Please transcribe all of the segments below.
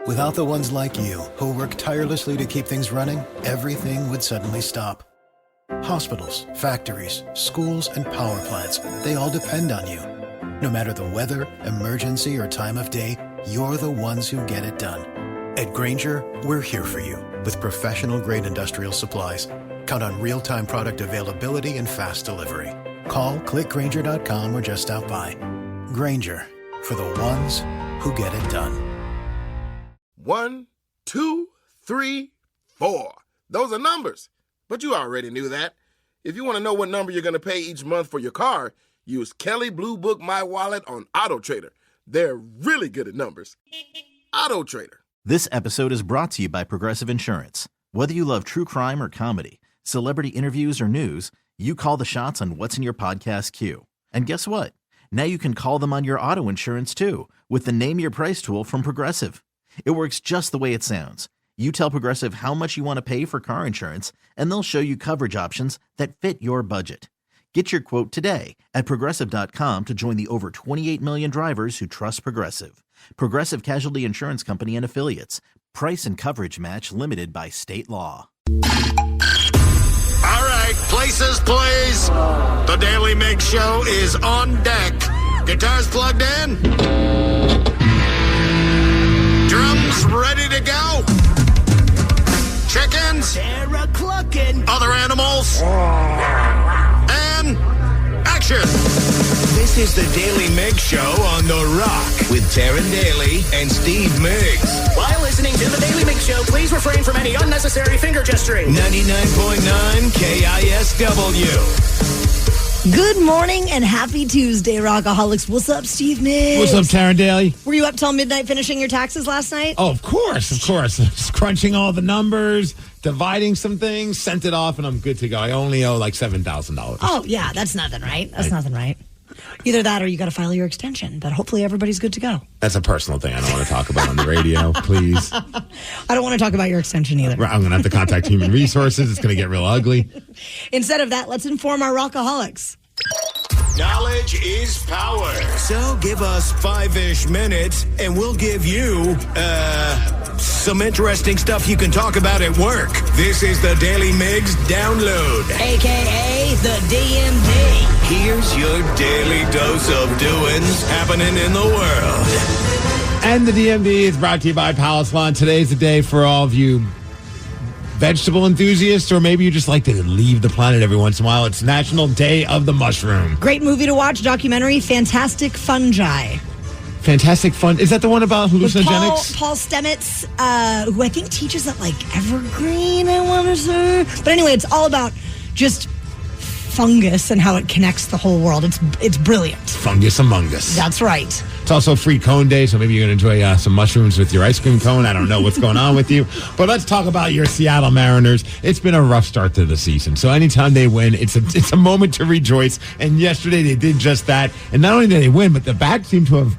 Without the ones like you, who work tirelessly to keep things running, everything would suddenly stop. Hospitals, factories, schools, and power plants, they all depend on you. No matter the weather, emergency, or time of day, you're the ones who get it done. At Grainger, we're here for you with professional-grade industrial supplies. Count on real-time product availability and fast delivery. Call, clickgrainger.com, or just stop by. Grainger, for the ones who get it done. 1, 2, 3, 4. Those are numbers. But you already knew that. If you want to know what number you're going to pay each month for your car, use Kelley Blue Book My Wallet on Auto Trader. They're really good at numbers. Auto Trader. This episode is brought to you by Progressive Insurance. Whether you love true crime or comedy, celebrity interviews or news, you call the shots on what's in your podcast queue. And guess what? Now you can call them on your auto insurance too with the Name Your Price tool from Progressive. It works just the way it sounds. You tell Progressive how much you want to pay for car insurance, and they'll show you coverage options that fit your budget. Get your quote today at Progressive.com to join the over 28 million drivers who trust Progressive. Progressive Casualty Insurance Company and Affiliates. Price and coverage match limited by state law. All right, places, please. The Daily Migs Show is on deck. Guitars plugged in. Drums ready to go. Chickens. Other animals. And action. This is the Daily Migs Show on The Rock with Taryn Daly and Steve Migs. While listening to the Daily Migs Show, please refrain from any unnecessary finger gesturing. 99.9 KISW. Good morning and happy Tuesday, Rockaholics. What's up, Steve Migs? What's up, Taryn Daly? Were you up till midnight finishing your taxes last night? Oh, of course. Just crunching all the numbers, dividing some things, sent it off, and I'm good to go. I only owe like $7,000. Oh, yeah, that's nothing, right? That's nothing, right? Either that or you got to file your extension, but hopefully everybody's good to go. That's a personal thing I don't want to talk about on the radio, please. I don't want to talk about your extension either. I'm going to have to contact Human Resources. It's going to get real ugly. Instead of that, let's inform our Rockaholics. Knowledge is power. So give us 5-ish minutes and we'll give you, some interesting stuff you can talk about at work. This is the Daily Migs Download. AKA the DMD. Here's your daily dose of doings happening in the world. And the DMD is brought to you by Palace Lawn. Today's the day for all of you vegetable enthusiasts, or maybe you just like to leave the planet every once in a while. It's National Day of the Mushroom. Great movie to watch, documentary, Fantastic Fungi. Fantastic Fun. Is that the one about hallucinogenics? Paul Stamets, who I think teaches at like Evergreen, I want to say. But anyway, it's all about just fungus and how it connects the whole world. It's brilliant. Fungus among us. That's right. It's also free cone day, so maybe you're going to enjoy some mushrooms with your ice cream cone. I don't know what's going on with you. But let's talk about your Seattle Mariners. It's been a rough start to the season. So anytime they win, it's a moment to rejoice. And yesterday they did just that. And not only did they win, but the bats seem to have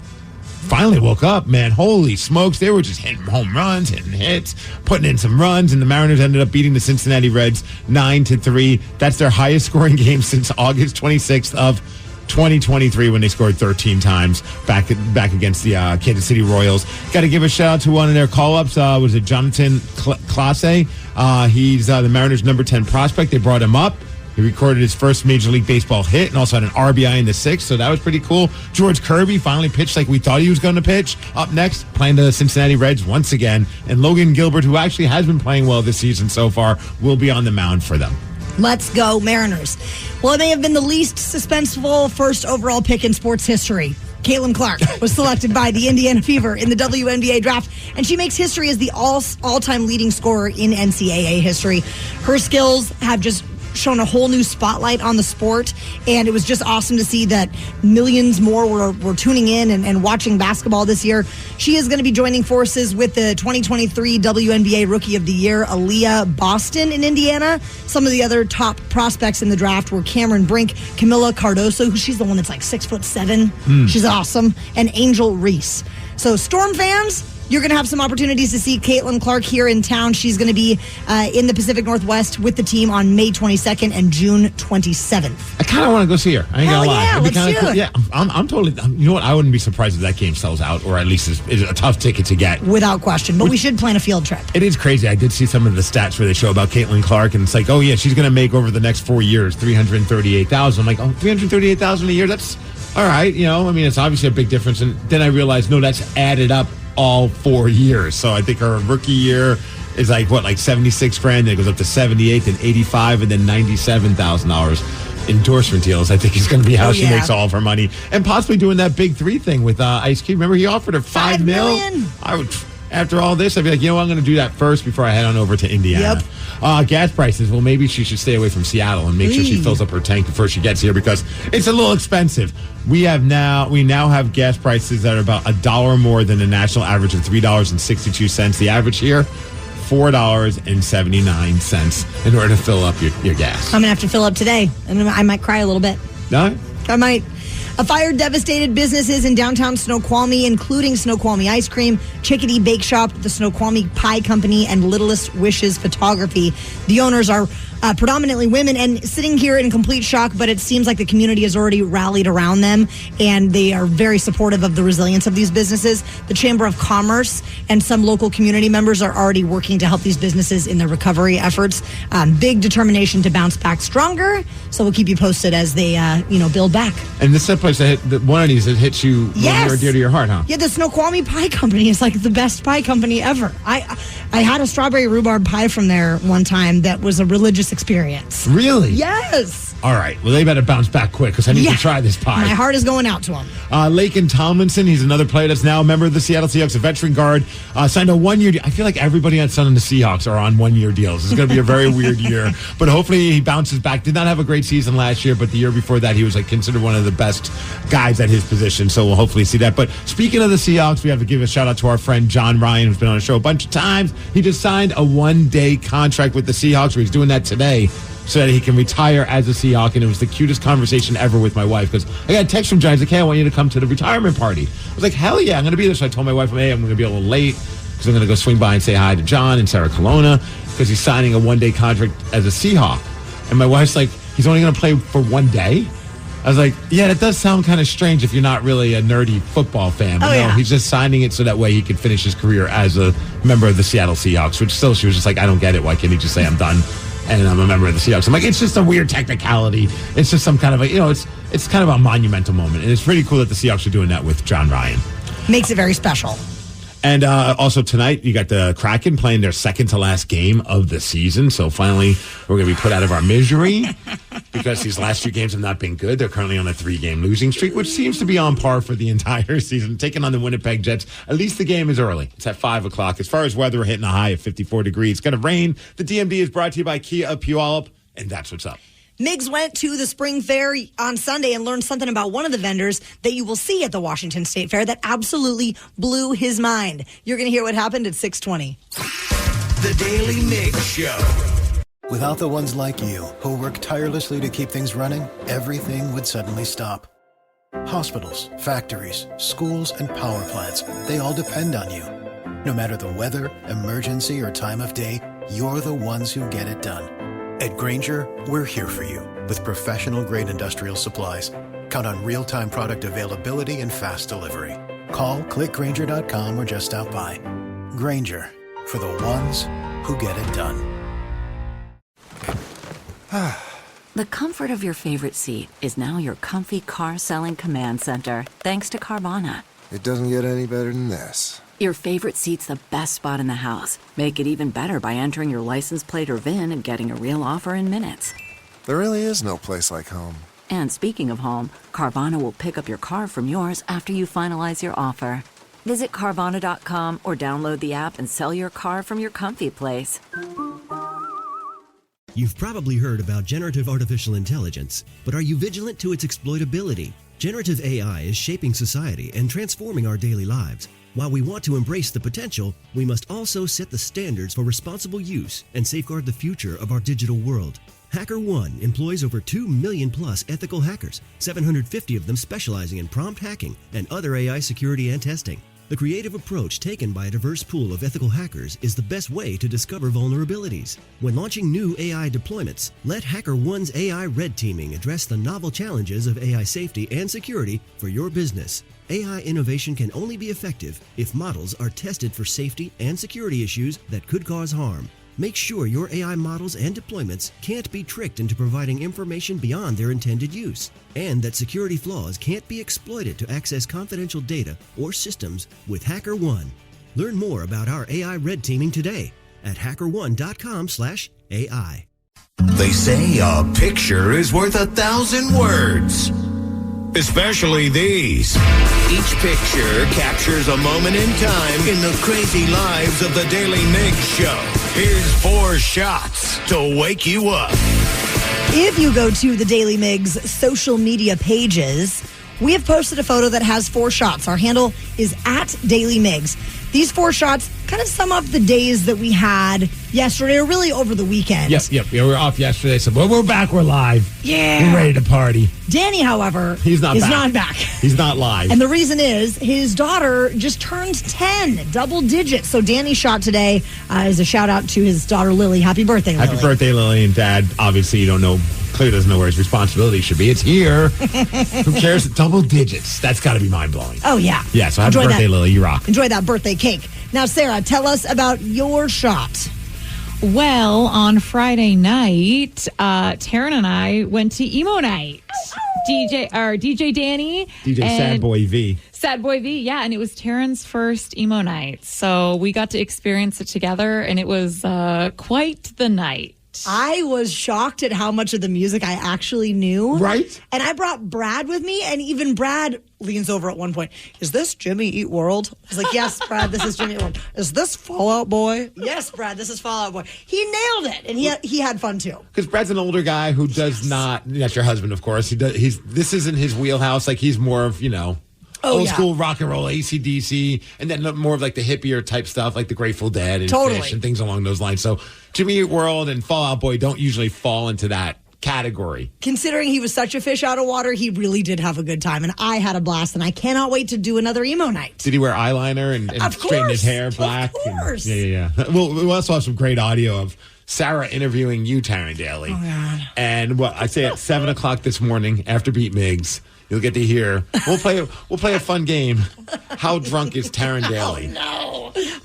finally woke up, man. Holy smokes. They were just hitting home runs, hitting hits, putting in some runs, and the Mariners ended up beating the Cincinnati Reds 9-3. That's their highest scoring game since August 26th of 2023 when they scored 13 times back against the Kansas City Royals. Got to give a shout out to one of their call-ups. Was it Jonathan Clase? He's the Mariners' number 10 prospect. They brought him up. He recorded his first Major League Baseball hit and also had an RBI in the sixth, so that was pretty cool. George Kirby finally pitched like we thought he was going to pitch. Up next, playing the Cincinnati Reds once again. And Logan Gilbert, who actually has been playing well this season so far, will be on the mound for them. Let's go, Mariners. Well, it may have been the least suspenseful first overall pick in sports history. Caitlin Clark was selected by the Indiana Fever in the WNBA draft, and she makes history as the all-time leading scorer in NCAA history. Her skills have just shown a whole new spotlight on the sport, and it was just awesome to see that millions more were tuning in and watching basketball this year. She is going to be joining forces with the 2023 WNBA Rookie of the Year, Aaliyah Boston in Indiana. Some of the other top prospects in the draft were Cameron Brink, Camila Cardoso, who she's the one that's like 6'7". She's awesome, and Angel Reese. So Storm fans, You're going to have some opportunities to see Caitlin Clark here in town. She's going to be in the Pacific Northwest with the team on May 22nd and June 27th. I kind of want to go see her. I ain't gonna lie. Yeah, It'd be let's kinda do cool. it. Yeah, I'm totally. You know what? I wouldn't be surprised if that game sells out, or at least is a tough ticket to get. Without question. But we should plan a field trip. It is crazy. I did see some of the stats where they show about Caitlin Clark, and it's like, oh yeah, she's going to make over the next 4 years $338,000. I'm like, oh, $338,000 a year. That's all right. You know, I mean, it's obviously a big difference. And then I realized, no, that's added up all 4 years. So I think her rookie year is like 76 grand, then it goes up to 78, then 85, and then $97,000 endorsement deals. I think is going to be how she makes all of her money, and possibly doing that big 3 thing with Ice Cube. Remember, he offered her $5 million. I would, after all this, I'd be like, you know what, I'm going to do that first before I head on over to Indiana. Yep. Gas prices. Well, maybe she should stay away from Seattle and make sure she fills up her tank before she gets here, because it's a little expensive. We now have gas prices that are about $1 more than the national average of $3.62. The average here, $4.79 in order to fill up your gas. I'm going to have to fill up today, and I might cry a little bit. No? I might. A fire devastated businesses in downtown Snoqualmie, including Snoqualmie Ice Cream, Chickadee Bake Shop, the Snoqualmie Pie Company, and Littlest Wishes Photography. The owners are predominantly women, and sitting here in complete shock, but it seems like the community has already rallied around them, and they are very supportive of the resilience of these businesses. The Chamber of Commerce and some local community members are already working to help these businesses in their recovery efforts. Big determination to bounce back stronger, so we'll keep you posted as they build back. And this is a place that one of these that hits you near dear to your heart, huh? Yeah, the Snoqualmie Pie Company is like the best pie company ever. I had a strawberry rhubarb pie from there one time that was a religious experience. Really? Yes. All right. Well, they better bounce back quick, because I need to try this pie. My heart is going out to him. Laken Tomlinson, he's another player that's now a member of the Seattle Seahawks, a veteran guard, signed a 1-year deal. I feel like everybody on the Seahawks are on 1-year deals. It's going to be a very weird year, but hopefully he bounces back. Did not have a great season last year, but the year before that, he was considered one of the best guys at his position, so we'll hopefully see that. But speaking of the Seahawks, we have to give a shout out to our friend John Ryan, who's been on the show a bunch of times. He just signed a 1-day contract with the Seahawks, where he's doing that today, so that he can retire as a Seahawk. And it was the cutest conversation ever with my wife, because I got a text from John. He's like, hey, I want you to come to the retirement party. I was like, hell yeah, I'm going to be there. So I told my wife, hey, I'm going to be a little late, because I'm going to go swing by and say hi to John and Sarah Colonna, because he's signing a 1-day contract as a Seahawk. And my wife's like, he's only going to play for 1 day? I was like, yeah, that does sound kind of strange if you're not really a nerdy football fan. But no, he's just signing it so that way he could finish his career as a member of the Seattle Seahawks, which still, she was just like, I don't get it. Why can't he just say I'm done and I'm a member of the Seahawks? I'm like, it's just a weird technicality. It's just some kind of it's kind of a monumental moment. And it's pretty cool that the Seahawks are doing that with John Ryan. Makes it very special. And also tonight, you got the Kraken playing their second to last game of the season. So finally, we're going to be put out of our misery because these last 2 games have not been good. They're currently on a 3-game losing streak, which seems to be on par for the entire season. Taking on the Winnipeg Jets. At least the game is early. It's at 5 o'clock. As far as weather, we're hitting a high of 54 degrees. It's going to rain. The DMD is brought to you by Kia of Puyallup, and that's what's up. Migs went to the spring fair on Sunday and learned something about one of the vendors that you will see at the Washington State Fair that absolutely blew his mind. You're going to hear what happened at 6:20. The Daily Migs Show. Without the ones like you, who work tirelessly to keep things running, everything would suddenly stop. Hospitals, factories, schools, and power plants, they all depend on you. No matter the weather, emergency, or time of day, you're the ones who get it done. At Grainger, we're here for you with professional-grade industrial supplies. Count on real-time product availability and fast delivery. Call, clickgrainger.com, or just stop by. Grainger, for the ones who get it done. The comfort of your favorite seat is now your comfy car-selling command center, thanks to Carvana. It doesn't get any better than this. Your favorite seat's the best spot in the house. Make it even better by entering your license plate or VIN and getting a real offer in minutes. There really is no place like home. And speaking of home, Carvana will pick up your car from yours after you finalize your offer. Visit Carvana.com or download the app and sell your car from your comfy place. You've probably heard about generative artificial intelligence, but are you vigilant to its exploitability? Generative AI is shaping society and transforming our daily lives. While we want to embrace the potential, we must also set the standards for responsible use and safeguard the future of our digital world. HackerOne employs over 2 million plus ethical hackers, 750 of them specializing in prompt hacking and other AI security and testing. The creative approach taken by a diverse pool of ethical hackers is the best way to discover vulnerabilities. When launching new AI deployments, let HackerOne's AI red teaming address the novel challenges of AI safety and security for your business. AI innovation can only be effective if models are tested for safety and security issues that could cause harm. Make sure your AI models and deployments can't be tricked into providing information beyond their intended use, and that security flaws can't be exploited to access confidential data or systems with HackerOne. Learn more about our AI red teaming today at hackerone.com/AI. They say a picture is worth 1,000 words. Especially these. Each picture captures a moment in time in the crazy lives of the Daily Migs Show. Here's 4 shots to wake you up. If you go to the Daily Migs social media pages, we have posted a photo that has 4 shots. Our handle is @DailyMigs. These 4 shots kind of sum up the days that we had yesterday, or really over the weekend. Yep. Yeah, we were off yesterday, so we're back. We're live. Yeah. We're ready to party. Danny, however, is not back. He's not live. And the reason is his daughter just turned 10, double digits. So Danny's shot today is a shout out to his daughter, Lily. Happy birthday, Lily. Happy birthday, Lily. And Dad, obviously, you don't know, clearly doesn't know where his responsibility should be. It's here. Who cares? Double digits. That's got to be mind blowing. Oh, yeah. Yeah, so happy birthday, Lily. You rock. Enjoy that birthday cake. Now, Sarah, tell us about your shot. Well, on Friday night, Taryn and I went to emo night. DJ Danny. DJ Sad Boy V. Sad Boy V, yeah. And it was Taryn's first emo night. So we got to experience it together, and it was quite the night. I was shocked at how much of the music I actually knew. Right. And I brought Brad with me, and even Brad leans over at one point. Is this Jimmy Eat World? I was like, yes, Brad, this is Jimmy Eat World. Is this Fall Out Boy? Yes, Brad, this is Fall Out Boy. He nailed it, and he had fun too. Because Brad's an older guy who does not, that's your husband, of course. This isn't his wheelhouse. Like, he's more of, old school rock and roll, AC/DC, and then more of like the hippier type stuff, like the Grateful Dead and Fish and things along those lines. So Jimmy Eat World and Fall Out Boy don't usually fall into that category. Considering he was such a fish out of water, he really did have a good time, and I had a blast, and I cannot wait to do another emo night. Did he wear eyeliner and straighten his hair black? Of course. Yeah. Well, we also have some great audio of Sarah interviewing you, Taryn Daly. Oh, God. And I say at 7 o'clock this morning after Beat Migs, you'll get to hear. We'll play a fun game. How drunk is Taryn Daly? Oh, no.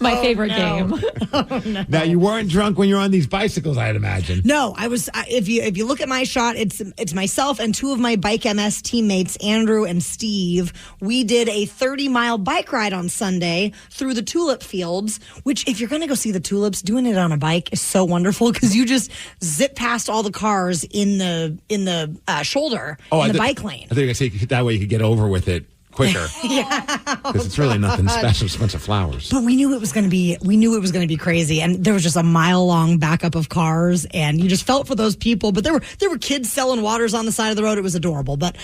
My favorite game. Oh, no. Now, you weren't drunk when you were on these bicycles, I'd imagine. No, I was. If you look at my shot, it's myself and 2 of my Bike MS teammates, Andrew and Steve. We did a 30-mile bike ride on Sunday through the tulip fields. Which, if you're going to go see the tulips, doing it on a bike is so wonderful because you just zip past all the cars in the shoulder in the bike lane. I think I say that way you could get over with it quicker. Yeah, because it's really nothing special. It's a bunch of flowers. But we knew it was going to be crazy, and there was just a mile-long backup of cars, and you just felt for those people. But there were kids selling waters on the side of the road. It was adorable. But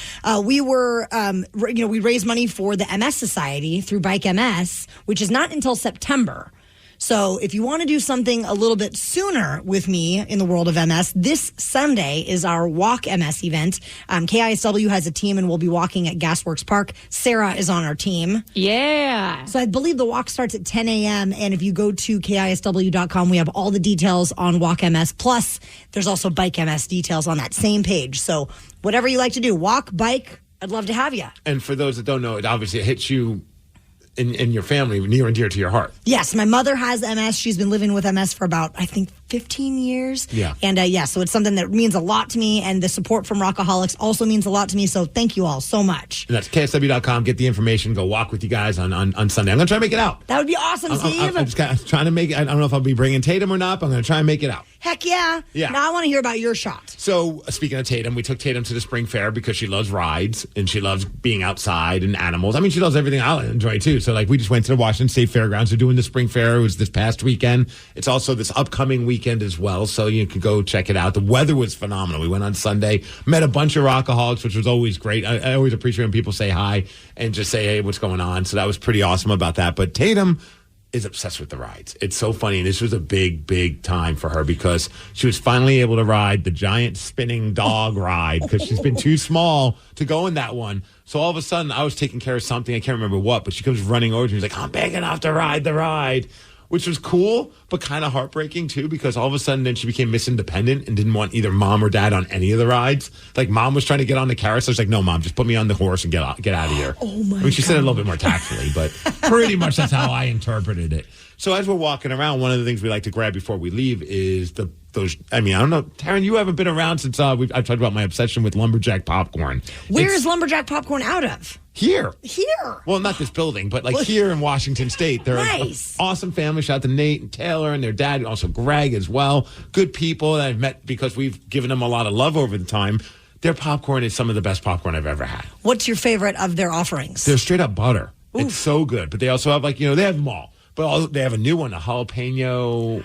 we were, we raised money for the MS Society through Bike MS, which is not until September. So if you want to do something a little bit sooner with me in the world of MS, this Sunday is our Walk MS event. KISW has a team, and we'll be walking at Gasworks Park. Sarah is on our team. Yeah. So I believe the walk starts at 10 a.m. And if you go to KISW.com, we have all the details on Walk MS. Plus, there's also Bike MS details on that same page. So whatever you like to do, walk, bike, I'd love to have you. And for those that don't know, it obviously hits you in your family near and dear to your heart. Yes, my mother has MS. She's been living with MS for about, I think, 15 years. Yeah. And so it's something that means a lot to me, and the support from Rockaholics also means a lot to me, so thank you all so much. And that's KSW.com. Get the information. Go walk with you guys on Sunday. I'm going to try to make it out. That would be awesome, Steve. I'm just trying to make it. I don't know if I'll be bringing Tatum or not, but I'm going to try and make it out. Heck yeah. Yeah. Now I want to hear about your shot. So, speaking of Tatum, we took Tatum to the spring fair because she loves rides and she loves being outside and animals. I mean, she loves everything I enjoy, too. So, we just went to the Washington State Fairgrounds. They're doing the spring fair. It was this past weekend. It's also this upcoming weekend as well, so you can go check it out. The weather was phenomenal. We went on Sunday, met a bunch of Rockaholics, which was always great. I always appreciate when people say hi and just say, hey, what's going on? So that was pretty awesome about that. But Tatum is obsessed with the rides. It's so funny. And this was a big, big time for her because she was finally able to ride the giant spinning dog ride because she's been too small to go in that one. So all of a sudden, I was taking care of something. I can't remember what, but she comes running over to me. She's like, I'm big enough to ride the ride, which was cool, but kind of heartbreaking too, because all of a sudden then she became Miss Independent and didn't want either mom or dad on any of the rides. Like mom was trying to get on the carousel. She's like, no, mom, just put me on the horse and get out of here. Oh my! I mean, she said it a little bit more tactfully, but pretty much that's how I interpreted it. So as we're walking around, one of the things we like to grab before we leave is those. I mean, I don't know, Taryn, you haven't been around since I've talked about my obsession with lumberjack popcorn. Where is lumberjack popcorn out of? Here. Well, not this building, but like here in Washington State. They're nice. An awesome family. Shout out to Nate and Taylor and their dad, also Greg as well. Good people that I've met because we've given them a lot of love over the time. Their popcorn is some of the best popcorn I've ever had. What's your favorite of their offerings? They're straight up butter. Oof. It's so good. But they also have they have them all. But they have a new one, a jalapeno.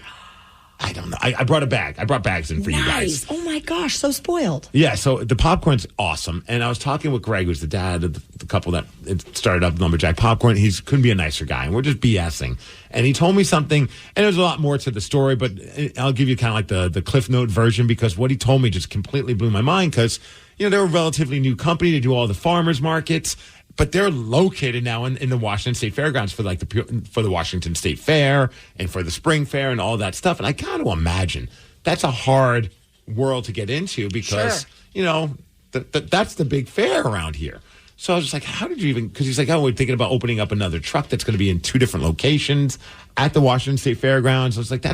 I don't know. I brought a bag. I brought bags in for you guys. Oh my gosh, so spoiled. Yeah, so the popcorn's awesome. And I was talking with Greg, who's the dad of the couple that started up Lumberjack Popcorn. He couldn't be a nicer guy. And we're just BSing. And he told me something, and there's a lot more to the story, but I'll give you kind of like the Cliff Note version because what he told me just completely blew my mind because, they're a relatively new company. They do all the farmers markets. But they're located now in the Washington State Fairgrounds for the Washington State Fair and for the Spring Fair and all that stuff. And I got to imagine that's a hard world to get into because, that's the big fair around here. So I was just like, how did you even, because he's like, we're thinking about opening up another truck that's going to be in 2 different locations at the Washington State Fairgrounds. I was like,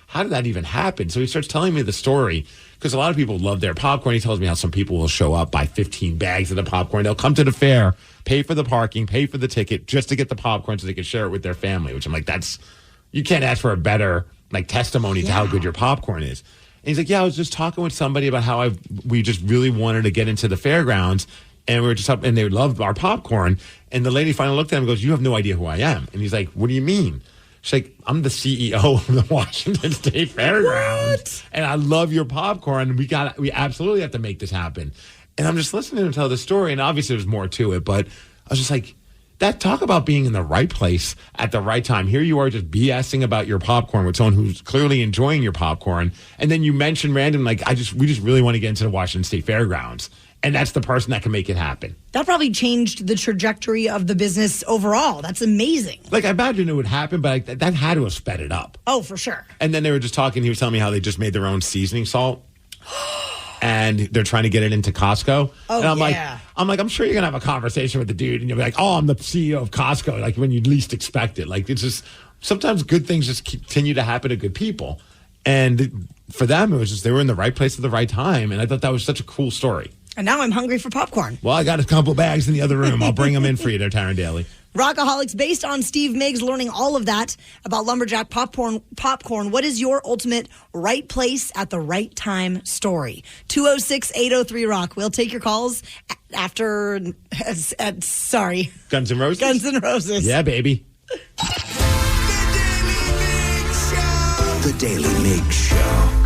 how did that even happen? So he starts telling me the story because a lot of people love their popcorn. He tells me how some people will show up, buy 15 bags of the popcorn. They'll come to the fair, pay for the parking, pay for the ticket just to get the popcorn so they can share it with their family, which I'm like, you can't ask for a better testimony to how good your popcorn is. And he's like, I was just talking with somebody about how we just really wanted to get into the fairgrounds and we were just up and they loved our popcorn. And the lady finally looked at him and goes, you have no idea who I am. And he's like, what do you mean? She's like, I'm the CEO of the Washington State Fairgrounds, and I love your popcorn. We absolutely have to make this happen. And I'm just listening to him tell the story, and obviously there's more to it, but I was just like, talk about being in the right place at the right time. Here you are just BSing about your popcorn with someone who's clearly enjoying your popcorn, and then you mention random, we just really want to get into the Washington State Fairgrounds. And that's the person that can make it happen. That probably changed the trajectory of the business overall. That's amazing. I imagine it would happen, but that had to have sped it up. Oh, for sure. And then they were just talking. He was telling me how they just made their own seasoning salt. And they're trying to get it into Costco. Oh, and I'm yeah. I'm sure you're going to have a conversation with the dude. And you'll be like, I'm the CEO of Costco. When you least expect it. It's just, sometimes good things just continue to happen to good people. And for them, it was just, they were in the right place at the right time. And I thought that was such a cool story. And now I'm hungry for popcorn. Well, I got a couple bags in the other room. I'll bring them in for you there, Taryn Daly. Rockaholics, based on Steve Migs learning all of that about lumberjack popcorn, what is your ultimate right place at the right time story? 206-803-ROCK. We'll take your calls after, Guns N' Roses? Guns N' Roses. Yeah, baby. The Daly Migs Show.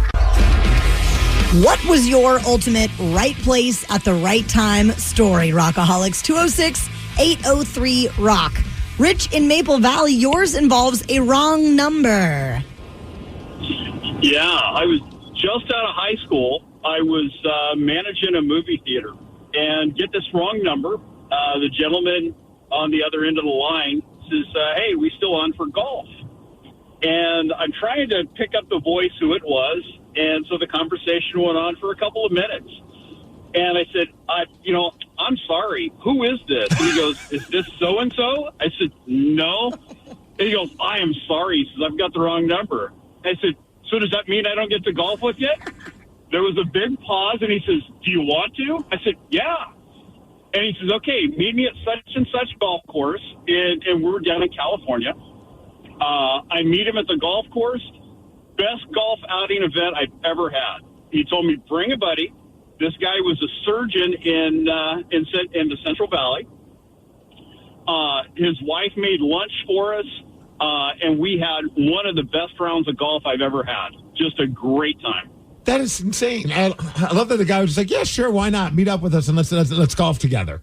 What was your ultimate right place at the right time story, Rockaholics? 206-803-ROCK. Rich in Maple Valley, yours involves a wrong number. Yeah, I was just out of high school. I was managing a movie theater. And get this wrong number. The gentleman on the other end of the line says, hey, we still on for golf? And I'm trying to pick up the voice who it was. And so the conversation went on for a couple of minutes. And I said, I'm sorry, who is this? And he goes, is this so-and-so? I said, no. And he goes, I am sorry. He says, I've got the wrong number. I said, so does that mean I don't get to golf with you? There was a big pause, and he says, do you want to? I said, yeah. And he says, okay, meet me at such and such golf course. And we're down in California. I meet him at the golf course. Best golf outing event I've ever had. He told me, bring a buddy. This guy was a surgeon in the Central Valley. His wife made lunch for us, and we had one of the best rounds of golf I've ever had. Just a great time. That is insane. I love that the guy was just like, yeah, sure, why not? Meet up with us and let's golf together.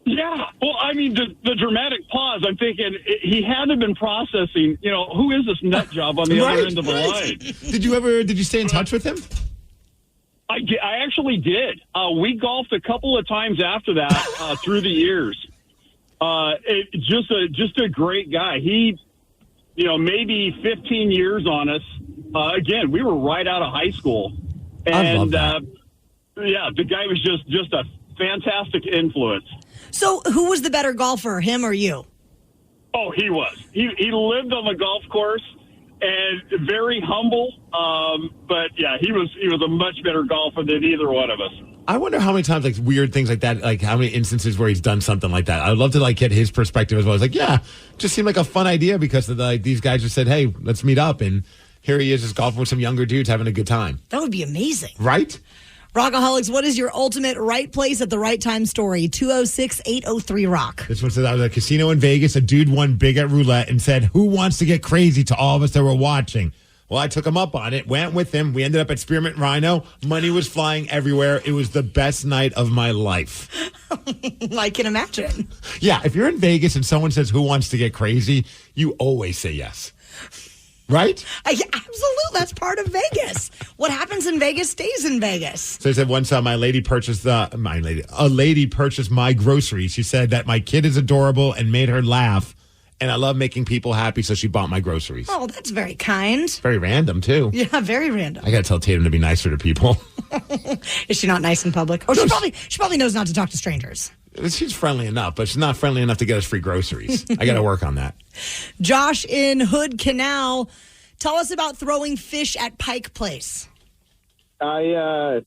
Yeah. Well, I mean, the dramatic pause, I'm thinking he had to have been processing, who is this nut job on the other end of the line? Did you stay in touch with him? I actually did. We golfed a couple of times after that through the years. Just a great guy. He, maybe 15 years on us. Again, we were right out of high school. And, I love that. The guy was just a fantastic influence. So who was the better golfer, him or you? Oh, he was. He lived on the golf course and very humble. But yeah, he was a much better golfer than either one of us. I wonder how many times like weird things like that, like how many instances where he's done something like that. I'd love to like get his perspective as well. It's like, yeah, just seemed like a fun idea because these guys just said, hey, let's meet up. And here he is just golfing with some younger dudes having a good time. That would be amazing. Right? Rockaholics, what is your ultimate right place at the right time story? 206-803-ROCK. This one says, I was at a casino in Vegas. A dude won big at roulette and said, who wants to get crazy to all of us that were watching? Well, I took him up on it, went with him. We ended up at Spearmint Rhino. Money was flying everywhere. It was the best night of my life. I can imagine. Yeah, if you're in Vegas and someone says, who wants to get crazy, you always say yes. Right? Absolutely. That's part of Vegas. What happens in Vegas stays in Vegas. So he said once a lady purchased my groceries. She said that my kid is adorable and made her laugh. And I love making people happy, so she bought my groceries. Oh, that's very kind. Very random, too. Yeah, very random. I got to tell Tatum to be nicer to people. Is she not nice in public? Oh, she probably knows not to talk to strangers. She's friendly enough, but she's not friendly enough to get us free groceries. I got to work on that. Josh in Hood Canal, tell us about throwing fish at Pike Place. I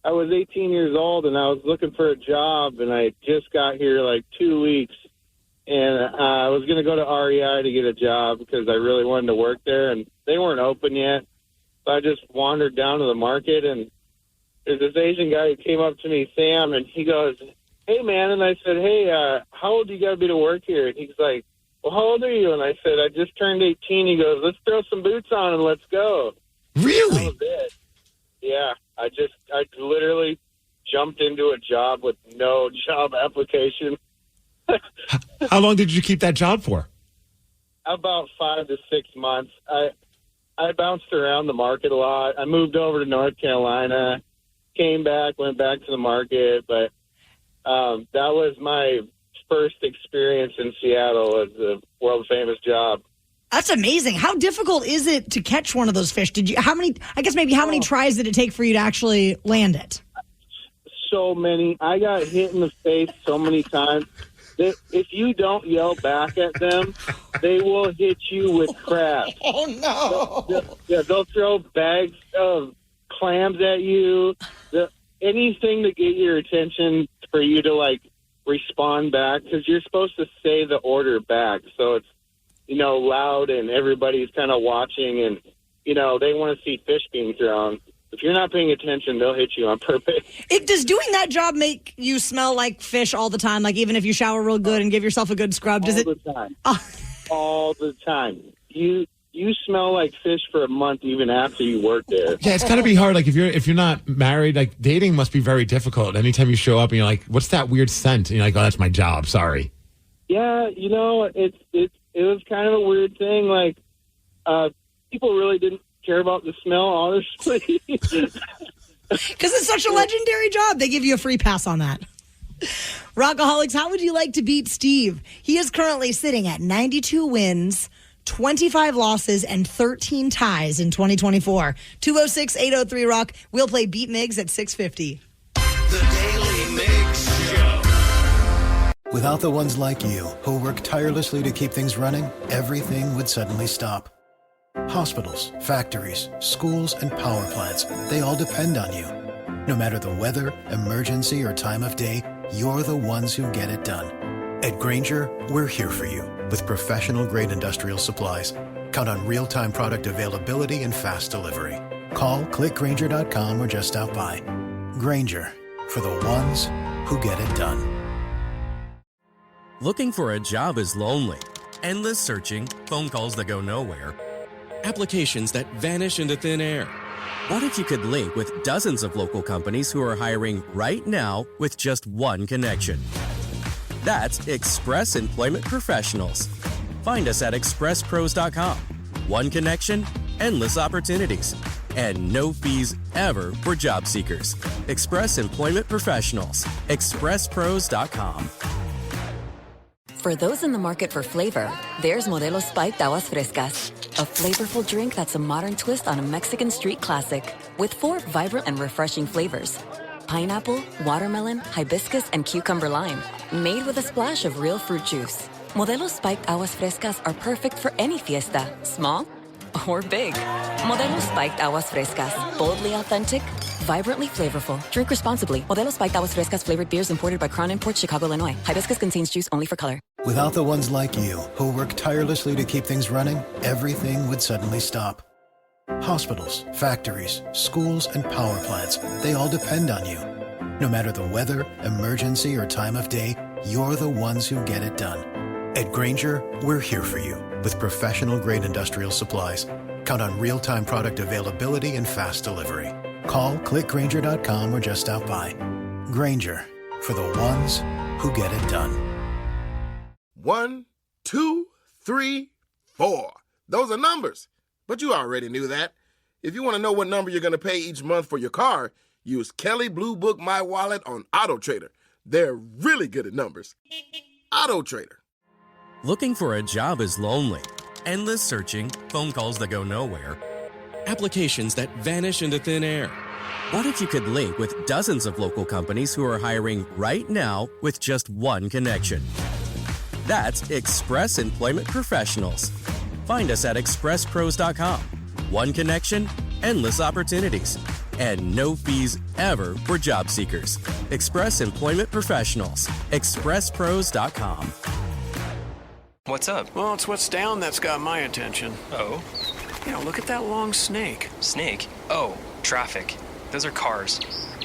was 18 years old, and I was looking for a job, and I just got here like 2 weeks. And I was going to go to REI to get a job because I really wanted to work there, and they weren't open yet. So I just wandered down to the market, and there's this Asian guy who came up to me, Sam, and he goes, hey, man. And I said, hey, how old do you got to be to work here? And he's like, well, how old are you? And I said, I just turned 18. He goes, let's throw some boots on and let's go. Really? That was it. Yeah, I literally jumped into a job with no job application. How long did you keep that job for? About 5 to 6 months. I bounced around the market a lot. I moved over to North Carolina, came back, went back to the market, but that was my first experience in Seattle as a world-famous job. That's amazing. How difficult is it to catch one of those fish? How many tries did it take for you to actually land it? So many. I got hit in the face so many times. If you don't yell back at them, they will hit you with crap. Oh, no. They'll throw bags of clams at you. Anything to get your attention for you to, respond back, because you're supposed to say the order back. So it's, loud and everybody's kind of watching and, they want to see fish being thrown. If you're not paying attention, they'll hit you on purpose. Does doing that job make you smell like fish all the time? Like even if you shower real good and give yourself a good scrub, does it? All the time. All the time. You smell like fish for a month even after you work there. Yeah, it's got to be hard. Like if you're not married, like dating must be very difficult. Anytime you show up and you're like, what's that weird scent? And you're like, oh, that's my job. Sorry. Yeah, it was kind of a weird thing. Like people really didn't care about the smell, honestly. Because it's such a legendary job. They give you a free pass on that. Rockaholics, how would you like to beat Steve? He is currently sitting at 92 wins, 25 losses, and 13 ties in 2024. 206-803-ROCK. We'll play Beat Migs at 6:50. The Daly Migs Show. Without the ones like you, who work tirelessly to keep things running, everything would suddenly stop. Hospitals, factories, schools, and power plants, they all depend on you. No matter the weather, emergency, or time of day, you're the ones who get it done. At Grainger, we're here for you with professional-grade industrial supplies. Count on real-time product availability and fast delivery. Call, clickgrainger.com, or just stop by. Grainger, for the ones who get it done. Looking for a job is lonely. Endless searching, phone calls that go nowhere, applications that vanish into thin air. What if you could link with dozens of local companies who are hiring right now with just one connection? That's Express Employment Professionals. Find us at expresspros.com. One connection, endless opportunities, and no fees ever for job seekers. Express Employment Professionals. expresspros.com. For those in the market for flavor, there's Modelo Spiked Aguas Frescas, a flavorful drink that's a modern twist on a Mexican street classic with 4 vibrant and refreshing flavors. Pineapple, watermelon, hibiscus, and cucumber lime, made with a splash of real fruit juice. Modelo Spiked Aguas Frescas are perfect for any fiesta, small or big. Modelo Spiked Aguas Frescas, boldly authentic, vibrantly flavorful. Drink responsibly. Modelo Spiked Aguas Frescas flavored beers imported by Crown Imports, Chicago, Illinois. Hibiscus contains juice only for color. Without the ones like you, who work tirelessly to keep things running, everything would suddenly stop. Hospitals, factories, schools, and power plants, they all depend on you. No matter the weather, emergency, or time of day, you're the ones who get it done. At Grainger, we're here for you with professional-grade industrial supplies. Count on real-time product availability and fast delivery. Call, clickgrainger.com, or just stop by. Grainger, for the ones who get it done. 1, 2, 3, 4. Those are numbers, but you already knew that. If you want to know what number you're going to pay each month for your car, use Kelly Blue Book My Wallet on Auto Trader. They're really good at numbers. Auto Trader. Looking for a job is lonely. Endless searching, phone calls that go nowhere, applications that vanish into thin air. What if you could link with dozens of local companies who are hiring right now with just one connection? That's Express Employment Professionals. Find us at expresspros.com. One connection, endless opportunities, and no fees ever for job seekers. Express Employment Professionals. expresspros.com. What's up? Well, it's what's down that's got my attention. Oh? You know, look at that long snake. Snake? Oh, traffic. Those are cars.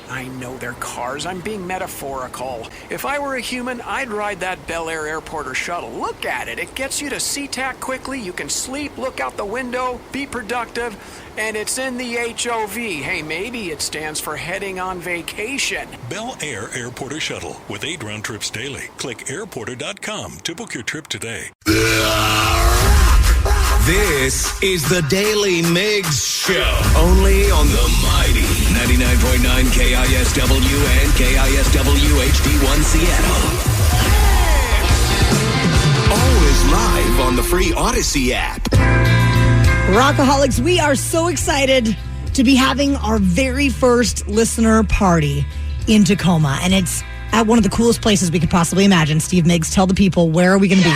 I know they're cars. I'm being metaphorical. If I were a human, I'd ride that Bel Air airport or shuttle. Look at it. It gets you to SeaTac quickly. You can sleep, look out the window, be productive, and it's in the HOV. Hey, maybe it stands for heading on vacation. Bel Air Airport or Shuttle with 8 round trips daily. Click airporter.com to book your trip today. This is the Daly Migs Show. Only on the mighty 99.9 KISW and KISW HD1 Seattle. Always live on the free Odyssey app. Rockaholics, we are so excited to be having our very first listener party in Tacoma. And it's at one of the coolest places we could possibly imagine. Steve Migs, tell the people, where are we going to be?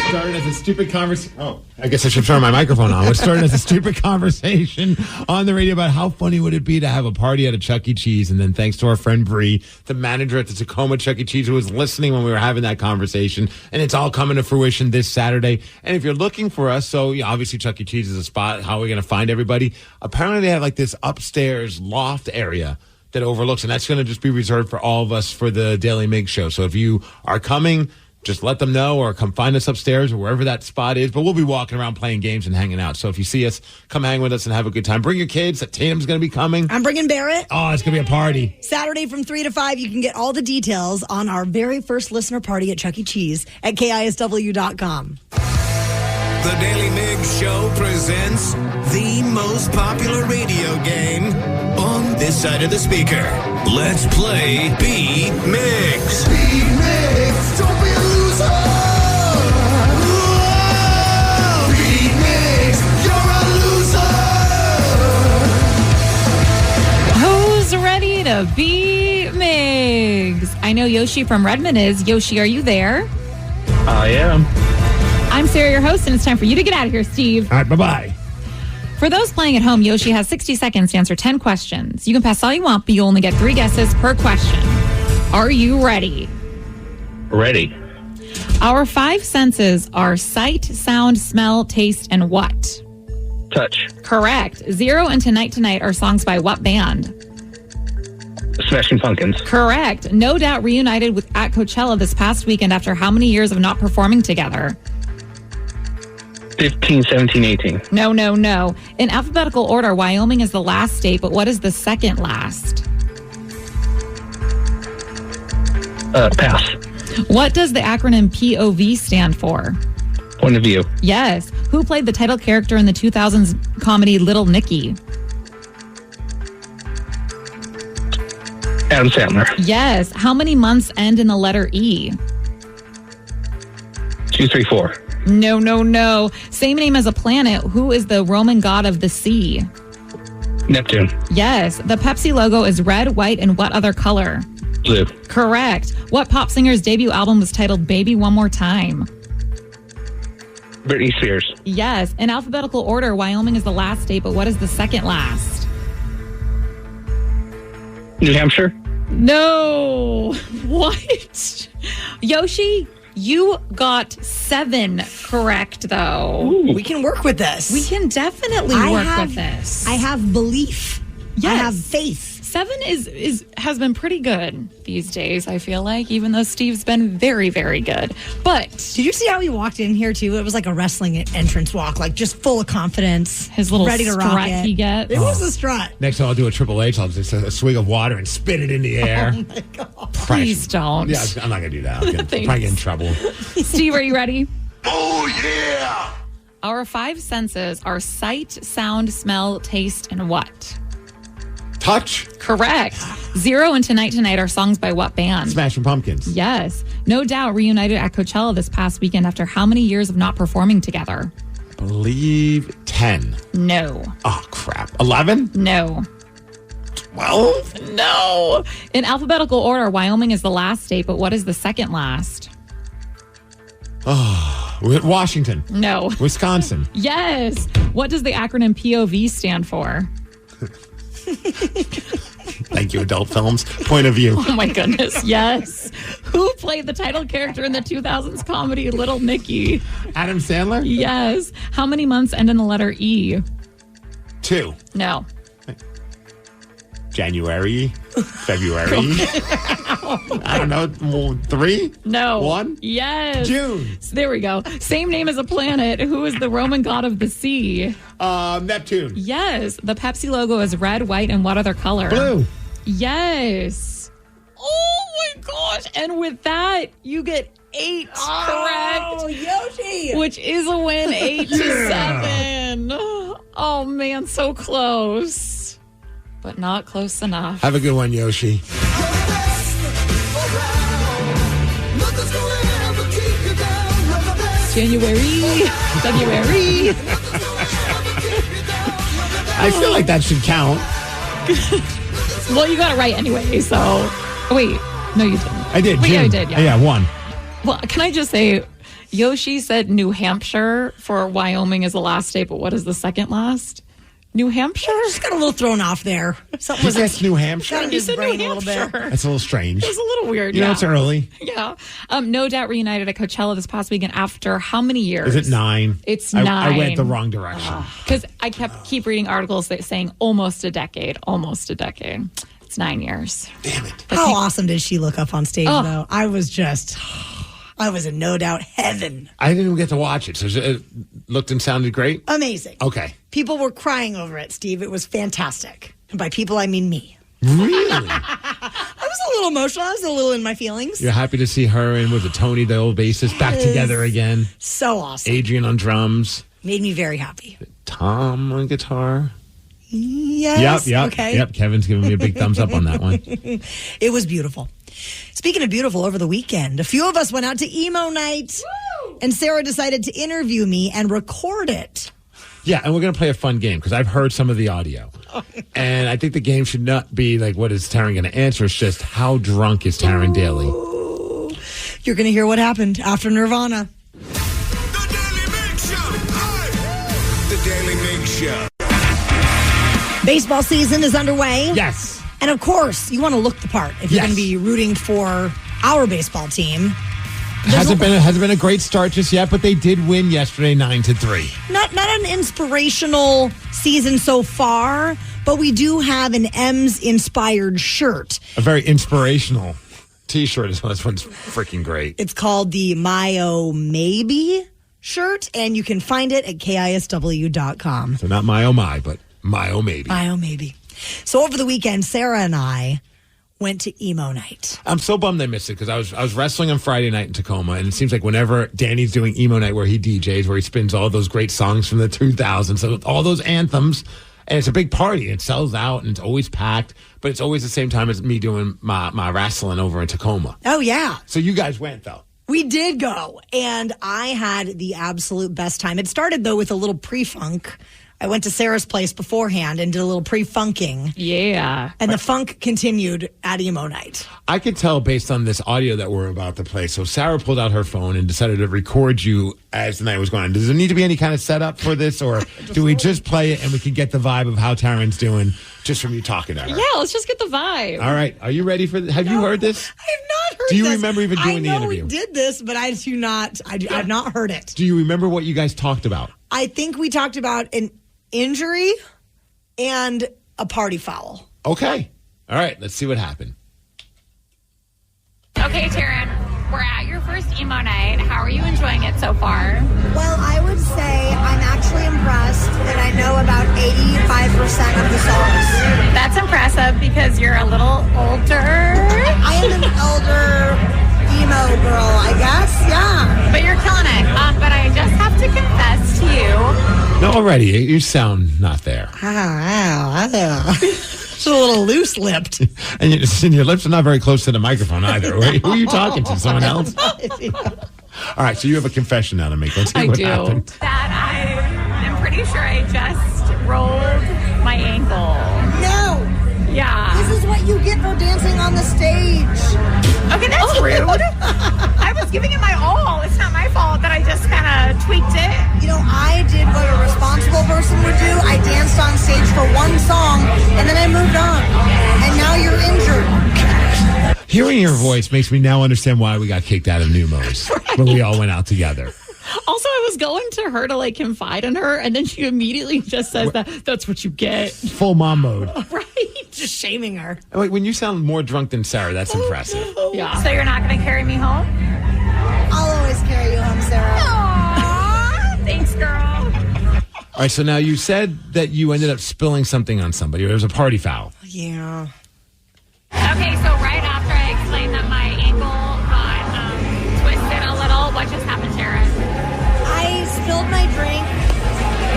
Started as a stupid conversation. Oh, I guess I should turn my microphone on. It started as a stupid conversation on the radio about how funny would it be to have a party at a Chuck E. Cheese. And then thanks to our friend Bree, the manager at the Tacoma Chuck E. Cheese, who was listening when we were having that conversation. And it's all coming to fruition this Saturday. And if you're looking for us, so yeah, obviously Chuck E. Cheese is a spot. How are we going to find everybody? Apparently they have like this upstairs loft area that overlooks, and that's going to just be reserved for all of us for the Daily Migs Show. So if you are coming, just let them know or come find us upstairs or wherever that spot is. But we'll be walking around playing games and hanging out. So if you see us, come hang with us and have a good time. Bring your kids. Tatum's going to be coming. I'm bringing Barrett. Oh, it's going to be a party. Saturday from 3 to 5. You can get all the details on our very first listener party at Chuck E. Cheese at KISW.com. The Daily Migs Show presents the most popular radio game on this side of the speaker. Let's play Beat Migs. Beat Migs, don't be a loser. Whoa. Beat Migs, you're a loser. Who's ready to beat Migs? I know Yoshi from Redmond is. Yoshi, are you there? I am. I'm Sarah, your host, and it's time for you to get out of here, Steve. All right, bye-bye. For those playing at home, Yoshi has 60 seconds to answer 10 questions. You can pass all you want, but you only get 3 guesses per question. Are you ready? Ready. Our 5 senses are sight, sound, smell, taste, and what? Touch. Correct. Zero and Tonight Tonight are songs by what band? Smashing Pumpkins. Correct. No Doubt reunited at Coachella this past weekend after how many years of not performing together? 15, 17, 18. No. In alphabetical order, Wyoming is the last state, but what is the second last? Pass. What does the acronym POV stand for? Point of view. Yes. Who played the title character in the 2000s comedy Little Nicky? Adam Sandler. Yes. How many months end in the letter E? 2, 3, 4. No. Same name as a planet. Who is the Roman god of the sea? Neptune. Yes. The Pepsi logo is red, white, and what other color? Blue. Correct. What pop singer's debut album was titled Baby One More Time? Britney Spears. Yes. In alphabetical order, Wyoming is the last state, but what is the second last? New Hampshire. No. What? Yoshi, you got 7 correct, though. Ooh. We can work with this. We can definitely work with this. I have belief. Yes. I have faith. 7 has been pretty good these days, I feel like, even though Steve's been very, very good. But did you see how he walked in here, too? It was like a wrestling entrance walk, like just full of confidence. His little ready to strut rock it. he gets. It was a strut. Next time I'll do a Triple H. I'll just a swig of water and spit it in the air. Oh, my God. Please don't. Yeah, I'm not going to do that. I'll probably get in trouble. Steve, are you ready? Oh, yeah! Our 5 senses are sight, sound, smell, taste, and what? Touch. Correct. Zero and Tonight are songs by what band? Smashing Pumpkins. Yes. No Doubt reunited at Coachella this past weekend after how many years of not performing together? I believe 10. No. Oh, crap. 11? No. 12? No. In alphabetical order, Wyoming is the last state, but what is the second last? Oh, Washington. No. Wisconsin. Yes. What does the acronym POV stand for? Thank you, adult films. Point of view. Oh, my goodness. Yes. Who played the title character in the 2000s comedy Little Nicky? Adam Sandler? Yes. How many months end in the letter E? 2. No. January? February? I don't know. 3? No. 1? Yes. June. So there we go. Same name as a planet. Who is the Roman god of the sea? Neptune. Yes. The Pepsi logo is red, white, and what other color? Blue. Yes. Oh my gosh. And with that, you get 8 correct. Yoshi. Which is a win, 8-7. Oh man, so close. But not close enough. Have a good one, Yoshi. January, February. I feel like that should count. Well, you got it right anyway, so. Oh, wait. No, you didn't. I did. Wait, yeah, you did. Yeah, 1. Well, can I just say, Yoshi said New Hampshire for Wyoming is the last state, but what is the second last? New Hampshire? Just got a little thrown off there. Something was That's New Hampshire? got in his brain a little bit. That's a little strange. It's a little weird, You know, it's early. Yeah. No Doubt reunited at Coachella this past weekend after how many years? Is it 9? It's I 9. went the wrong direction. Because I keep reading articles that saying almost a decade. It's 9 years. Damn it. How awesome did she look up on stage, Oh. though? I was in No Doubt heaven. I didn't even get to watch it. So it looked and sounded great? Amazing. Okay. People were crying over it, Steve. It was fantastic. And by people, I mean me. Really? I was a little emotional. I was a little in my feelings. You're happy to see her and with Tony, the old bassist, back Yes. together again. So awesome. Adrian on drums. Made me very happy. Tom on guitar. Yes. Yep. Okay. Yep. Kevin's giving me a big thumbs up on that one. It was beautiful. Speaking of beautiful, over the weekend, a few of us went out to emo night. Woo! And Sarah decided to interview me and record it. Yeah, and we're going to play a fun game because I've heard some of the audio. And I think the game should not be like, what is Taryn going to answer? It's just, how drunk is Taryn Daly? You're going to hear what happened after Nirvana. The Daly Migs Show. Baseball season is underway. Yes. And of course, you want to look the part if you're Yes. going to be rooting for our baseball team. Hasn't been a great start just yet, but they did win yesterday 9-3. Not an inspirational season so far, but we do have an M's inspired shirt. A very inspirational T-shirt. This one's freaking great. It's called the Mayo Maybe shirt, and you can find it at KISW.com. So not my oh my, but my oh maybe. My oh maybe. So over the weekend, Sarah and I went to emo night. I'm so bummed I missed it because I was wrestling on Friday night in Tacoma, and it seems like whenever Danny's doing emo night where he DJs, where he spins all those great songs from the 2000s, so all those anthems, and it's a big party. It sells out, and it's always packed, but it's always the same time as me doing my wrestling over in Tacoma. Oh, yeah. So you guys went, though. We did go, and I had the absolute best time. It started, though, with a little pre-funk. I went to Sarah's place beforehand and did a little pre-funking. Yeah. And the funk continued at emo night. I could tell based on this audio that we're about to play. So Sarah pulled out her phone and decided to record you as the night was going on. Does there need to be any kind of setup for this, or do we just play it and we can get the vibe of how Taryn's doing just from you talking to her? Yeah, let's just get the vibe. All right. Are you ready for this? Have you heard this? I have not heard this. Do you this. remember even doing the interview? I know we did this, but I do not. I've not heard it. Do you remember what you guys talked about? I think we talked about an injury and a party foul. Okay. All right. Let's see what happened. Okay, Taryn, we're at your first emo night. How are you enjoying it so far? Well, I would say I'm actually impressed that I know about 85% of the songs. That's impressive because you're a little older. I am an elder emo girl, I guess. Yeah. But you're killing it. But I just have to confess to you. No, already. You sound not there. Just a little loose-lipped. And your lips are not very close to the microphone either. Who are you talking to? Someone else? All right, so you have a confession now to make. Let's see what happened. That I am pretty sure I just rolled my ankle. No. Yeah. This is what you get for dancing on the stage. Okay, that's rude. I was giving it my all. It's not my fault that I just kind of tweaked it. You know, I did what a responsible person would do. I danced on stage for one song, and then I moved on. And now you're injured. Hearing your voice makes me now understand why we got kicked out of Numos when we all went out together. Also, I was going to her to like confide in her, and then she immediately just says that's what you get. Full mom mode. Right. Just shaming her. Wait, when you sound more drunk than Sarah, that's impressive. No. Yeah. So you're not going to carry me home? I'll always carry you home, Sarah. Aww. Thanks, girl. All right, so now you said that you ended up spilling something on somebody. There was a party foul. Yeah. Okay, so right after I explained that my ankle got twisted a little, what just happened, Sharon? I spilled my drink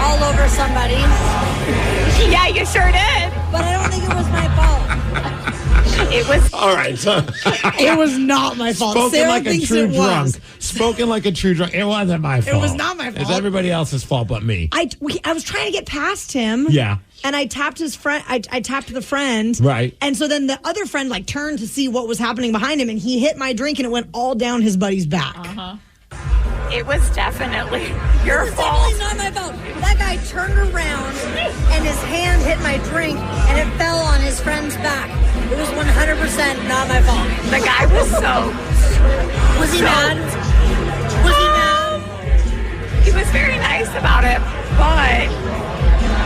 all over somebody. Yeah, you sure did. But I don't think it was my fault. It was. All right, so it was not my fault. Spoken Sarah like a thinks true it drunk. was. Spoken like a true drunk. It wasn't my fault. It was not my fault. It's everybody else's fault but me. I was trying to get past him. Yeah. And I tapped his friend. I tapped the friend. Right. And so then the other friend like turned to see what was happening behind him, and he hit my drink, and it went all down his buddy's back. Uh-huh. It was definitely your fault. It's not my fault. That guy turned around, and his hand hit my drink, and it fell on his friend's back. It was 100% not my fault. The guy was so. Was he mad? Was he mad? He was very nice about it, but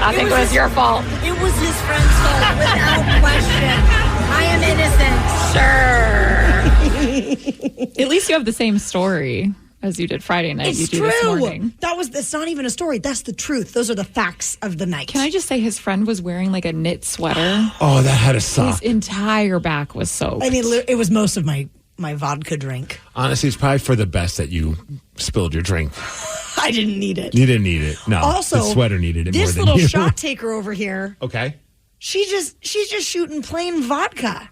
I think it was your fault. It was his friend's fault, without question. I am innocent. Sure. At least you have the same story as you did Friday night. It's you do true. This morning. That's not even a story. That's the truth. Those are the facts of the night. Can I just say his friend was wearing like a knit sweater? Oh, that had to suck. His entire back was soaked. I mean, it was most of my vodka drink. Honestly, it's probably for the best that you spilled your drink. I didn't need it. You didn't need it. No. Also, the sweater needed it more this than little you. shot taker over here. Okay. She's just shooting plain vodka.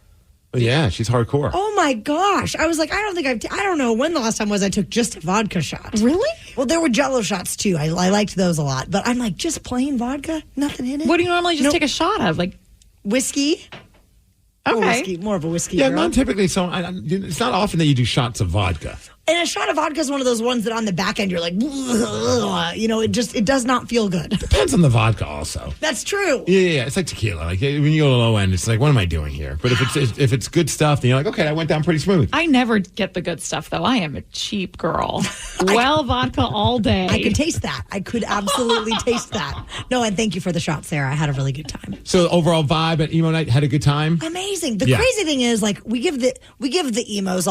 Yeah, she's hardcore. Oh my gosh! I was like, I don't know when the last time was I took just a vodka shot. Really? Well, there were Jello shots too. I liked those a lot, but I'm like, just plain vodka, nothing in it. What do you normally just take a shot of? Like whiskey. Okay. More of a whiskey. Yeah, girl. not typically. So it's not often that you do shots of vodka. And a shot of vodka is one of those ones that on the back end you're like, it does not feel good. Depends on the vodka, also. That's true. Yeah. It's like tequila. Like when you go to the low end, it's like, what am I doing here? But if it's good stuff, then you're like, okay, that went down pretty smooth. I never get the good stuff though. I am a cheap girl. Vodka all day. I could taste that. I could absolutely taste that. No, and thank you for the shot, Sarah. I had a really good time. So overall vibe at emo night, had a good time. Amazing. The crazy thing is, like, we give the emos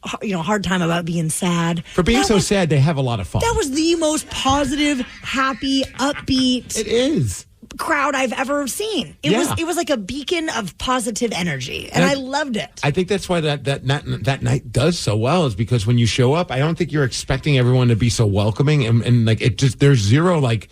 hard time about being sad. For being so sad, they have a lot of fun. That was the most positive, happy, upbeat. It is. Crowd I've ever seen. It was like a beacon of positive energy, and I loved it. I think that's why that night does so well, is because when you show up, I don't think you're expecting everyone to be so welcoming, and like it just, there's zero like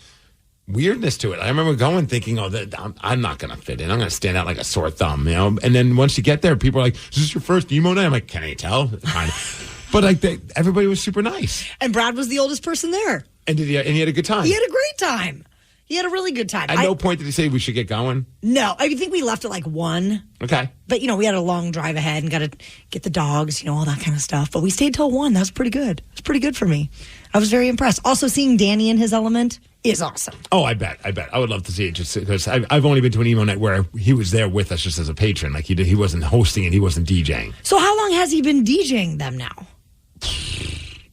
weirdness to it. I remember going thinking, I'm not going to fit in. I'm going to stand out like a sore thumb, And then once you get there, people are like, "Is this your first emo night?" I'm like, "Can you tell?" Kind of. But like everybody was super nice, and Brad was the oldest person there, and he had a good time. He had a great time. He had a really good time. At no point did he say we should get going? No. I think we left at like 1. Okay. But, we had a long drive ahead and got to get the dogs, all that kind of stuff. But we stayed till 1. That was pretty good. It was pretty good for me. I was very impressed. Also, seeing Danny in his element is awesome. Oh, I bet. I would love to see it just because I've only been to an emo night where he was there with us just as a patron. Like he wasn't hosting and he wasn't DJing. So how long has he been DJing them now?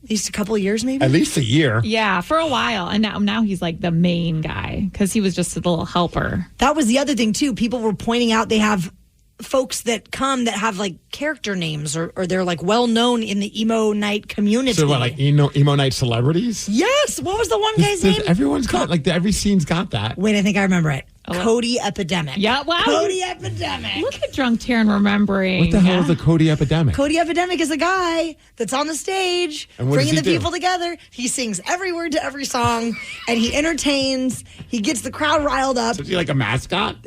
At least a couple of years, maybe? At least a year. Yeah, for a while. And now he's like the main guy because he was just a little helper. That was the other thing, too. People were pointing out they have folks that come that have like character names or they're like well known in the emo night community. So what, like emo night celebrities? Yes. What was the one guy's name? Everyone's got every scene's got that. Wait, I think I remember it. Cody Epidemic. Yeah, wow. Cody Epidemic. Look at Drunk Taryn remembering. What the hell is a Cody Epidemic? Cody Epidemic is a guy that's on the stage bringing the people together. He sings every word to every song, and he entertains. He gets the crowd riled up. So is he like a mascot?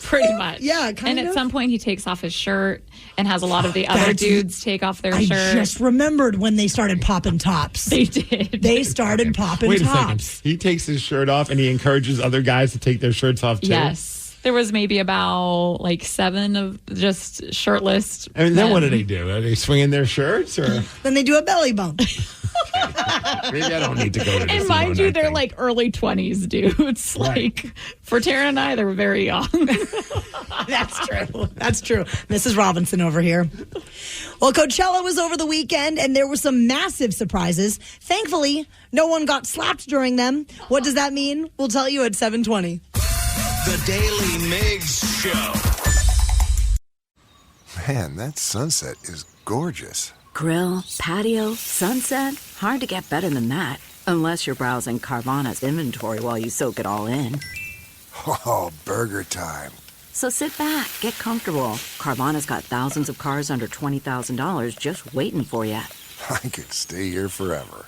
Pretty much. Yeah, kind of. And at some point, he takes off his shirt and has a lot of the other dudes take off their shirt. I just remembered when they started popping tops. They did. They started popping tops. Wait a second. He takes his shirt off and he encourages other guys to take their shirts off too? Yes. There was maybe about 7 of just shirtless. I mean, then what do? Are they swinging their shirts or? Then they do a belly bump. Maybe I don't need to go to this. And mind you, they're like early 20s dudes. Right. Like for Tara and I, they were very young. That's true. That's true. Mrs. Robinson over here. Well, Coachella was over the weekend and there were some massive surprises. Thankfully, no one got slapped during them. What does that mean? We'll tell you at 7:20. The Daly Migs Show. Man, that sunset is gorgeous. Grill, patio, sunset. Hard to get better than that. Unless you're browsing Carvana's inventory while you soak it all in. Oh, burger time. So sit back, get comfortable. Carvana's got thousands of cars under $20,000 just waiting for you. I could stay here forever.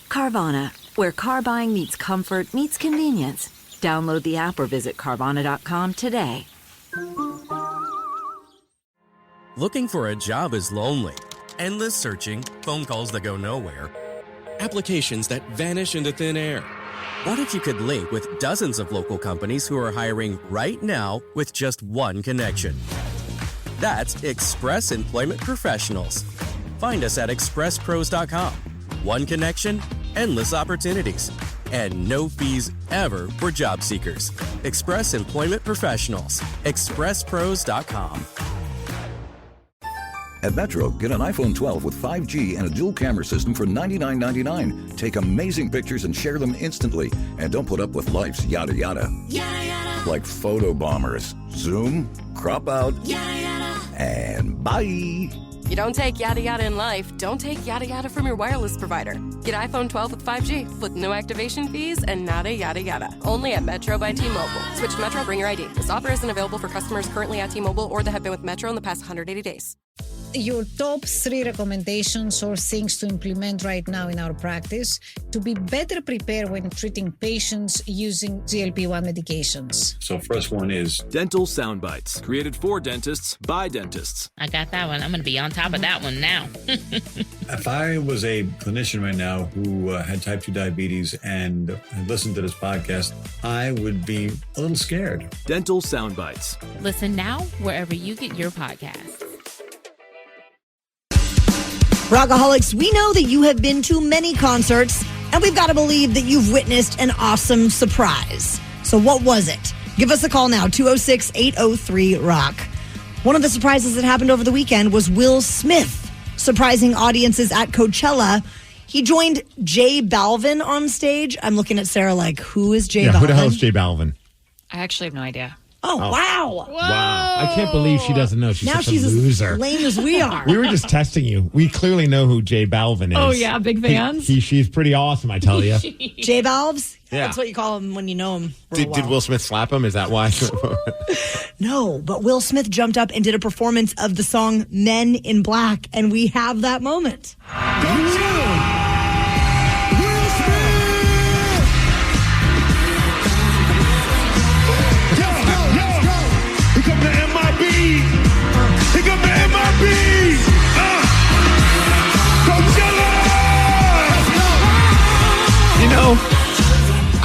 Carvana, where car buying meets comfort, meets convenience. Download the app or visit Carvana.com today. Looking for a job is lonely. Endless searching, phone calls that go nowhere, applications that vanish into thin air. What if you could link with dozens of local companies who are hiring right now with just one connection? That's Express Employment Professionals. Find us at expresspros.com. One connection, endless opportunities, and no fees ever for job seekers. Express Employment Professionals. expresspros.com. At Metro, get an iPhone 12 with 5G and a dual camera system for $99.99. Take amazing pictures and share them instantly. And don't put up with life's yada yada. Yada yada. Like photo bombers. Zoom, crop out, yada yada. And bye. You don't take yada yada in life, don't take yada yada from your wireless provider. Get iPhone 12 with 5G with no activation fees and nada yada yada. Only at Metro by T-Mobile. Switch to Metro, bring your ID. This offer isn't available for customers currently at T-Mobile or that have been with Metro in the past 180 days. Your top 3 recommendations or things to implement right now in our practice to be better prepared when treating patients using GLP-1 medications. So first one is dental sound bites, created for dentists by dentists. I got that one. I'm going to be on top of that one now. If I was a clinician right now who had type 2 diabetes and had listened to this podcast, I would be a little scared. Dental sound bites. Listen now wherever you get your podcasts. Rockaholics, we know that you have been to many concerts, and we've got to believe that you've witnessed an awesome surprise. So what was it? Give us a call now, 206-803-ROCK. One of the surprises that happened over the weekend was Will Smith surprising audiences at Coachella. He joined J Balvin on stage. I'm looking at Sarah like, who is J Balvin? Who the hell is J Balvin? I actually have no idea. Oh, wow. Wow. I can't believe she doesn't know. She's Now such she's a loser. as lame as we are. We were just testing you. We clearly know who J Balvin is. Oh, yeah, big fans. She's pretty awesome, I tell you. J Balvs? Yeah. That's what you call him when you know him. Did Will Smith slap him? Is that why? No, but Will Smith jumped up and did a performance of the song Men in Black, and we have that moment.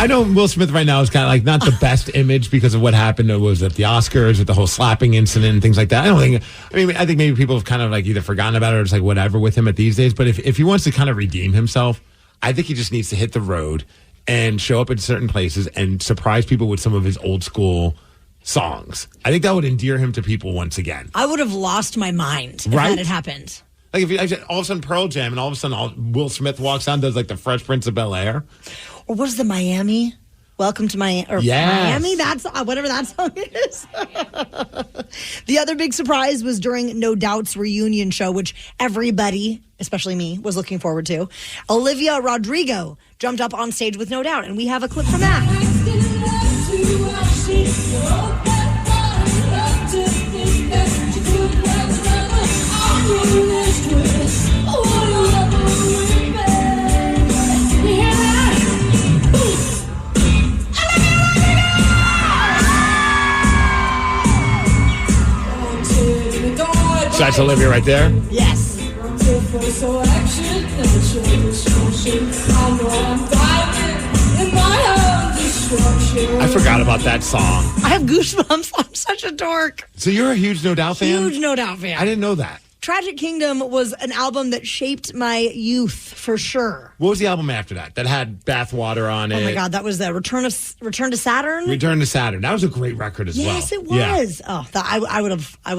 I know Will Smith right now is kind of like not the best image because of what happened. It was at the Oscars with the whole slapping incident and things like that. I think maybe people have kind of like either forgotten about it or just like whatever with him at these days. But if he wants to kind of redeem himself, I think he just needs to hit the road and show up in certain places and surprise people with some of his old school songs. I think that would endear him to people once again. I would have lost my mind if Right? that had happened. Like if all of a sudden Pearl Jam and all of a sudden Will Smith walks on, does like the Fresh Prince of Bel-Air. Or what is the Miami? Welcome to Miami. Miami, that's whatever that song is. The other big surprise was during No Doubt's reunion show, which everybody, especially me, was looking forward to. Olivia Rodrigo jumped up on stage with No Doubt, and we have a clip from that. So that's Olivia right there? Yes. I forgot about that song. I have goosebumps. I'm such a dork. So you're a huge No Doubt fan? Huge No Doubt fan. I didn't know that. Tragic Kingdom was an album that shaped my youth for sure. What was the album after that? That had Bathwater on it. Oh my God, that was the Return to Saturn. Return to Saturn. That was a great record as well. Yes, it was. Yeah. Oh, I would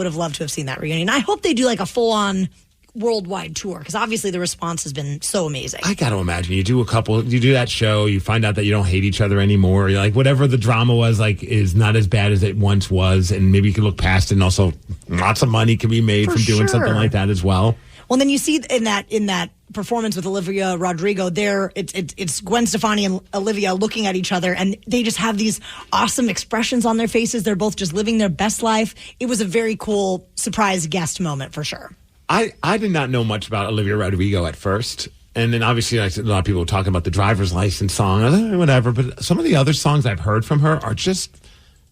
have loved to have seen that reunion. I hope they do like a full on worldwide tour because obviously the response has been so amazing. I got to imagine you do that show, you find out that you don't hate each other anymore. You're like whatever the drama was like is not as bad as it once was, and maybe you can look past it. And also, lots of money can be made from doing something like that as well. Well, then you see in that performance with Olivia Rodrigo, there it's Gwen Stefani and Olivia looking at each other, and they just have these awesome expressions on their faces. They're both just living their best life. It was a very cool surprise guest moment for sure. I did not know much about Olivia Rodrigo at first. And then obviously a lot of people were talking about the driver's license song, whatever. But some of the other songs I've heard from her are just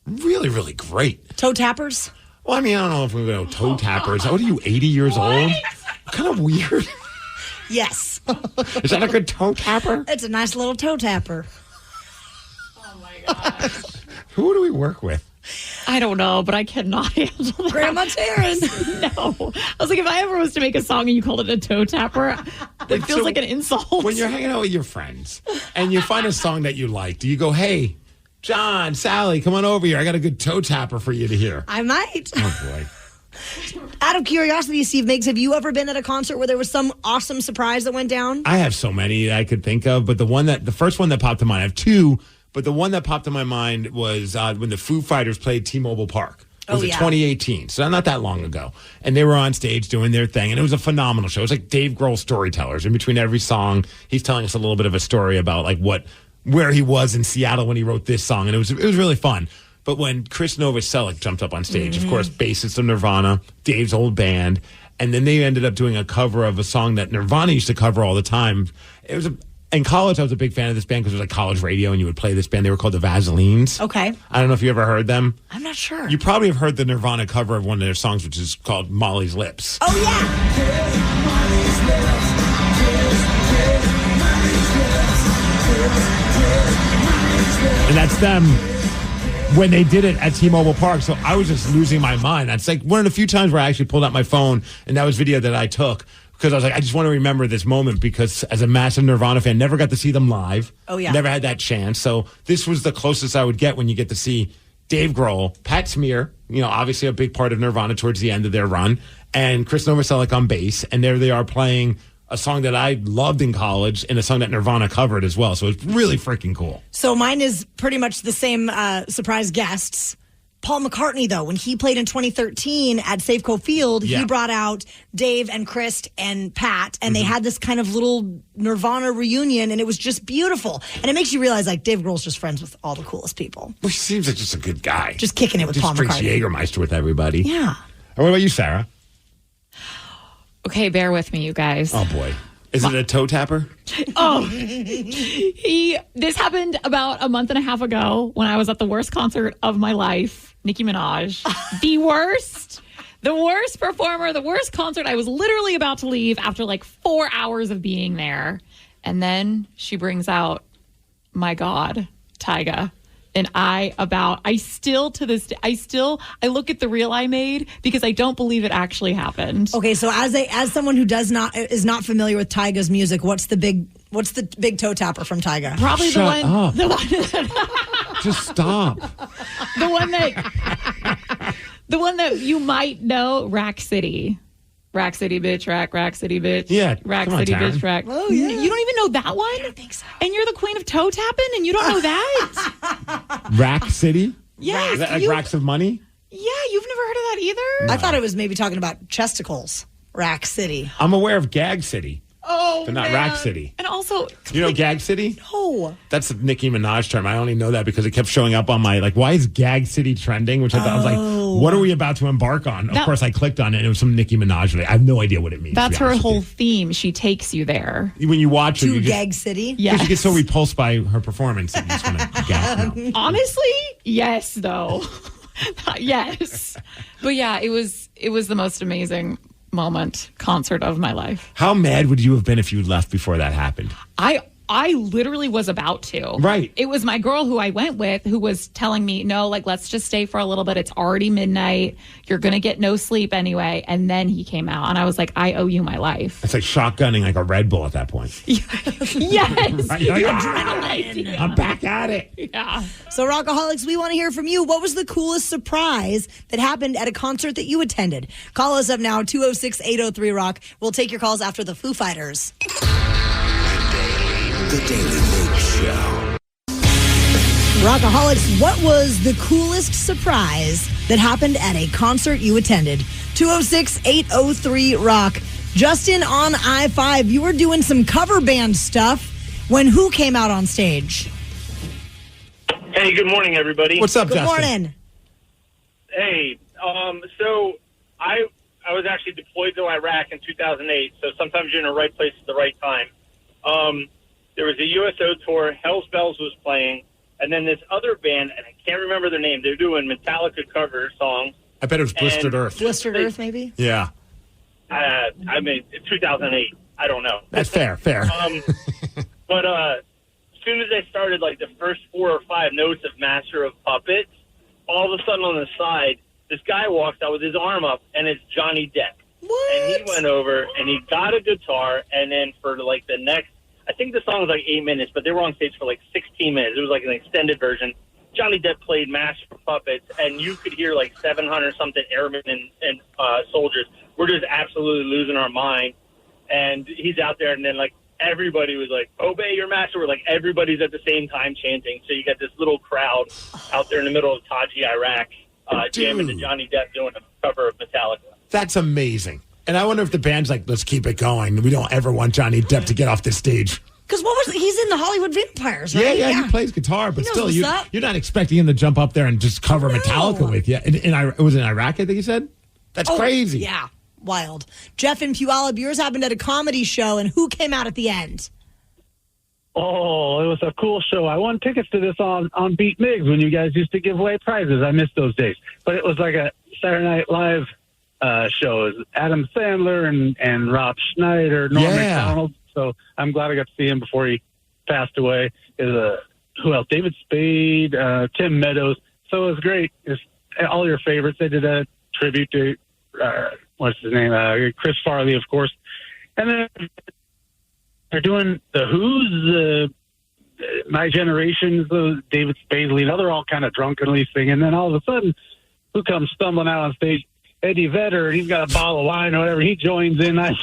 really, really great. Toe tappers? Well, I mean, I don't know if we go toe tappers. What are you, 80 years old? Kind of weird. Yes. Is that a good toe tapper? It's a nice little toe tapper. Oh my gosh. Who do we work with? I don't know, but I cannot handle that. Grandma Taryn. No. I was like, if I ever was to make a song and you called it a toe tapper, it feels like an insult. When you're hanging out with your friends and you find a song that you like, do you go, hey, John, Sally, come on over here. I got a good toe tapper for you to hear. I might. Oh, boy. Out of curiosity, Steve Migs, have you ever been at a concert where there was some awesome surprise that went down? I have so many I could think of, but the first one that popped to mind, I have two, but the one that popped to my mind was when the Foo Fighters played T-Mobile Park. It was 2018, so not that long ago. And they were on stage doing their thing, and it was a phenomenal show. It was like Dave Grohl Storytellers. In between every song, he's telling us a little bit of a story about like where he was in Seattle when he wrote this song, and it was really fun. But when Chris Novoselic jumped up on stage, of course, bassist of Nirvana, Dave's old band, and then they ended up doing a cover of a song that Nirvana used to cover all the time. In college, I was a big fan of this band because it was like college radio, and you would play this band. They were called the Vaselines. Okay. I don't know if you ever heard them. I'm not sure. You probably have heard the Nirvana cover of one of their songs, which is called Molly's Lips. Oh, yeah. And that's them when they did it at T-Mobile Park. So I was just losing my mind. That's like one of the few times where I actually pulled out my phone, and that was video that I took. Because I was like, I just want to remember this moment because as a massive Nirvana fan, never got to see them live. Oh, yeah. Never had that chance. So this was the closest I would get when you get to see Dave Grohl, Pat Smear, obviously a big part of Nirvana towards the end of their run, and Chris Novoselic on bass. And there they are playing a song that I loved in college and a song that Nirvana covered as well. So it's really freaking cool. So mine is pretty much the same surprise guests. Paul McCartney, though, when he played in 2013 at Safeco Field, he brought out Dave and Chris and Pat, and they had this kind of little Nirvana reunion, and it was just beautiful. And it makes you realize, like, Dave Grohl's just friends with all the coolest people. Well, he seems like just a good guy. Just kicking it with Paul drinks McCartney. Jägermeister with everybody. Yeah. And what about you, Sarah? Okay, bear with me, you guys. Oh, boy. Is it a toe tapper? Oh, this happened about a month and a half ago when I was at the worst concert of my life, Nicki Minaj. The worst performer, the worst concert. I was literally about to leave after like 4 hours of being there. And then she brings out, my God, Tyga. And I look at the reel I made because I don't believe it actually happened. Okay, so as someone who is not familiar with Tyga's music, what's the big toe tapper from Tyga? Probably Shut up. the one Just stop. the one that you might know, Rack City. Rack City, bitch, Rack City, bitch. Yeah, Rack come on, City, Taryn. bitch, Rack. Oh, yeah. You don't even know that one? I don't think so. And you're the queen of toe tapping and you don't know that? Rack City? Yes. Is that like racks of money? Yeah, you've never heard of that either? I thought it was maybe talking about chesticles. Rack City. I'm aware of Gag City, Oh, but not man. Rack City. And also, You know Gag City? No. That's a Nicki Minaj term. I only know that because it kept showing up on my, like, why is Gag City trending? Which I thought I was like, what are we about to embark on? Of That- course, I clicked on it and it was some Nicki Minaj. I have no idea what it means. that's to be her honest with whole theme. She takes you there. you. When you watch it, To you just, Gag City? Yes. you get so repulsed by her performance that you just want to gag. No. Honestly, yes, though. Yes. But yeah, it was the most amazing concert of my life. How mad would you have been if you left before that happened? I literally was about to. Right. It was my girl who I went with who was telling me, no, like, let's just stay for a little bit. It's already midnight. You're going to get no sleep anyway. And then he came out and I was like, I owe you my life. It's like shotgunning like a Red Bull at that point. Yes. Right? You're like, "Ah, I'm back at it. Yeah. So, Rockaholics, we want to hear from you. What was the coolest surprise that happened at a concert that you attended? Call us up now, 206-803-ROCK. We'll take your calls after the Foo Fighters. The Daily Migs Show. Rockaholics, what was the coolest surprise that happened at a concert you attended? 206-803-ROCK. Justin on I-5, you were doing some cover band stuff when who came out on stage? Hey, good morning, everybody. What's up, Good Justin? morning. Hey, so I was actually deployed to Iraq in 2008, so sometimes you're in the right place at the right time. There was a USO tour, Hell's Bells was playing, and then this other band, and I can't remember their name, they're doing Metallica cover songs. I bet it was Blistered Earth. Blistered Earth, maybe? Yeah. I mean, 2008. I don't know. That's fair. But as soon as they started, like, the first 4 or 5 notes of Master of Puppets, all of a sudden on the side, this guy walks out with his arm up, and it's Johnny Depp. What? And he went over, and he got a guitar, and then for, like, the next, I think the song was like 8 minutes, but they were on stage for like 16 minutes. It was like an extended version. Johnny Depp played Master of Puppets, and you could hear like 700-something airmen and soldiers. We're just absolutely losing our mind. And he's out there, and then like everybody was like, obey your master. We're like, everybody's at the same time chanting. So you got this little crowd out there in the middle of Taji, Iraq, jamming to Johnny Depp doing a cover of Metallica. That's amazing. And I wonder if the band's like, let's keep it going. We don't ever want Johnny Depp to get off the stage. Because he's in the Hollywood Vampires, right? Yeah, he plays guitar, but knows still, what's up. you're not expecting him to jump up there and just cover Metallica with you. It was in Iraq, I think you said? That's crazy. Yeah, wild. Jeff and Puyallup, yours happened at a comedy show, and who came out at the end? Oh, it was a cool show. I won tickets to this on Beat Migs when you guys used to give away prizes. I missed those days. But it was like a Saturday Night Live show. It was Adam Sandler and Rob Schneider, Norm MacDonald. So I'm glad I got to see him before he passed away. Who else? David Spade, Tim Meadows. So it was great. It's all your favorites. They did a tribute to, what's his name? Chris Farley, of course. And then they're doing the Who's, My Generation's, David Spade lead. They're all kind of drunkenly singing. And then all of a sudden, who comes stumbling out on stage? Eddie Vedder, and he's got a bottle of wine or whatever. He joins in. I'm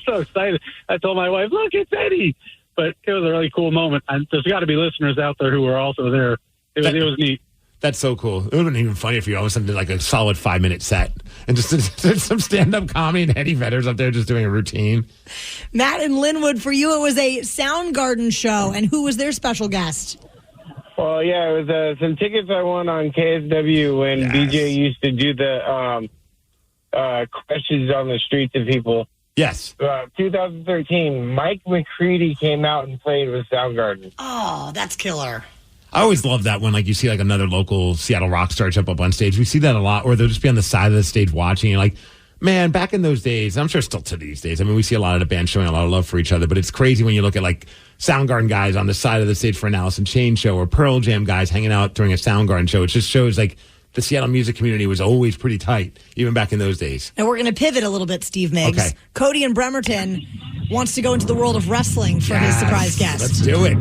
so excited. I told my wife, look, it's Eddie. But it was a really cool moment. And there's got to be listeners out there who were also there. It was neat. That's so cool. It would have been even funny if you all of a sudden did like a solid 5-minute set and just did some stand-up comedy and Eddie Vedder's up there just doing a routine. Matt in Linwood, for you, it was a Soundgarden show. And who was their special guest? Well, yeah, it was some tickets I won on KSW when BJ used to do the questions on the streets of people. Yes. 2013, Mike McCready came out and played with Soundgarden. Oh, that's killer. I always love that when like you see like another local Seattle rock star jump up on stage. We see that a lot, or they'll just be on the side of the stage watching. And like, man, back in those days, I'm sure still to these days. I mean, we see a lot of the bands showing a lot of love for each other, but it's crazy when you look at like Soundgarden guys on the side of the stage for an Alice in Chains show, or Pearl Jam guys hanging out during a Soundgarden show. It just shows like the Seattle music community was always pretty tight, even back in those days. Now we're going to pivot a little bit, Steve Migs. Okay. Cody in Bremerton wants to go into the world of wrestling for his surprise guest. Let's do it.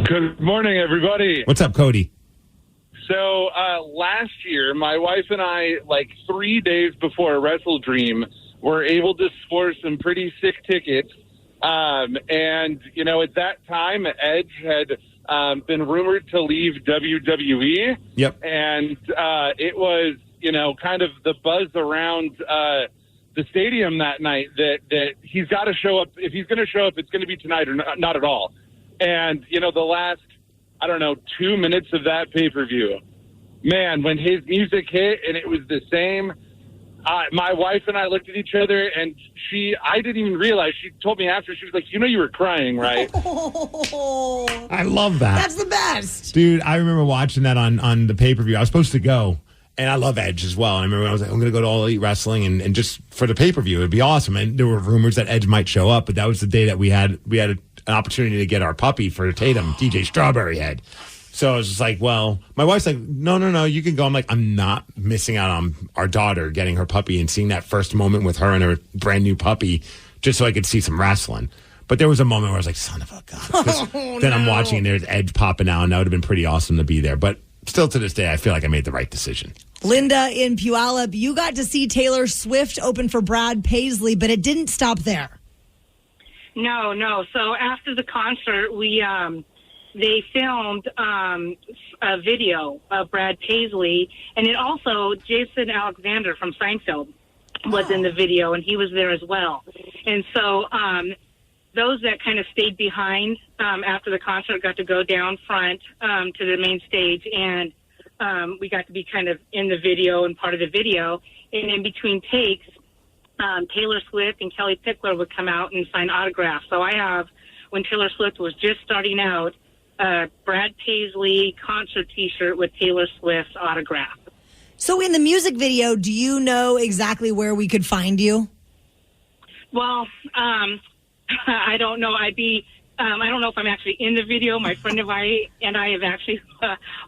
Good morning, everybody. What's up, Cody? So last year, my wife and I, like 3 days before Wrestle Dream, were able to score some pretty sick tickets. And, you know, at that time, Edge had been rumored to leave WWE. Yep. And it was, you know, kind of the buzz around the stadium that night that he's got to show up. If he's going to show up, it's going to be tonight or not at all. And, you know, the last, 2 minutes of that pay-per-view, man, when his music hit and it was the same, my wife and I looked at each other and I didn't even realize. She told me after, she was like, you were crying, right? I love that. That's the best. Dude, I remember watching that on the pay-per-view. I was supposed to go, and I love Edge as well. And I remember I was like, I'm going to go to All Elite Wrestling and just for the pay-per-view, it'd be awesome. And there were rumors that Edge might show up, but that was the day that we had an opportunity to get our puppy for Tatum, DJ Strawberry Head. So I was just like, well, my wife's like, no, you can go. I'm like, I'm not missing out on our daughter getting her puppy and seeing that first moment with her and her brand new puppy just so I could see some wrestling. But there was a moment where I was like, son of a gun. Then I'm watching and there's Edge popping out, and that would have been pretty awesome to be there. But still to this day, I feel like I made the right decision. Linda in Puyallup, you got to see Taylor Swift open for Brad Paisley, but it didn't stop there. No. So after the concert, they filmed a video of Brad Paisley, and it also, Jason Alexander from Seinfeld was in the video, and he was there as well. And so those that kind of stayed behind after the concert got to go down front to the main stage, and we got to be kind of in the video and part of the video. And in between takes, Taylor Swift and Kelly Pickler would come out and sign autographs. So I have, when Taylor Swift was just starting out, Brad Paisley concert T-shirt with Taylor Swift's autograph. So in the music video, do you know exactly where we could find you? Well, I don't know. I don't know if I'm actually in the video. My friend and I have actually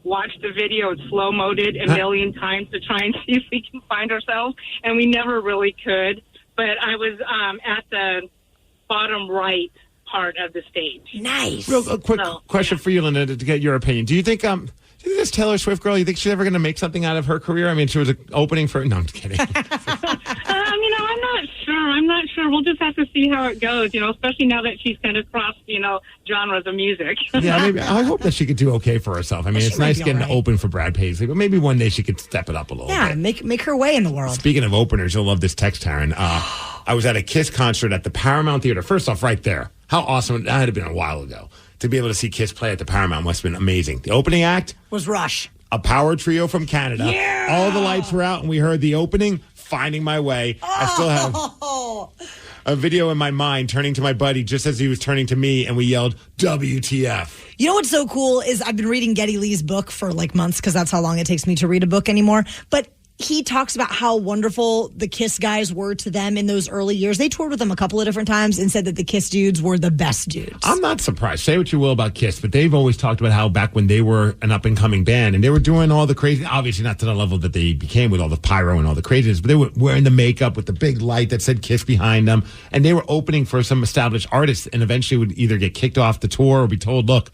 watched the video and slow-moded a million times to try and see if we can find ourselves, and we never really could. But I was at the bottom right part of the stage. Nice. Real quick question for you, Linda, to get your opinion. Do you think this Taylor Swift girl, you think she's ever going to make something out of her career? I mean, she was an opening for... No, I'm just kidding. I'm not sure. We'll just have to see how it goes, especially now that she's kind of crossed, genres of music. Yeah, maybe. I hope that she could do okay for herself. I mean, it's nice getting to open for Brad Paisley, but maybe one day she could step it up a little bit. Yeah, make her way in the world. Speaking of openers, you'll love this text, Taryn. I was at a Kiss concert at the Paramount Theater. First off, right there. How awesome. That had been a while ago. To be able to see Kiss play at the Paramount must have been amazing. The opening act was Rush. A power trio from Canada. Yeah! All the lights were out, and we heard the opening, Finding My Way. I still have a video in my mind turning to my buddy just as he was turning to me, and we yelled, WTF. You know what's so cool is I've been reading Geddy Lee's book for months because that's how long it takes me to read a book anymore. But he talks about how wonderful the Kiss guys were to them in those early years. They toured with them a couple of different times and said that the Kiss dudes were the best dudes. I'm not surprised. Say what you will about Kiss, but they've always talked about how back when they were an up-and-coming band and they were doing all the crazy, obviously not to the level that they became with all the pyro and all the craziness, but they were wearing the makeup with the big light that said Kiss behind them, and they were opening for some established artists and eventually would either get kicked off the tour or be told, look,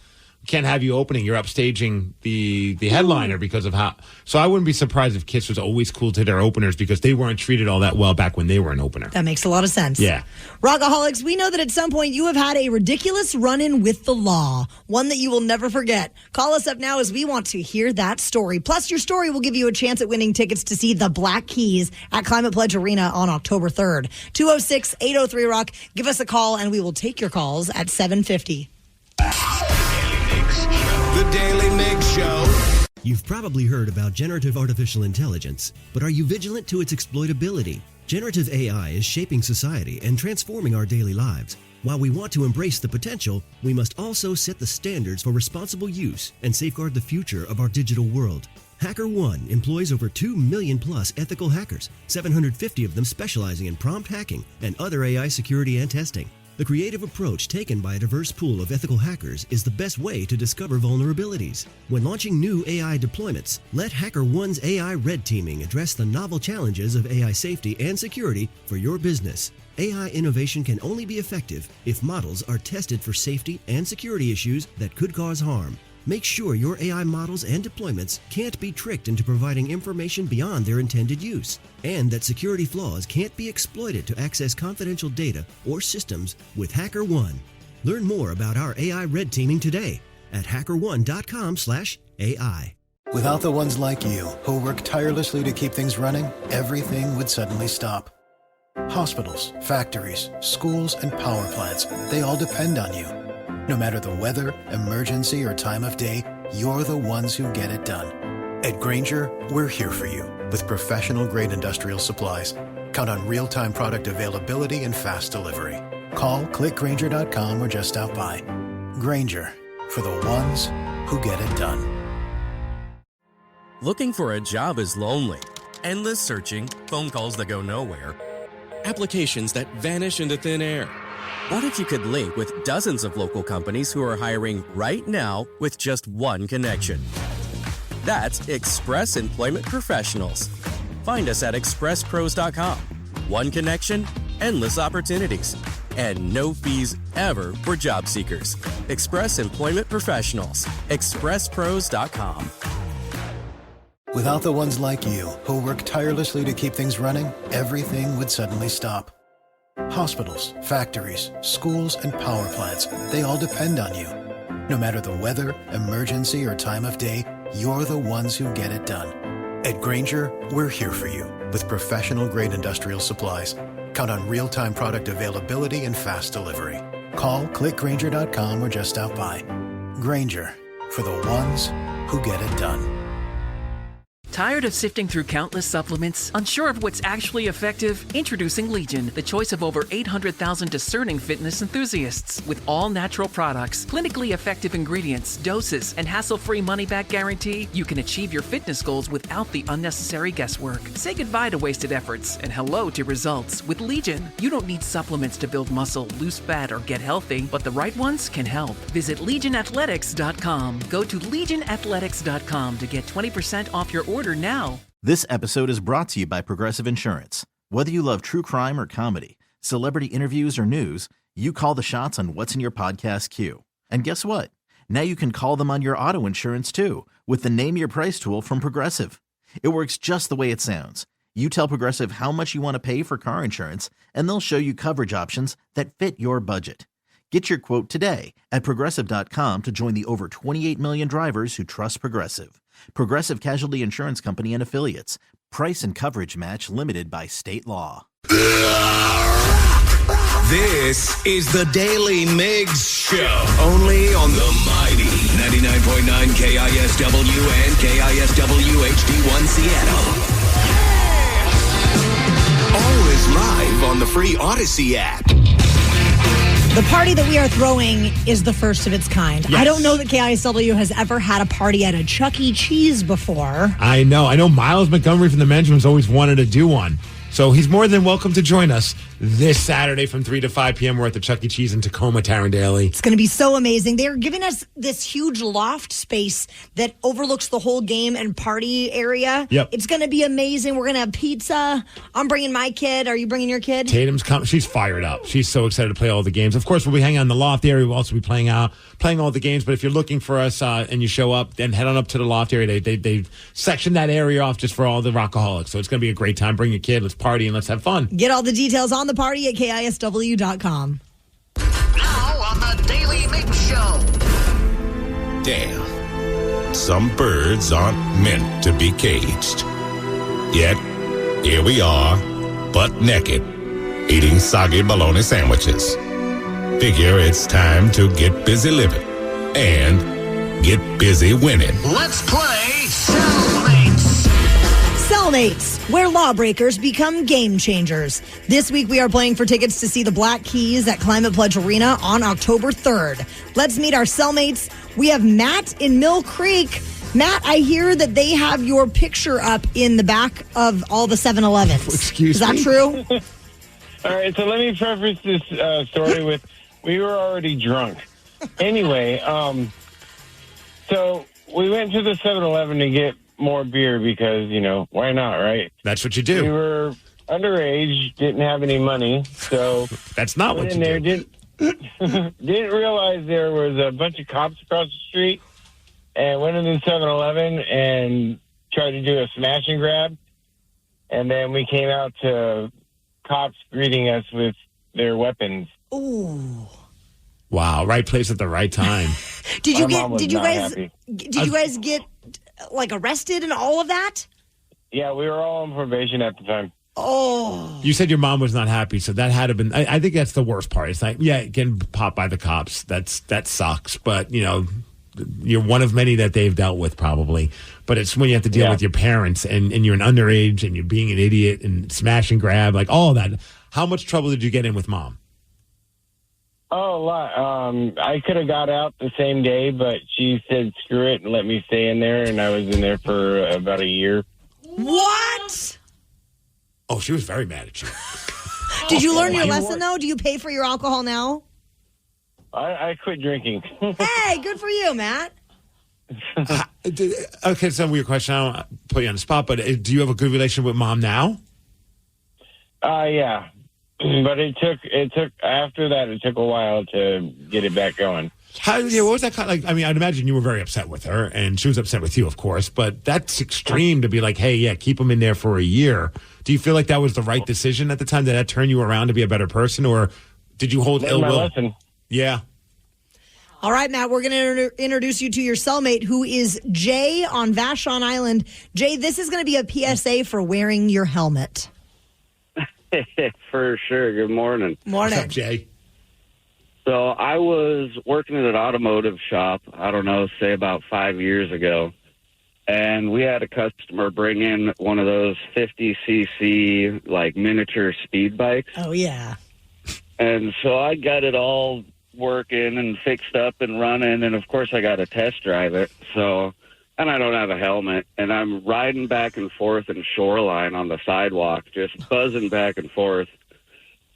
can't have you opening. You're upstaging the headliner because of how. So I wouldn't be surprised if Kiss was always cool to their openers because they weren't treated all that well back when they were an opener. That makes a lot of sense. Yeah. Rockaholics, we know that at some point you have had a ridiculous run-in with the law, one that you will never forget. Call us up now as we want to hear that story. Plus, your story will give you a chance at winning tickets to see the Black Keys at Climate Pledge Arena on October 3rd. 206-803-ROCK. Give us a call, and we will take your calls at 7:50. The Daily Migs Show. You've probably heard about generative artificial intelligence, but are you vigilant to its exploitability? Generative AI is shaping society and transforming our daily lives. While we want to embrace the potential, we must also set the standards for responsible use and safeguard the future of our digital world. HackerOne employs over 2 million plus ethical hackers, 750 of them specializing in prompt hacking and other AI security and testing. The creative approach taken by a diverse pool of ethical hackers is the best way to discover vulnerabilities. When launching new AI deployments, let HackerOne's AI red teaming address the novel challenges of AI safety and security for your business. AI innovation can only be effective if models are tested for safety and security issues that could cause harm. Make sure your AI models and deployments can't be tricked into providing information beyond their intended use, and that security flaws can't be exploited to access confidential data or systems with HackerOne. Learn more about our AI red teaming today at hackerone.com/AI. Without the ones like you, who work tirelessly to keep things running, everything would suddenly stop. Hospitals, factories, schools, and power plants, they all depend on you. No matter the weather, emergency, or time of day, you're the ones who get it done. At Grainger, we're here for you with professional-grade industrial supplies. Count on real-time product availability and fast delivery. Call, clickgrainger.com, or just stop by. Grainger, for the ones who get it done. Looking for a job is lonely. Endless searching, phone calls that go nowhere, applications that vanish into thin air. What if you could link with dozens of local companies who are hiring right now with just one connection? That's Express Employment Professionals. Find us at expresspros.com. One connection, endless opportunities, and no fees ever for job seekers. Express Employment Professionals. expresspros.com. Without the ones like you, who work tirelessly to keep things running, everything would suddenly stop. Hospitals, factories, schools, and power plants, they all depend on you. No matter the weather, emergency, or time of day, you're the ones who get it done. At Grainger, we're here for you with professional-grade industrial supplies. Count on real-time product availability and fast delivery. Call, clickgrainger.com, or just stop by. Grainger, for the ones who get it done. Tired of sifting through countless supplements? Unsure of what's actually effective? Introducing Legion, the choice of over 800,000 discerning fitness enthusiasts. With all natural products, clinically effective ingredients, doses, and hassle-free money-back guarantee, you can achieve your fitness goals without the unnecessary guesswork. Say goodbye to wasted efforts and hello to results with Legion. You don't need supplements to build muscle, lose fat, or get healthy, but the right ones can help. Visit LegionAthletics.com. Go to LegionAthletics.com to get 20% off your order now. This episode is brought to you by Progressive Insurance. Whether you love true crime or comedy, celebrity interviews or news, you call the shots on what's in your podcast queue. And guess what? Now you can call them on your auto insurance too with the Name Your Price tool from Progressive. It works just the way it sounds. You tell Progressive how much you want to pay for car insurance, and they'll show you coverage options that fit your budget. Get your quote today at Progressive.com to join the over 28 million drivers who trust Progressive. Progressive Casualty Insurance Company and Affiliates. Price and coverage match limited by state law. This is the Daily Migs Show. Only on the mighty 99.9 KISW and KISW HD1 Seattle. Always live on the free Odyssey app. The party that we are throwing is the first of its kind. Yes. I don't know that KISW has ever had a party at a Chuck E. Cheese before. I know Miles Montgomery from the Men's Room's always wanted to do one. So he's more than welcome to join us. this Saturday from 3 to 5 p.m. We're at the Chuck E. Cheese in Tacoma, Daly. It's going to be so amazing. They're giving us this huge loft space that overlooks the whole game and party area. Yep. It's going to be amazing. We're going to have pizza. I'm bringing my kid. Are you bringing your kid? Tatum's coming. She's fired up. She's so excited to play all the games. Of course, we'll be hanging out in the loft area. We'll also be playing all the games. But if you're looking for us and you show up, then head on up to the loft area. They sectioned that area off just for all the rockaholics. So it's going to be a great time. Bring your kid. Let's party and let's have fun. Get all the details on the party at KISW.com. Now on the Daily Migs Show. Damn. Some birds aren't meant to be caged. Yet, here we are, butt naked, eating soggy bologna sandwiches. Figure it's time to get busy living and get busy winning. Let's play Cellmates. Cellmates, where lawbreakers become game changers. This week we are playing for tickets to see the Black Keys at Climate Pledge Arena on October 3rd. Let's meet our cellmates. We have Matt in Mill Creek. Matt, I hear that they have your picture up in the back of all the 7-Elevens. Excuse me? Is that true? All right, so let me preface this story with, we were already drunk. Anyway, so we went to the 7-Eleven to get more beer because, why not, right? That's what you do. We were underage, didn't have any money, so... That's not what you do. Didn't realize there was a bunch of cops across the street, and went into the 7-Eleven and tried to do a smash and grab, and then we came out to cops greeting us with their weapons. Ooh. Wow, right place at the right time. Did you guys get like arrested and all of that? Yeah, we were all on probation at the time. Oh. You said your mom was not happy, so that had to been. I think that's the worst part. It's like, yeah, getting popped by the cops. That sucks. But you're one of many that they've dealt with probably. But it's when you have to deal with your parents and you're an underage and you're being an idiot and smash and grab, like all that. How much trouble did you get in with mom? Oh, a lot. I could have got out the same day, but she said screw it and let me stay in there, and I was in there for about a year. What? Oh, she was very mad at you. Did you learn your lesson, though? Do you pay for your alcohol now? I quit drinking. Hey, good for you, Matt. Okay, so weird question. I don't want to put you on the spot, but do you have a good relationship with mom now? Yeah. But it took after that. It took a while to get it back going. What was that kind of like? I mean, I'd imagine you were very upset with her, and she was upset with you, of course. But that's extreme to be like, hey, yeah, keep them in there for a year. Do you feel like that was the right decision at the time? Did that turn you around to be a better person, or did you hold ill will? Lesson. Yeah. All right, Matt, we're going to introduce you to your cellmate, who is Jay on Vashon Island. Jay, this is going to be a PSA for wearing your helmet. For sure. Good morning. Morning. What's up, Jay? So I was working at an automotive shop, I don't know, say about 5 years ago. And we had a customer bring in one of those 50cc, like, miniature speed bikes. Oh, yeah. And so I got it all working and fixed up and running. And, of course, I got to test drive it. And I don't have a helmet, and I'm riding back and forth in Shoreline on the sidewalk, just buzzing back and forth.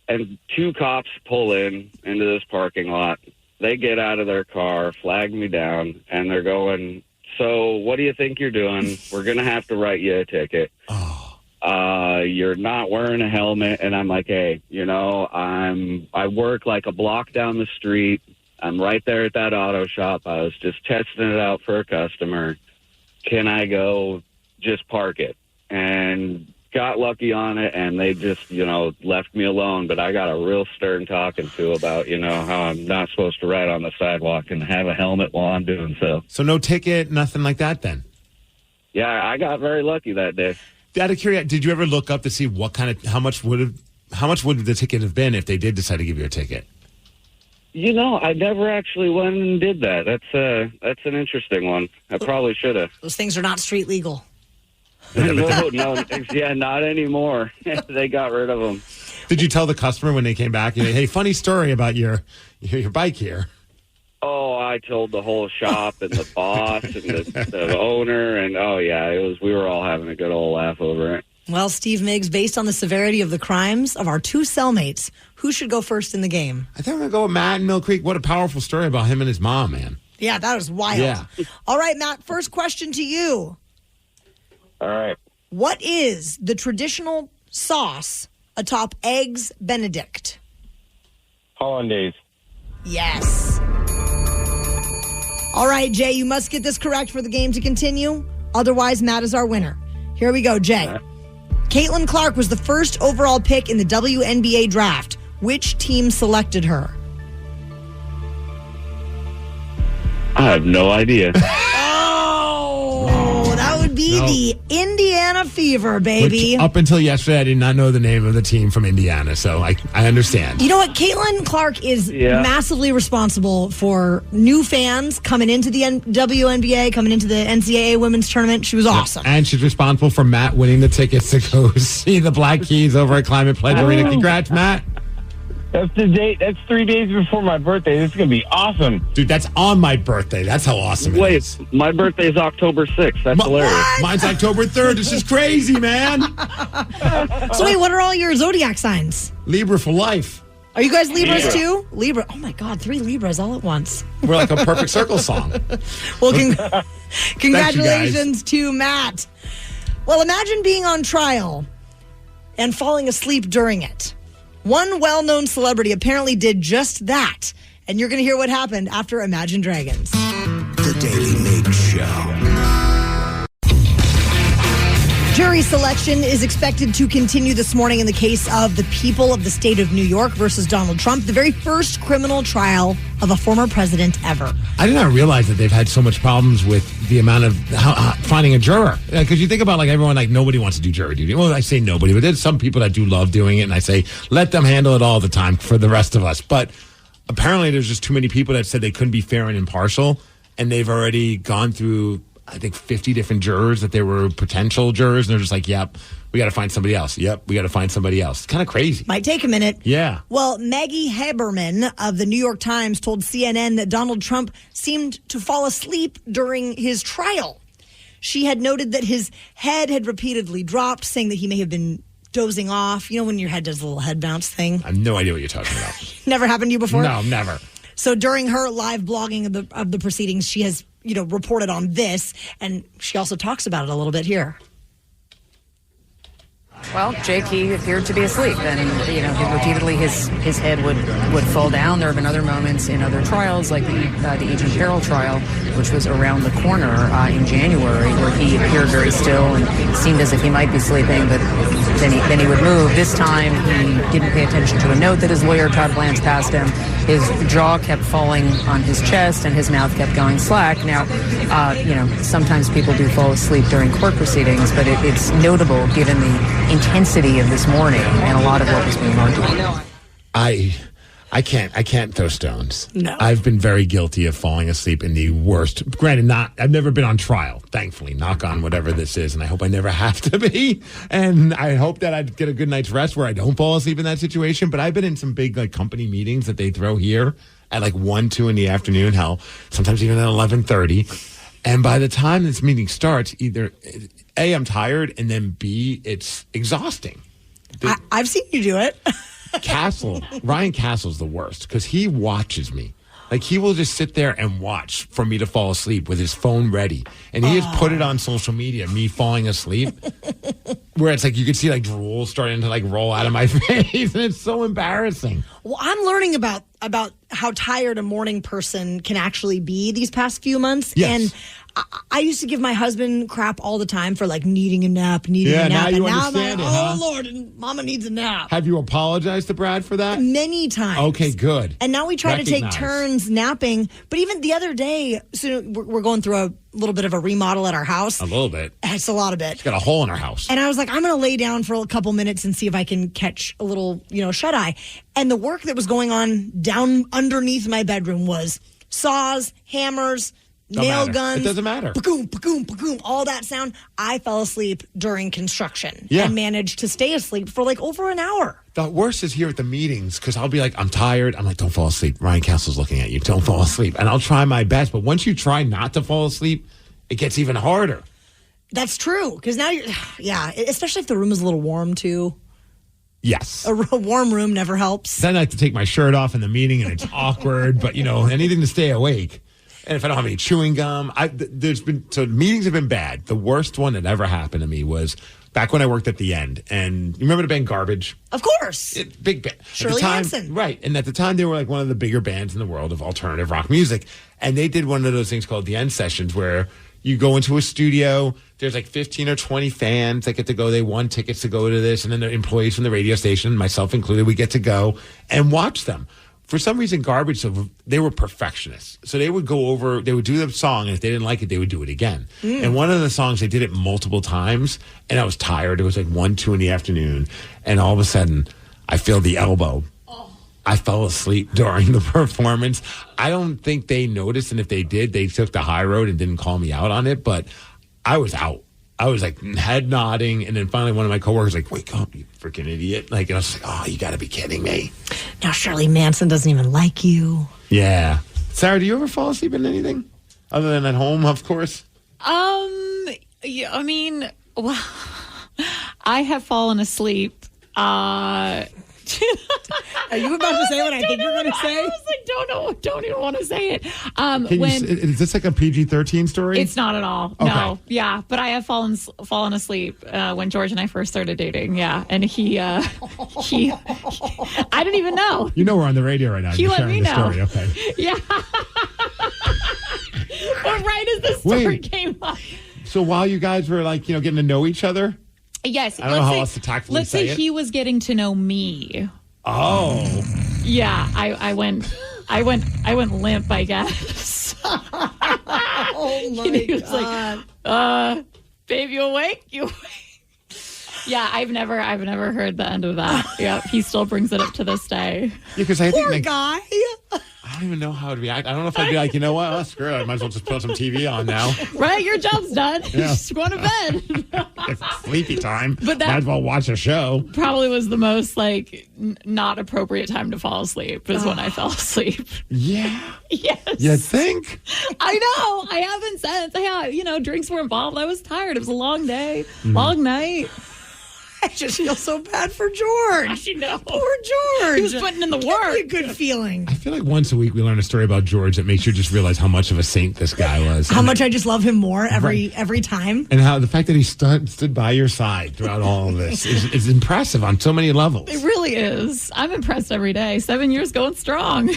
And two cops pull into this parking lot. They get out of their car, flag me down, and they're going, so what do you think you're doing? We're going to have to write you a ticket. You're not wearing a helmet. And I'm like, hey, I work like a block down the street. I'm right there at that auto shop. I was just testing it out for a customer. Can I go just park it? And got lucky on it, and they just, left me alone. But I got a real stern talking to about, how I'm not supposed to ride on the sidewalk and have a helmet while I'm doing so. So no ticket, nothing like that then? Yeah, I got very lucky that day. Out of curiosity, did you ever look up to see how much would the ticket have been if they did decide to give you a ticket? I never actually went and did that. That's an interesting one. I probably should have. Those things are not street legal. No, yeah, not anymore. They got rid of them. Did you tell the customer when they came back, hey, funny story about your bike here? Oh, I told the whole shop and the boss and the owner, and oh yeah, we were all having a good old laugh over it. Well, Steve Migs, based on the severity of the crimes of our two cellmates, who should go first in the game? I think I'm going to go with Matt in Mill Creek. What a powerful story about him and his mom, man. Yeah, that was wild. Yeah. All right, Matt, first question to you. All right. What is the traditional sauce atop Eggs Benedict? Hollandaise. Yes. All right, Jay, you must get this correct for the game to continue. Otherwise, Matt is our winner. Here we go, Jay. Caitlin Clark was the first overall pick in the WNBA draft. Which team selected her? I have no idea. Oh, that would be the Indiana Fever, baby. Which, up until yesterday, I did not know the name of the team from Indiana, so I understand. You know what? Caitlin Clark is massively responsible for new fans coming into the WNBA, coming into the NCAA women's tournament. She was awesome. And she's responsible for Matt winning the tickets to go see the Black Keys over at Climate Pledge Arena. Congrats, Matt. That's the date. That's 3 days before my birthday. This is going to be awesome. Dude, that's on my birthday. That's how awesome it is. Wait, my birthday is October 6th. That's hilarious. What? Mine's October 3rd. This is crazy, man. So wait, what are all your zodiac signs? Libra for life. Are you guys Libras too? Libra. Oh my God, 3 Libras all at once. We're like a Perfect Circle song. Well, congratulations to Matt. Well, imagine being on trial and falling asleep during it. One well-known celebrity apparently did just that. And you're going to hear what happened after Imagine Dragons. The Daily Migs Show. Jury selection is expected to continue this morning in the case of the people of the state of New York versus Donald Trump, the very first criminal trial of a former president ever. I did not realize that they've had so much problems with the amount of finding a juror. Because you think about like everyone, like nobody wants to do jury duty. Well, I say nobody, but there's some people that do love doing it. And I say, let them handle it all the time for the rest of us. But apparently there's just too many people that said they couldn't be fair and impartial. And they've already gone through, I think, 50 different jurors that they were potential jurors. And they're just like, yep, we got to find somebody else. Yep, we got to find somebody else. It's kind of crazy. Might take a minute. Yeah. Well, Maggie Haberman of the New York Times told CNN that Donald Trump seemed to fall asleep during his trial. She had noted that his head had repeatedly dropped, saying that he may have been dozing off. You know when your head does a little head bounce thing? I have no idea what you're talking about. Never happened to you before? No, never. So during her live blogging of the proceedings, she has, reported on this, and she also talks about it a little bit here. Well, Jake, he appeared to be asleep, and repeatedly his head would fall down. There have been other moments in other trials, like the Agent Carroll trial, which was around the corner in January, where he appeared very still and seemed as if he might be sleeping, but then he would move. This time, he didn't pay attention to a note that his lawyer Todd Blanche passed him. His jaw kept falling on his chest, and his mouth kept going slack. Now, sometimes people do fall asleep during court proceedings, but it's notable given the intensity of this morning and a lot of what was being argued. I can't throw stones. No. I've been very guilty of falling asleep in the worst. Granted, I've never been on trial, thankfully, knock on whatever this is, and I hope I never have to be. And I hope that I'd get a good night's rest where I don't fall asleep in that situation. But I've been in some big company meetings that they throw here at 1, 2 in the afternoon, hell, sometimes even at 11:30. And by the time this meeting starts, either A, I'm tired, and then B, it's exhausting. I've seen you do it. Ryan Castle's the worst because he watches me. He will just sit there and watch for me to fall asleep with his phone ready. And he has put it on social media, me falling asleep, where it's you can see drool starting to roll out of my face. And it's so embarrassing. Well, I'm learning about how tired a morning person can actually be these past few months. Yes. And I used to give my husband crap all the time for needing a nap, Yeah, a nap. now you and now understand I'm it, huh? oh Lord, and Mama needs a nap. Have you apologized to Brad for that? Many times. Okay, good. And now we try to take Recognize. turns napping. But even the other day, so we're going through a little bit of a remodel at our house. A little bit. It's a lot of it. It's got a hole in our house. And I was like, I'm going to lay down for a couple minutes and see if I can catch a little, shut eye. And the work that was going on down underneath my bedroom was saws, hammers, nail guns. It doesn't matter. Ba-goom, ba-goom, ba-goom, all that sound. I fell asleep during construction Yeah. and managed to stay asleep for over an hour. The worst is here at the meetings because I'll be I'm tired. I'm don't fall asleep. Ryan Castle's looking at you. Don't fall asleep. And I'll try my best. But once you try not to fall asleep, it gets even harder. That's true. Because now especially if the room is a little warm too. Yes. A warm room never helps. Then I have to take my shirt off in the meeting and it's awkward, but anything to stay awake. And if I don't have any chewing gum, meetings have been bad. The worst one that ever happened to me was back when I worked at The End. And you remember the band Garbage? Of course. Big band. Shirley Manson. Right. And at the time, they were like one of the bigger bands in the world of alternative rock music. And they did one of those things called The End Sessions where you go into a studio, there's like 15 or 20 fans that get to go. They won tickets to go to this. And then the employees from the radio station, myself included, we get to go and watch them. For some reason, Garbage, they were perfectionists. So they would go over, they would do the song, and if they didn't like it, they would do it again. And one of the songs, they did it multiple times, and I was tired. It was like 1, 2 in the afternoon. And all of a sudden, I feel the elbow. I fell asleep during the performance. I don't think they noticed, and if they did, they took the high road and didn't call me out on it, but I was out. I was like head nodding, and then finally one of my coworkers like, "Wake up, you freaking idiot!" Like, and I was like, "Oh, you got to be kidding me!" Now Shirley Manson doesn't even like you. Yeah, Sarah, do you ever fall asleep in anything other than at home, of course? Yeah, I mean, well, I have fallen asleep. Are you about to say what I think you're going to say? I was like, don't even want to say it. Is this like a PG-13 story? It's not at all. Okay. No. Yeah, but I have fallen asleep when George and I first started dating. Yeah, and he I didn't even know. We're on the radio right now. He You're let sharing me the know. story. Okay. Yeah. But right as the story came up. So while you guys were getting to know each other? Yes. I don't know how else to tactfully let's say say it. he was getting to know me. Oh. Yeah, I went limp, I guess. Oh my he was God. like, babe, you awake? You awake? Yeah, I've never heard the end of that. Yeah, he still brings it up to this day. Yeah, because I think guy. I don't even know how to react. I don't know if I'd be like, you know what? Oh, screw it. I might as well just put some TV on now. Right, your job's done. Yeah. Just go to bed. It's sleepy time. But that might as well watch a show. probably was the most not appropriate time to fall asleep is when I fell asleep. Yeah. Yes. You think? I know. I haven't since. Drinks were involved. I was tired. It was a long day, long night. I just feel so bad for George. I know. Poor George. He was putting in the work. A good feeling. I feel like once a week we learn a story about George that makes you just realize how much of a saint this guy was. How much I just love him more every time. And how the fact that he stood by your side throughout all of this is impressive on so many levels. It really is. I'm impressed every day. 7 years going strong.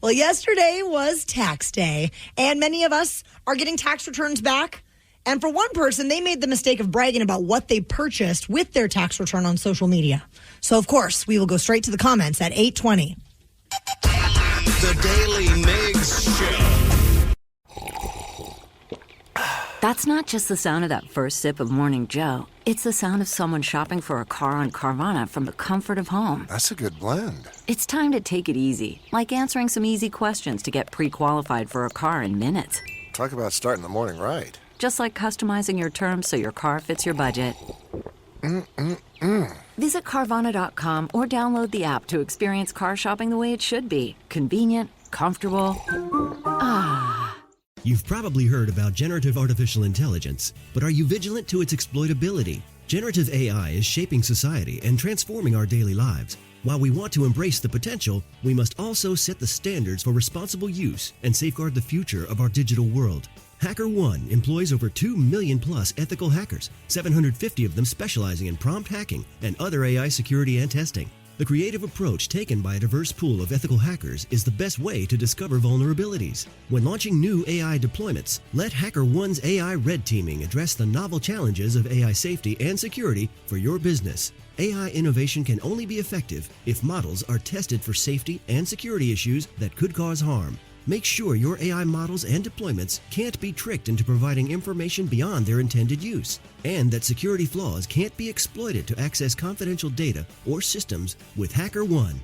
Well, yesterday was tax day, and many of us are getting tax returns back. And for one person, they made the mistake of bragging about what they purchased with their tax return on social media. So, of course, we will go straight to the comments at 8:20. The Daily Migs Show. That's not just the sound of that first sip of Morning Joe. It's the sound of someone shopping for a car on Carvana from the comfort of home. That's a good blend. It's time to take it easy, like answering some easy questions to get pre-qualified for a car in minutes. Talk about starting the morning right. Just like customizing your terms so your car fits your budget. Visit Carvana.com or download the app to experience car shopping the way it should be. Convenient, comfortable. Ah. You've probably heard about generative artificial intelligence, but are you vigilant to its exploitability? Generative AI is shaping society and transforming our daily lives. While we want to embrace the potential, we must also set the standards for responsible use and safeguard the future of our digital world. HackerOne employs over 2 million plus ethical hackers, 750 of them specializing in prompt hacking and other AI security and testing. The creative approach taken by a diverse pool of ethical hackers is the best way to discover vulnerabilities. When launching new AI deployments, let HackerOne's AI red teaming address the novel challenges of AI safety and security for your business. AI innovation can only be effective if models are tested for safety and security issues that could cause harm. Make sure your AI models and deployments can't be tricked into providing information beyond their intended use, and that security flaws can't be exploited to access confidential data or systems with HackerOne.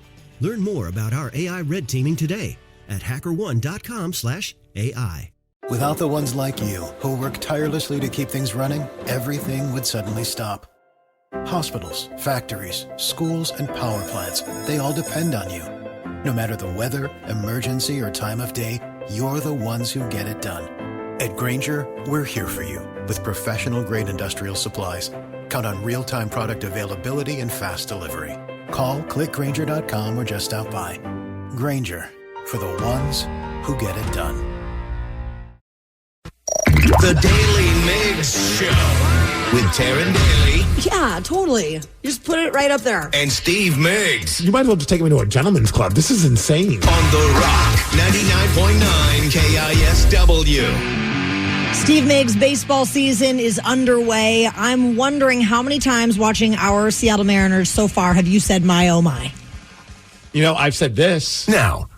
Learn more about our AI red teaming today at hackerone.com/AI. Without the ones like you, who work tirelessly to keep things running, everything would suddenly stop. Hospitals, factories, schools, and power plants, they all depend on you. No matter the weather, emergency, or time of day, you're the ones who get it done. At Grainger, we're here for you with professional-grade industrial supplies. Count on real-time product availability and fast delivery. Call, clickgrainger.com, or just stop by. Grainger, for the ones who get it done. The Daily Migs Show with Taryn Daly. Yeah, totally. Just put it right up there. And Steve Migs. You might as well just take me to a gentleman's club. This is insane. On The Rock, 99.9 KISW. Steve Migs' baseball season is underway. I'm wondering how many times watching our Seattle Mariners so far have you said my oh my? You know, I've said this. Now,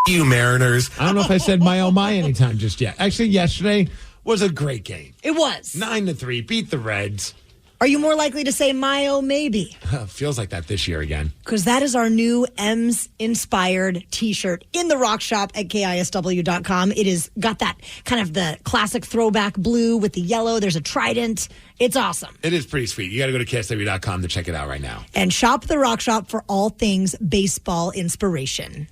you Mariners. I don't know if I said my oh my anytime just yet. Actually, yesterday was a great game. It was. 9-3, beat the Reds. Are you more likely to say my oh maybe? Feels like that this year again. Because that is our new M's-inspired T-shirt in the rock shop at KISW.com. It is got that kind of the classic throwback blue with the yellow. There's a trident. It's awesome. It is pretty sweet. You got to go to KISW.com to check it out right now. And shop the rock shop for all things baseball inspiration.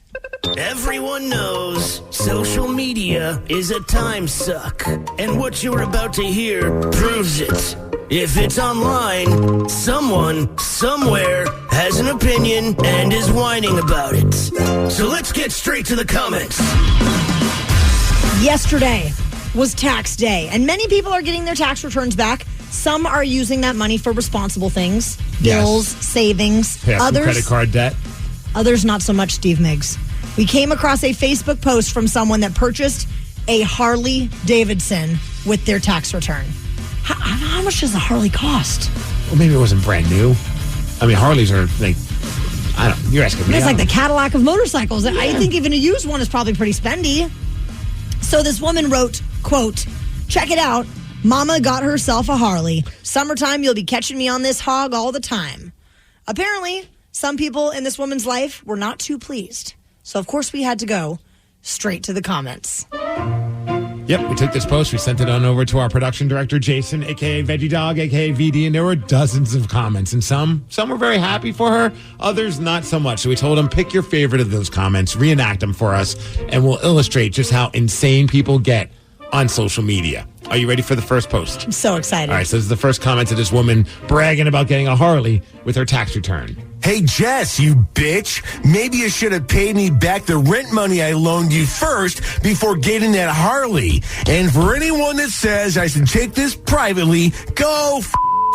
Everyone knows social media is a time suck. And what you're about to hear proves it. If it's online, someone, somewhere, has an opinion and is whining about it. So let's get straight to the comments. Yesterday was tax day, and many people are getting their tax returns back. Some are using that money for responsible things, bills, savings. Pay off some credit card debt. Others not so much, Steve Migs. We came across a Facebook post from someone that purchased a Harley Davidson with their tax return. How much does a Harley cost? Well, maybe it wasn't brand new. I mean, Harleys are like, I don't know. You're asking me. It's like the Cadillac of motorcycles. Yeah. I think even a used one is probably pretty spendy. So this woman wrote, quote, check it out. Mama got herself a Harley. Summertime, you'll be catching me on this hog all the time. Apparently, some people in this woman's life were not too pleased. So, of course, we had to go straight to the comments. Yep, we took this post, we sent it on over to our production director, Jason, a.k.a. Veggie Dog, a.k.a. VD, and there were dozens of comments. And some were very happy for her, others not so much. So we told them, pick your favorite of those comments, reenact them for us, and we'll illustrate just how insane people get on social media. Are you ready for the first post? I'm so excited. All right, so this is the first comment to this woman bragging about getting a Harley with her tax return. Hey, Jess, you bitch. Maybe you should have paid me back the rent money I loaned you first before getting that Harley. And for anyone that says I should take this privately, go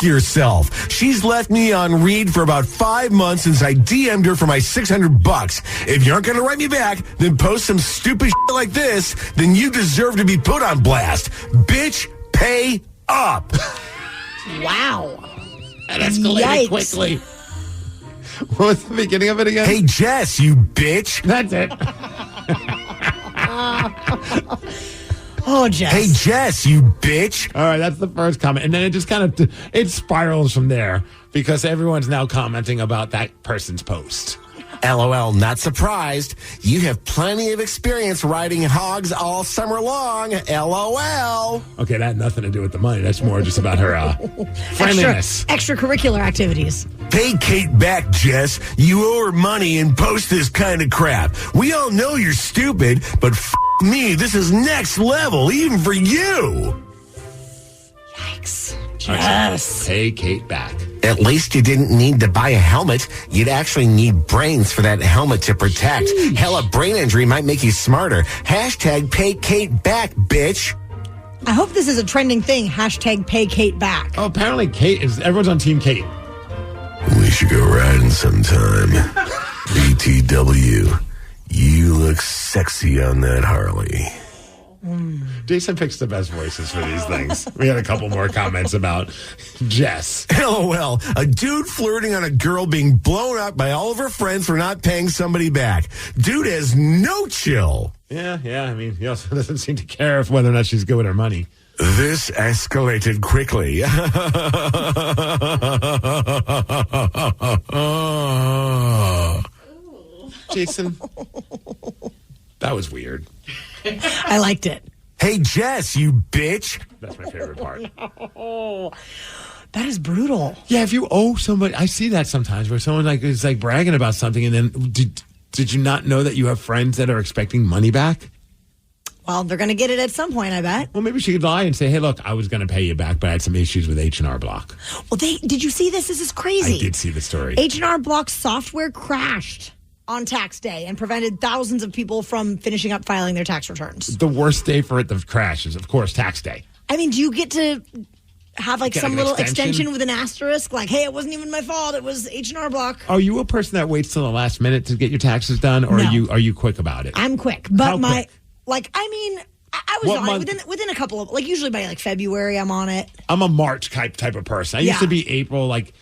yourself. She's left me on read for about 5 months since I DM'd her for my $600. If you aren't going to write me back, then post some stupid shit like this, then you deserve to be put on blast. Bitch, pay up. Wow. That escalated quickly. What was the beginning of it again? Hey, Jess, you bitch. That's it. Oh, Jess. Hey, Jess, you bitch. All right, that's the first comment. And then it just kind of, it spirals from there because everyone's now commenting about that person's post. LOL, not surprised. You have plenty of experience riding hogs all summer long. LOL. Okay, that had nothing to do with the money. That's more just about her friendliness. Extracurricular activities. Pay Kate back, Jess. You owe her money and post this kind of crap. We all know you're stupid, but me, this is next level, even for you. Yikes. Yes. Pay Kate back. At least you didn't need to buy a helmet. You'd actually need brains for that helmet to protect. Jeez. Hell, a brain injury might make you smarter. Hashtag pay Kate back, bitch. I hope this is a trending thing. Hashtag pay Kate back. Oh, apparently everyone's on Team Kate. We should go riding sometime. BTW, you look sexy on that Harley. Jason picks the best voices for these things. We had a couple more comments about Jess. LOL, a dude flirting on a girl being blown up by all of her friends for not paying somebody back. Dude has no chill. Yeah. I mean, he also doesn't seem to care whether or not she's good with her money. This escalated quickly. Jason, that was weird. I liked it. Hey, Jess, you bitch. That's my favorite part. Oh, that is brutal. Yeah, if you owe somebody, I see that sometimes where someone is bragging about something, and then did you not know that you have friends that are expecting money back? Well, they're going to get it at some point, I bet. Well, maybe she could lie and say, hey, look, I was going to pay you back, but I had some issues with H&R Block. Well, did you see this? This is crazy. I did see the story. H&R Block's software crashed on tax day and prevented thousands of people from finishing up filing their tax returns. The worst day for it to crash is, of course, tax day. I mean, do you get to have like Get some an little extension? extension with an asterisk? Like, hey, it wasn't even my fault. It was H&R Block. Are you a person that waits till the last minute to get your taxes done, or No. are you quick about it? I'm quick, but How quick? I was What on month? it within a couple of, like, usually by like February, I'm on it. I'm a March type of person. I used to be April, like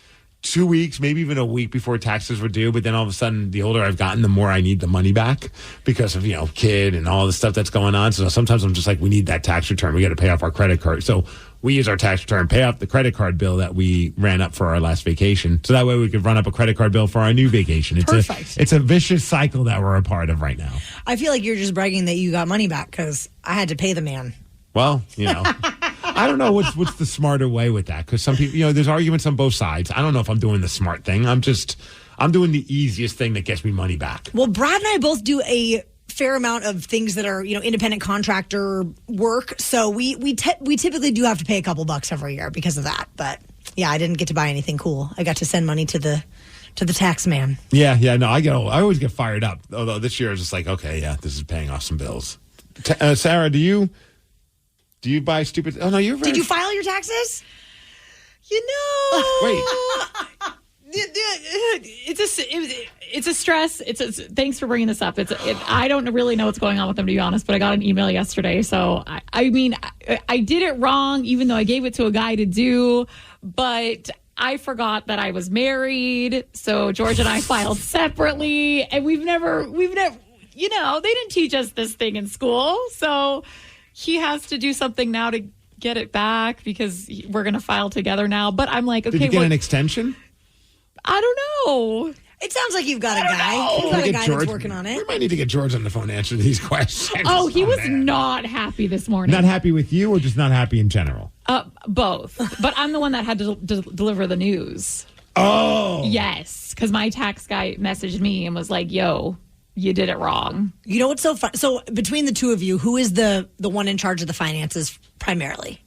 2 weeks, maybe even a week before taxes were due. But then all of a sudden, the older I've gotten, the more I need the money back because of, kid and all the stuff that's going on. So sometimes I'm just like, we need that tax return. We got to pay off our credit card. So we use our tax return, pay off the credit card bill that we ran up for our last vacation. So that way we could run up a credit card bill for our new vacation. It's a vicious cycle that we're a part of right now. I feel like you're just bragging that you got money back because I had to pay the man. Well, I don't know what's the smarter way with that, because some people, there's arguments on both sides. I don't know if I'm doing the smart thing. I'm doing the easiest thing that gets me money back. Well, Brad and I both do a fair amount of things that are, independent contractor work. So we typically do have to pay a couple bucks every year because of that. But yeah, I didn't get to buy anything cool. I got to send money to the tax man. Yeah, no, I always get fired up. Although this year is just like, okay, yeah, this is paying off some bills. Sarah, do you buy stupid? Oh no, you're. Did you file your taxes? Wait. It's a stress. Thanks for bringing this up. I don't really know what's going on with them, to be honest, but I got an email yesterday. So I did it wrong, even though I gave it to a guy to do, but I forgot that I was married. So George and I filed separately, and we've never, they didn't teach us this thing in school. So he has to do something now to get it back because we're going to file together now. But I'm like, okay. Did you get an extension? I don't know. It sounds like you've got a guy. You've got a guy that's working on it. We might need to get George on the phone to answer these questions. Oh, he was not happy this morning. Not happy with you, or just not happy in general? Both. But I'm the one that had to deliver the news. Oh. Yes, because my tax guy messaged me and was like, yo, you did it wrong. You know what's so fun? So between the two of you, who is the one in charge of the finances primarily?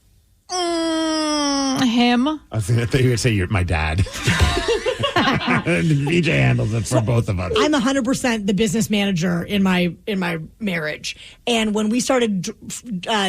Him. I thought you were going to say my dad. VJ handles it for both of us. I'm 100% the business manager in my marriage. And when we started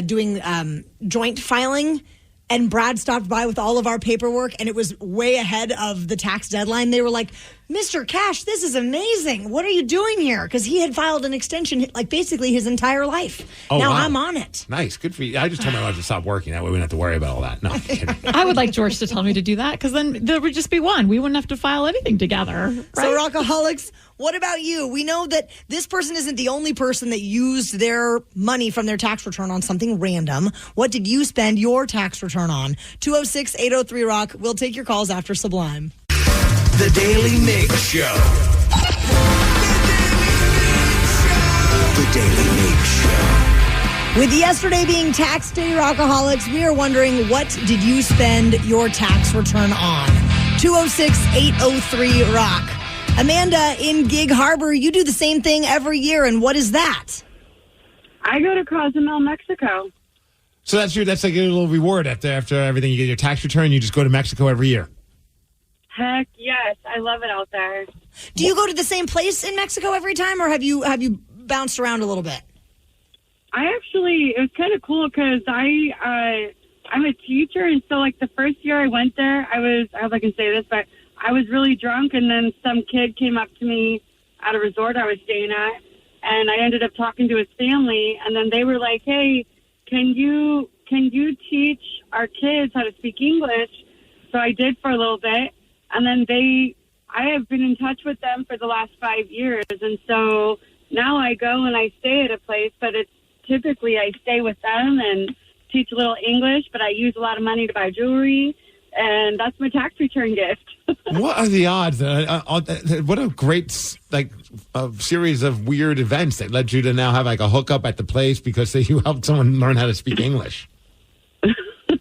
doing joint filing, and Brad stopped by with all of our paperwork, and it was way ahead of the tax deadline, they were like, Mr. Cash, this is amazing. What are you doing here? Because he had filed an extension, like basically his entire life. Oh, now wow. I'm on it. Nice. Good for you. I just told my wife to stop working. That way we don't have to worry about all that. No, I'm kidding. I would like George to tell me to do that, because then there would just be one. We wouldn't have to file anything together. Right? So, Rockaholics, what about you? We know that this person isn't the only person that used their money from their tax return on something random. What did you spend your tax return on? 206-803-ROCK. We'll take your calls after Sublime. The Daily Migs Show. The Daily Migs Show. With yesterday being tax day, Rockaholics, we are wondering, what did you spend your tax return on? 206-803-ROCK. Amanda in Gig Harbor, you do the same thing every year, and what is that? I go to Cozumel, Mexico. So that's like a little reward after everything. You get your tax return, you just go to Mexico every year. Heck yes, I love it out there. Do you go to the same place in Mexico every time, or have you bounced around a little bit? It was kind of cool because I'm a teacher, and so like the first year I went there, I hope I can say this, but I was really drunk, and then some kid came up to me at a resort I was staying at, and I ended up talking to his family, and then they were like, hey, can you teach our kids how to speak English? So I did for a little bit, and then I have been in touch with them for the last 5 years, and so now I go and I stay at a place, but it's typically I stay with them and teach a little English, but I use a lot of money to buy jewelry, and that's my tax return gift. What are the odds? What a great series of weird events that led you to now have like a hookup at the place because you helped someone learn how to speak English.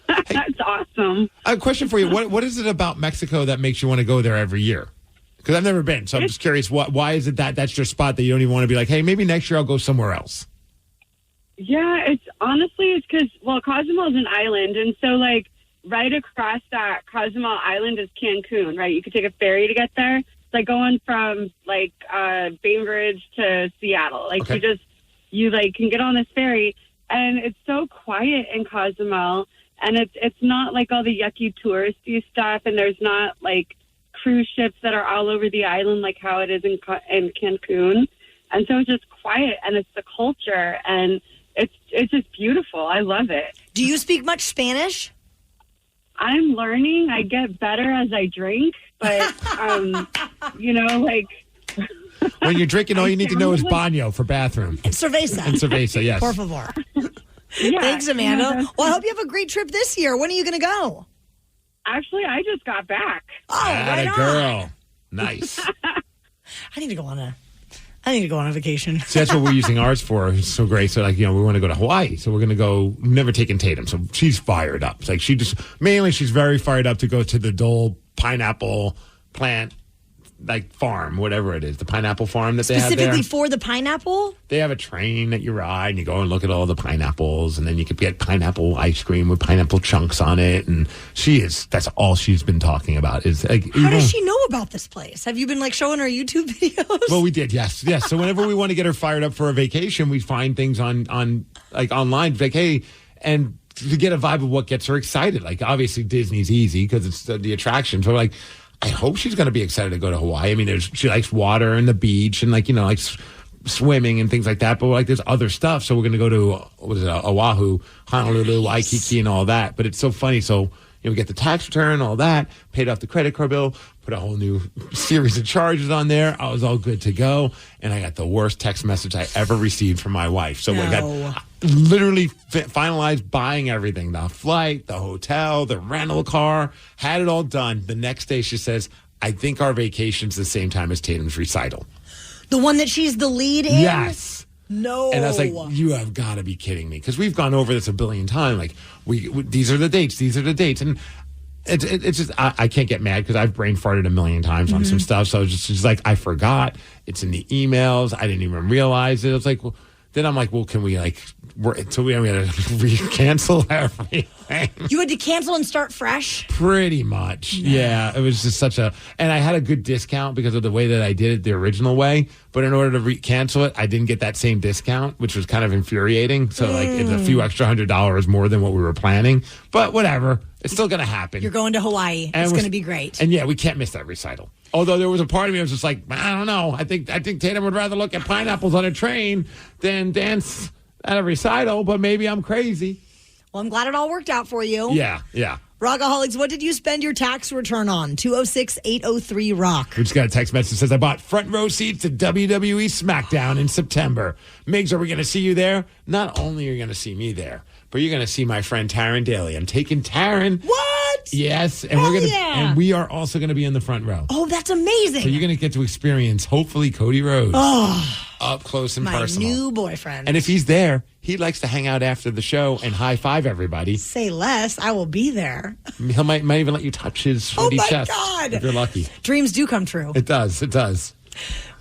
That's awesome. A question for you. What is it about Mexico that makes you want to go there every year? Because I've never been, so I'm just curious. Why is it that's your spot that you don't even want to be like, hey, maybe next year I'll go somewhere else? Yeah, it's because, Cozumel is an island. And so, like, right across that Cozumel Island is Cancun, right? You could take a ferry to get there. It's like going from, like, Bainbridge to Seattle. Like, you can get on this ferry. And it's so quiet in Cozumel. And it's not like all the yucky touristy stuff. And there's not, like, cruise ships that are all over the island like how it is in Cancun. And so it's just quiet, and it's the culture, and it's just beautiful. I love it. Do you speak much Spanish? I'm learning. I get better as I drink, but, When you're drinking, all you need to know is baño for bathroom. And cerveza. And cerveza, yes. Por favor. Yeah, Thanks, Amanda. yeah. Well, I hope you have a great trip this year. When are you going to go? Actually, I just got back. Oh, right on. Girl. Nice. I need to go on a vacation. So that's what we're using ours for. It's so great. So, we want to go to Hawaii. So we're going to go. We've never taken Tatum. So she's fired up. It's like she's very fired up to go to the Dole pineapple plant, farm, whatever it is, the pineapple farm that they have there. Specifically for the pineapple? They have a train that you ride, and you go and look at all the pineapples, and then you could get pineapple ice cream with pineapple chunks on it. And that's all she's been talking about. Is How does she know about this place? Have you been showing her YouTube videos? Well, we did, yes. So whenever we want to get her fired up for a vacation, we find things on online, hey, and to get a vibe of what gets her excited. Obviously Disney's easy because it's the attraction. So I hope she's going to be excited to go to Hawaii. I mean, she likes water and the beach and swimming and things like that. But there's other stuff. So we're going to go to Oahu, Honolulu, Waikiki, and all that. But it's so funny. So we get the tax return, all that, paid off the credit card bill, put a whole new series of charges on there. I was all good to go, and I got the worst text message I ever received from my wife. So we got literally finalized buying everything, the flight, the hotel, the rental car, had it all done. The next day she says, I think our vacation's the same time as Tatum's recital. The one that she's the lead in? Yes. No. And I was like, you have got to be kidding me. Because we've gone over this a billion times. These are the dates. These are the dates. And it's just, I can't get mad because I've brain farted a million times on some stuff. So it's just I forgot. It's in the emails. I didn't even realize it. It's then I'm like, well, can we so we had to cancel everything. You had to cancel and start fresh? Pretty much. Yeah. It was just and I had a good discount because of the way that I did it the original way. But in order to cancel it, I didn't get that same discount, which was kind of infuriating. So it's a few extra $100 more than what we were planning. But whatever. It's still going to happen. You're going to Hawaii. It's going to be great. And we can't miss that recital. Although there was a part of me that was just I don't know. I think Tatum would rather look at pineapples on a train than dance at a recital, but maybe I'm crazy. Well, I'm glad it all worked out for you. Yeah. Rockaholics, what did you spend your tax return on? 206-803-ROCK. We just got a text message that says, I bought front row seats to WWE SmackDown in September. Migs, are we going to see you there? Not only are you going to see me there, but you're going to see my friend Taryn Daly. I'm taking Taryn. What? Yes, and and we are also going to be in the front row. Oh, that's amazing. So you're going to get to experience, hopefully, Cody Rhodes up close and personal. My new boyfriend. And if he's there, he likes to hang out after the show and high five everybody. Say less, I will be there. He might even let you touch his sweaty chest. Oh my God! If you're lucky. Dreams do come true. It does. It does.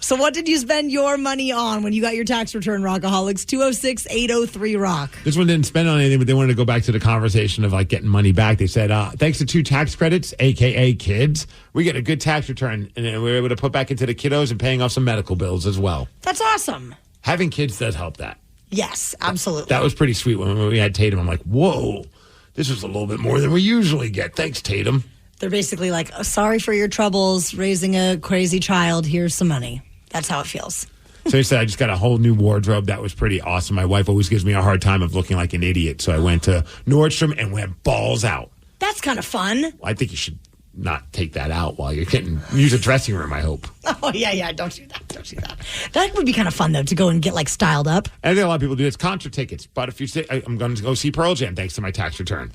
So what did you spend your money on when you got your tax return, Rockaholics? 206-803-ROCK. This one didn't spend on anything, but they wanted to go back to the conversation of getting money back. They said, thanks to 2 tax credits, a.k.a. kids, we get a good tax return, and we were able to put back into the kiddos and paying off some medical bills as well. That's awesome. Having kids does help that. Yes, absolutely. That was pretty sweet when we had Tatum. I'm like, whoa, this was a little bit more than we usually get. Thanks, Tatum. They're basically like, sorry for your troubles raising a crazy child. Here's some money. That's how it feels. So he said, I just got a whole new wardrobe. That was pretty awesome. My wife always gives me a hard time of looking like an idiot. So I went to Nordstrom and went balls out. That's kind of fun. Well, I think you should not take that out while you're use a dressing room, I hope. Oh, yeah. Don't do that. That would be kind of fun, though, to go and get styled up. I think a lot of people do. It's concert tickets. But if you say, I'm going to go see Pearl Jam thanks to my tax return.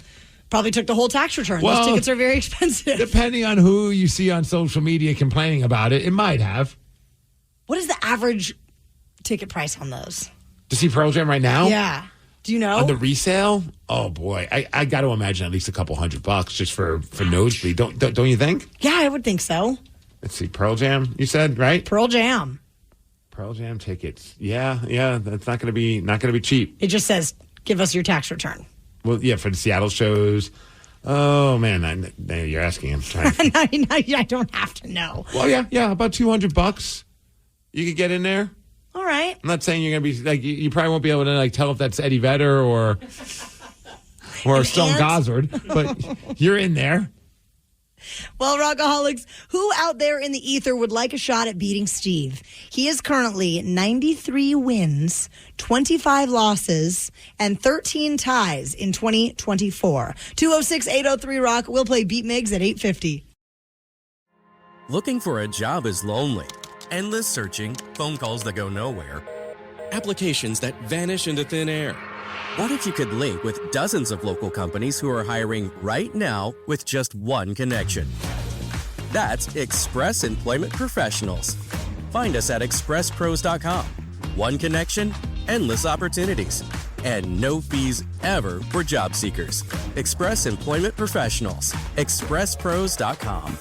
Probably took the whole tax return. Well, those tickets are very expensive. Depending on who you see on social media complaining about it, it might have. What is the average ticket price on those? To see Pearl Jam right now? Yeah. Do you know? On the resale? Oh, boy. I got to imagine at least a couple $100 just for nosebleed. Don't you think? Yeah, I would think so. Let's see. Pearl Jam, you said, right? Pearl Jam. Pearl Jam tickets. Yeah. That's not going to be cheap. It just says, give us your tax return. Well, yeah, for the Seattle shows. Oh man, you're asking. I'm trying. I don't have to know. Well, yeah, about $200. You could get in there. All right. I'm not saying you're going to be like you probably won't be able to like tell if that's Eddie Vedder or Stone Gossard, but you're in there. Well, Rockaholics, who out there in the ether would like a shot at beating Steve? He is currently 93 wins, 25 losses, and 13 ties in 2024. 206-803-ROCK. We'll play Beat Migs at 8:50. Looking for a job is lonely. Endless searching, phone calls that go nowhere, applications that vanish into thin air. What if you could link with dozens of local companies who are hiring right now with just one connection? That's Express Employment Professionals. Find us at expresspros.com. One connection, endless opportunities, and no fees ever for job seekers. Express Employment Professionals. expresspros.com.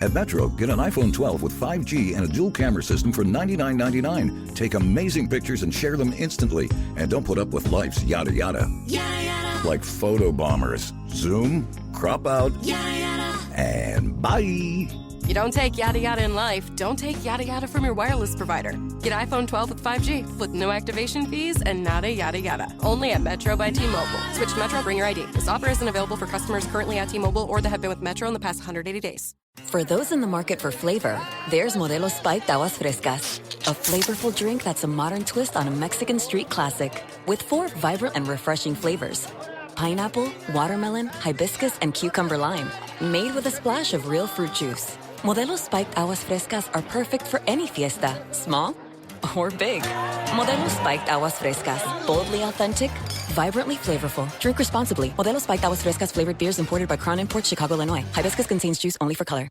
At Metro, get an iPhone 12 with 5G and a dual camera system for $99.99. Take amazing pictures and share them instantly. And don't put up with life's yada yada. Yada yada. Like photo bombers. Zoom, crop out, Yada yada. and bye. You don't take yada yada in life, don't take yada yada from your wireless provider. Get iPhone 12 with 5G with no activation fees and nada yada yada. Only at Metro by T-Mobile. Switch to Metro, bring your ID. This offer isn't available for customers currently at T-Mobile or that have been with Metro in the past 180 days. For those in the market for flavor, there's Modelo Spiked Aguas Frescas, a flavorful drink that's a modern twist on a Mexican street classic with 4 vibrant and refreshing flavors. Pineapple, watermelon, hibiscus, and cucumber lime, made with a splash of real fruit juice. Modelo Spiked Aguas Frescas are perfect for any fiesta, small or big. Modelo Spiked Aguas Frescas, boldly authentic, vibrantly flavorful. Drink responsibly. Modelo Spiked Aguas Frescas flavored beers imported by Crown Imports, Chicago, Illinois. Hibiscus contains juice only for color.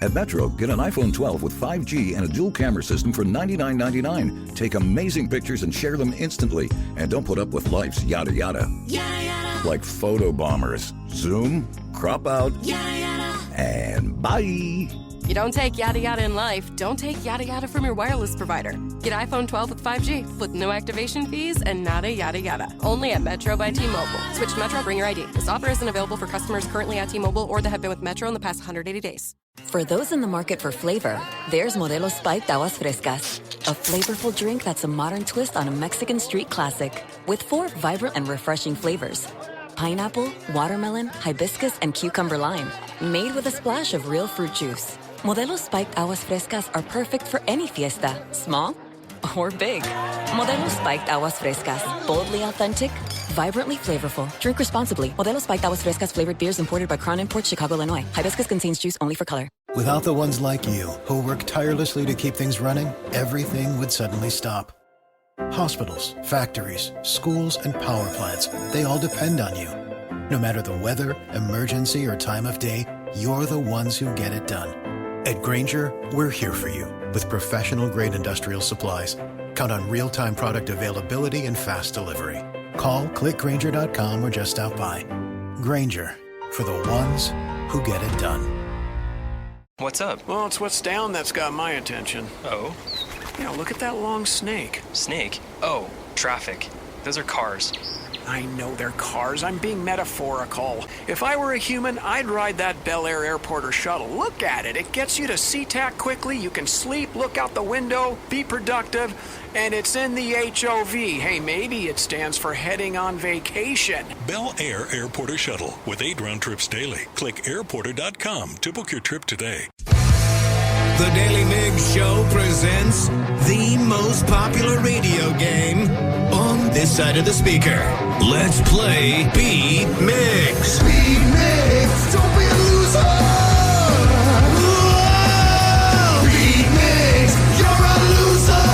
At Metro, get an iPhone 12 with 5G and a dual camera system for $99.99. Take amazing pictures and share them instantly. And don't put up with life's yada yada. Yada yada. Like photo bombers. Zoom, crop out, Yada yada. and bye. You don't take yada yada in life, don't take yada yada from your wireless provider. Get iPhone 12 with 5G with no activation fees and nada yada yada. Only at Metro by T-Mobile. Switch to Metro, bring your ID. This offer isn't available for customers currently at T-Mobile or that have been with Metro in the past 180 days. For those in the market for flavor, there's Modelo Spiked Aguas Frescas, a flavorful drink that's a modern twist on a Mexican street classic with 4 vibrant and refreshing flavors. Pineapple, watermelon, hibiscus, and cucumber lime, made with a splash of real fruit juice. Modelo Spiked Aguas Frescas are perfect for any fiesta, small or big. Modelo Spiked Aguas Frescas, boldly authentic, vibrantly flavorful. Drink responsibly. Modelo Spiked Aguas Frescas flavored beers imported by Crown Imports, Chicago, Illinois. Hibiscus contains juice only for color. Without the ones like you, who work tirelessly to keep things running, everything would suddenly stop. Hospitals, factories, schools, and power plants, they all depend on you. No matter the weather, emergency, or time of day, you're the ones who get it done. At Grainger, we're here for you with professional-grade industrial supplies. Count on real-time product availability and fast delivery. Call, clickgrainger.com, or just stop by. Grainger, for the ones who get it done. What's up? Well, it's what's down that's got my attention. Oh? Yeah, look at that long snake. Snake? Oh, traffic. Those are cars. I know they're cars. I'm being metaphorical. If I were a human, I'd ride that Bel Air airport or shuttle. Look at it. It gets you to SeaTac quickly. You can sleep, look out the window, be productive, and it's in the HOV. Hey, maybe it stands for heading on vacation. Bel Air Airport or Shuttle with 8 round trips daily. Click airporter.com to book your trip today. The Daily Migs Show presents the most popular radio game on this side of the speaker. Let's play Beat Migs. Beat Migs, don't be a loser. Whoa! Beat Migs, you're a loser.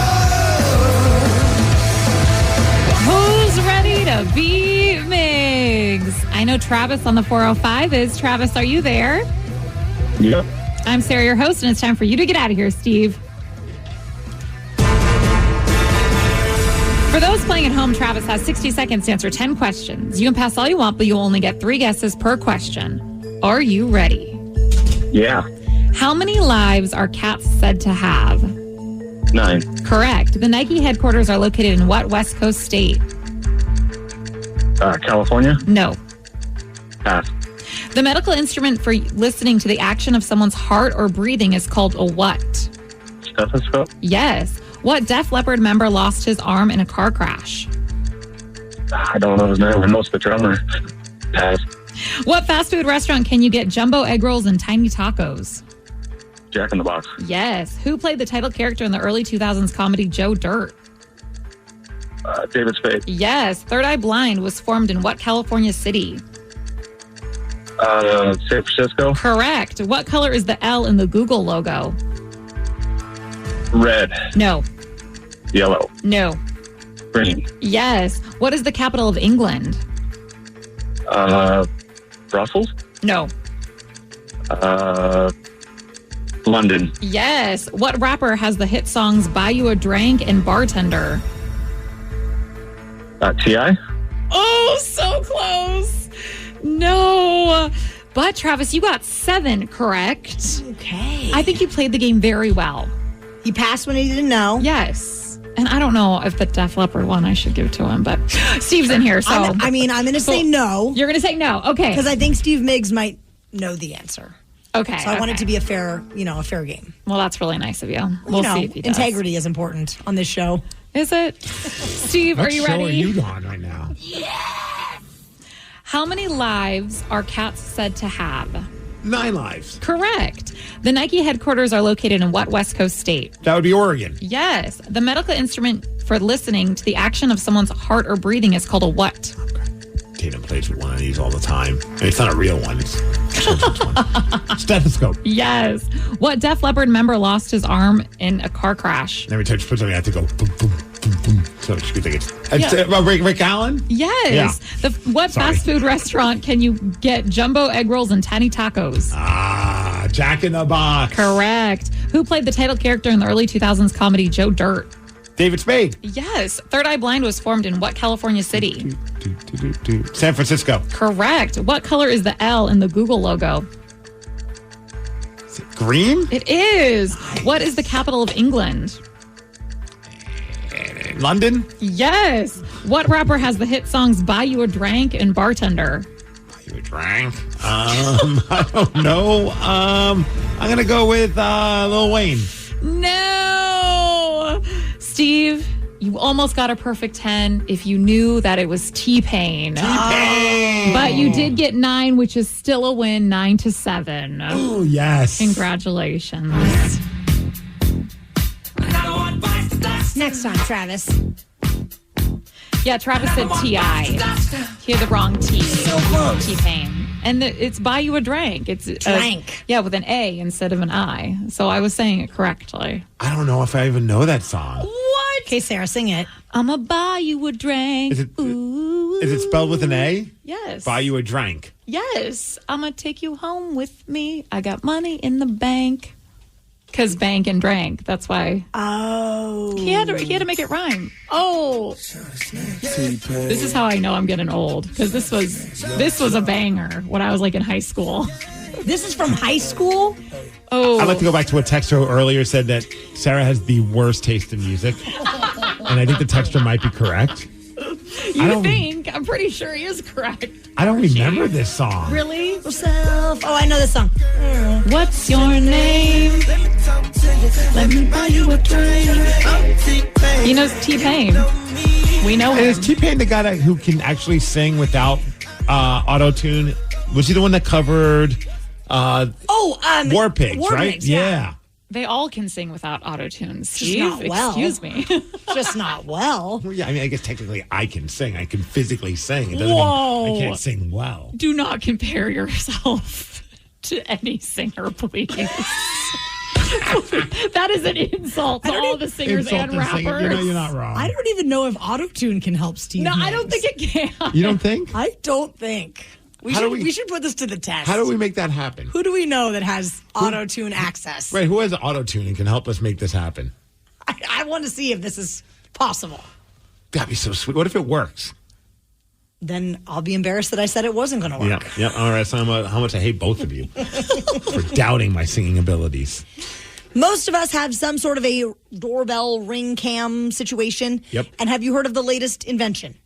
Who's ready to beat Migs? I know Travis on the 405 is. Travis, are you there? Yep. I'm Sarah, your host, and it's time for you to get out of here, Steve. For those playing at home, Travis has 60 seconds to answer 10 questions. You can pass all you want, but you'll only get 3 guesses per question. Are you ready? Yeah. How many lives are cats said to have? 9. Correct. The Nike headquarters are located in what West Coast state? California? No. Pass. The medical instrument for listening to the action of someone's heart or breathing is called a what? Stethoscope? Yes. What Def Leppard member lost his arm in a car crash? I don't know his name. I know it's the drummer. Pass. What fast food restaurant can you get jumbo egg rolls and tiny tacos? Jack in the Box. Yes. Who played the title character in the early 2000s comedy Joe Dirt? David Spade. Yes. Third Eye Blind was formed in what California city? San Francisco. Correct. What color is the L in the Google logo? Red. No. Yellow. No. Green. Yes. What is the capital of England? Brussels. No. London. Yes. What rapper has the hit songs Buy You a Drink and Bartender? T.I. Oh, so close. No. But Travis, you got 7 correct. Okay. I think you played the game very well. He passed when he didn't know. Yes. And I don't know if the Def Leppard one I should give to him, but Steve's in here, so. I'm going to say no. You're going to say no. Okay. Because I think Steve Migs might know the answer. Okay. So I want it to be a fair game. Well, that's really nice of you. We'll see if he does. Integrity is important on this show. Is it? Steve, are you ready? What show are you on right now? How many lives are cats said to have? 9 lives. Correct. The Nike headquarters are located in what West Coast state? That would be Oregon. Yes. The medical instrument for listening to the action of someone's heart or breathing is called a what? Tatum plays with one of these all the time. And it's not a real one. It's a children's one. Stethoscope. Yes. What Def Leppard member lost his arm in a car crash? And every time she puts something, I have to go boom, boom, boom, boom. So she could think it's Rick Allen? Yes. Yeah. What fast food restaurant can you get jumbo egg rolls and tiny tacos? Jack in the Box. Correct. Who played the title character in the early 2000s comedy Joe Dirt? David Spade. Yes. Third Eye Blind was formed in what California city? San Francisco. Correct. What color is the L in the Google logo? Is it green? It is. What is the capital of England? London? Yes. What rapper has the hit songs Buy You a Drink and Bartender? Buy You a Drink? I don't know. I'm going to go with Lil Wayne. No. Steve, you almost got a perfect 10 if you knew that it was T-Pain. T-Pain. But you did get 9, which is still a win, 9-7. Oh, yes. Congratulations. Next time, Travis. Yeah, Travis said T.I. He had the wrong T. So close. T-Pain. And it's Buy You a Drink. It's Drank. Yeah, with an A instead of an I. So I was saying it correctly. I don't know if I even know that song. What? Okay, Sarah, sing it. I'ma buy you a drink. Is it spelled with an A? Yes. Buy You a Drink. Yes. I'ma take you home with me. I got money in the bank. Because bank and drank. That's why. Oh. He had to make it rhyme. Oh. This is how I know I'm getting old. Because this was a banger when I was like in high school. This is from high school? Oh. I'd like to go back to what texter earlier said that Sarah has the worst taste in music. And I think the texter might be correct. You think? I'm pretty sure he is correct. I don't remember this song. Really? Oh, I know this song. What's your name? Let me buy you a drink. He knows T-Pain. We know him. And is T-Pain the guy who can actually sing without auto-tune? Was he the one that covered War Pigs, right? Pigs, yeah. They all can sing without auto-tune. Just Steve, not well. Excuse me. Just not well. Well, yeah, I mean, I guess technically I can sing. I can physically sing. It doesn't Whoa. mean I can't sing well. Do not compare yourself to any singer, please. That is an insult to all the singers and rappers. You're not wrong. I don't even know if autotune can help Steve. No, Migs. I don't think it can. You don't think? I don't think. We should put this to the test. How do we make that happen? Who do we know that has auto-tune access? Right, who has auto-tune and can help us make this happen? I want to see if this is possible. That'd be so sweet. What if it works? Then I'll be embarrassed that I said it wasn't going to work. Yeah. All right, so how much I hate both of you for doubting my singing abilities. Most of us have some sort of a doorbell ring cam situation. Yep. And have you heard of the latest invention?